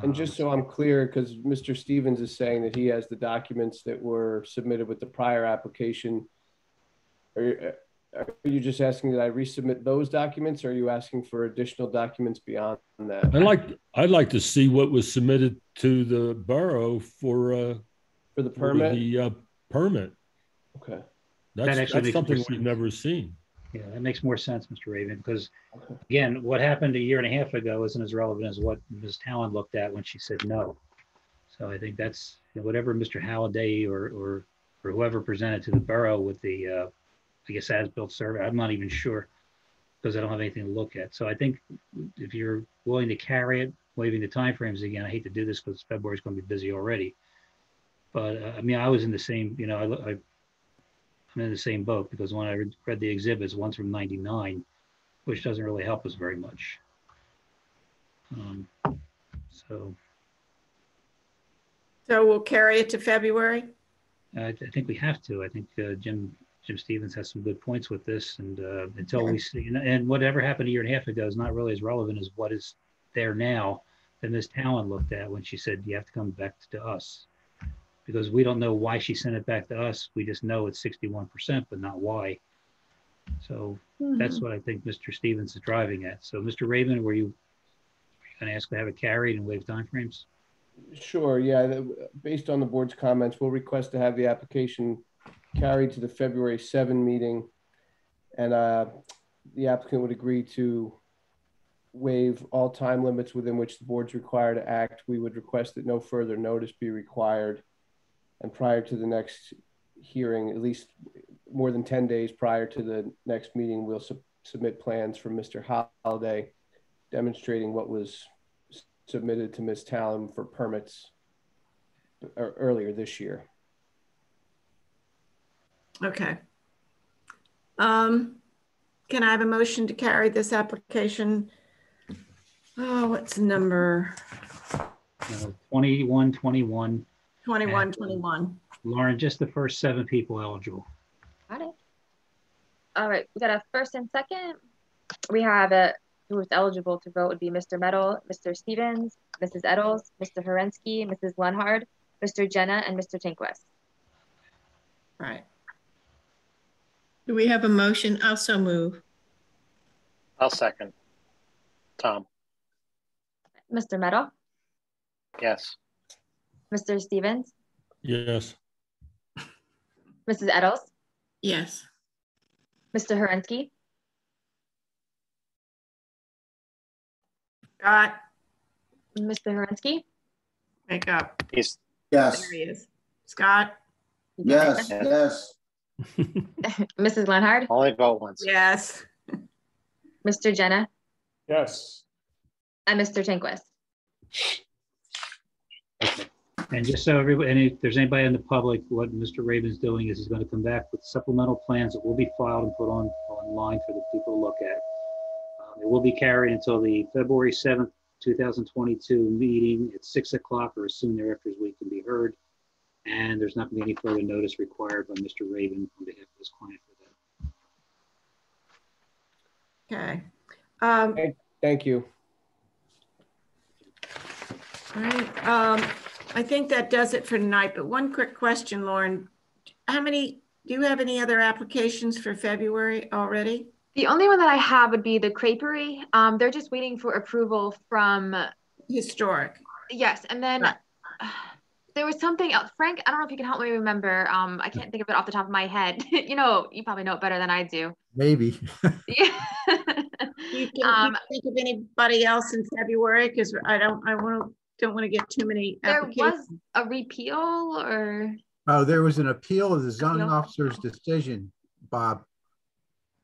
And just so I'm clear, because Mr. Stevens is saying that he has the documents that were submitted with the prior application. Are you just asking that I resubmit those documents, or are you asking for additional documents beyond that? I'd like to see what was submitted to the borough for the permit. Permit. Okay. That's something we've never seen. Yeah, that makes more sense, Mr. Raven, because again, what happened a year and a half ago isn't as relevant as what Ms. Talon looked at when she said no. So I think that's whatever Mr. Halliday or whoever presented to the borough with the I guess as-built survey, I'm not even sure because I don't have anything to look at. So I think if you're willing to carry it, waiving the timeframes again, I hate to do this because February is going to be busy already. But I mean, I was in the same, I'm in the same boat because when I read the exhibits, one's from '99, which doesn't really help us very much. So we'll carry it to February? I think we have to. I think Jim Stevens has some good points with this, and until we see, and whatever happened a year and a half ago is not really as relevant as what is there now that Ms. Talon looked at when she said you have to come back to us, because we don't know why she sent it back to us. We just know it's 61%, but not why. So that's what I think Mr. Stevens is driving at. So Mr. Raven, were you going to ask to have it carried and waive timeframes? Sure, yeah. Based on the board's comments, we'll request to have the application carried to the February 7 meeting, and the applicant would agree to waive all time limits within which the board's required to act. We would request that no further notice be required, and prior to the next hearing, at least more than 10 days prior to the next meeting, we'll submit plans from Mr. Holliday demonstrating what was submitted to Ms. Talon for permits earlier this year. Okay. Can I have a motion to carry this application? Oh, what's the number? 2121. 2121. Lauren, just the first 7 people eligible. Got it. All right, we got a first and second. We have who is eligible to vote would be Mr. Metal, Mr. Stevens, Mrs. Eddles, Mr. Herensky, Mrs. Lenhard, Mr. Jenna, and Mr. Tinquist. Right. Do we have a motion? I'll so move. I'll second. Tom. Mr. Metal? Yes. Mr. Stevens? Yes. Mrs. Eddles? Yes. Mr. Herensky? Scott? Mr. Herensky? Wake up. Yes. There he is. Scott? Yes, yes. Mrs. Lenhard? Only vote once. Yes. Mr. Jenna? Yes. And Mr. Tinquist? And just so everybody, and if there's anybody in the public, what Mr. Raven's doing is he's going to come back with supplemental plans that will be filed and put online for the people to look at. It will be carried until the February 7th, 2022 meeting at 6 o'clock or as soon thereafter as we can be heard. And there's not going to be any further notice required by Mr. Raven on behalf of his client for that. Okay. Thank you. All right. I think that does it for tonight, but one quick question, Lauren. Do you have any other applications for February already? The only one that I have would be the Creperie. They're just waiting for approval from Historic. Yes, and then there was something else. Frank, I don't know if you can help me remember. I can't think of it off the top of my head. You probably know it better than I do. Maybe. Yeah. You can think of anybody else in February, because I don't want to get too many applications. There was a repeal, or there was an appeal of the zoning officer's decision, Bob.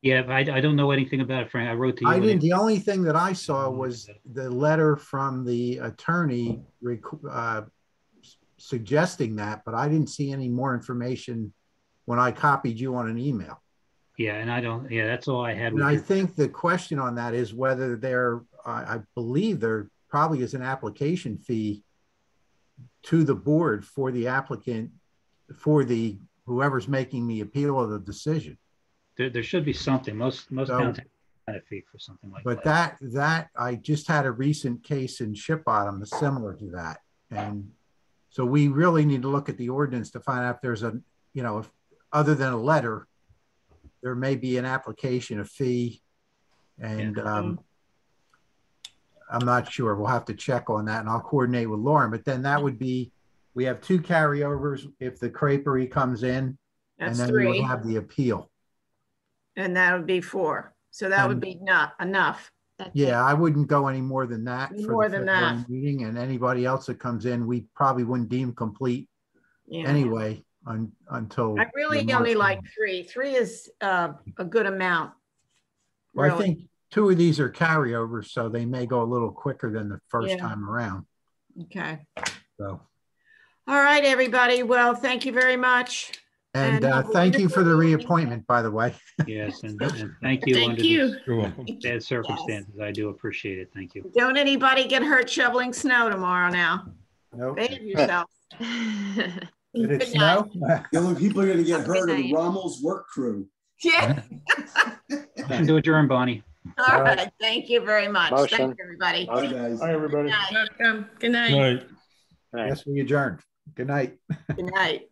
Yeah, I don't know anything about it, Frank. I wrote to you. The only thing that I saw was the letter from the attorney suggesting that, but I didn't see any more information when I copied you on an email. Yeah, and that's all I had. And I think the question on that is whether I believe there probably is an application fee to the board for the applicant, for whoever's making the appeal of the decision. There should be something. Most towns have a fee for something like that. But that I just had a recent case in Ship Bottom similar to that, and so we really need to look at the ordinance to find out if there's if other than a letter, there may be an application, a fee, and I'm not sure. We'll have to check on that, and I'll coordinate with Lauren. But then that would be, we have 2 carryovers if the Creperie comes in, That's and then 3. we'll have the appeal. And that would be 4. So that would be not enough. Yeah, I wouldn't go any more than that More than that. meeting, and anybody else that comes in, we probably wouldn't deem complete anyway until. I really only like 3. 3 is a good amount. Well, really. I think 2 of these are carryovers, so they may go a little quicker than the first time around. Okay. So. All right, everybody. Well, thank you very much. And thank you for the reappointment, by the way. Yes, and thank you. Thank you. You're welcome. Bad circumstances. I do appreciate it. Thank you. Don't anybody get hurt shoveling snow tomorrow now. Nope. Behave yourself. Did it Good snow? The only people are going to get hurt are the Rommel's work crew. Yeah. Motion to adjourn, Bonnie. All right. Thank you very much. Motion. Thank you, everybody. Bye, guys. Hi, everybody. Welcome. Good night. Right. Yes, we adjourned. Good night. Good night.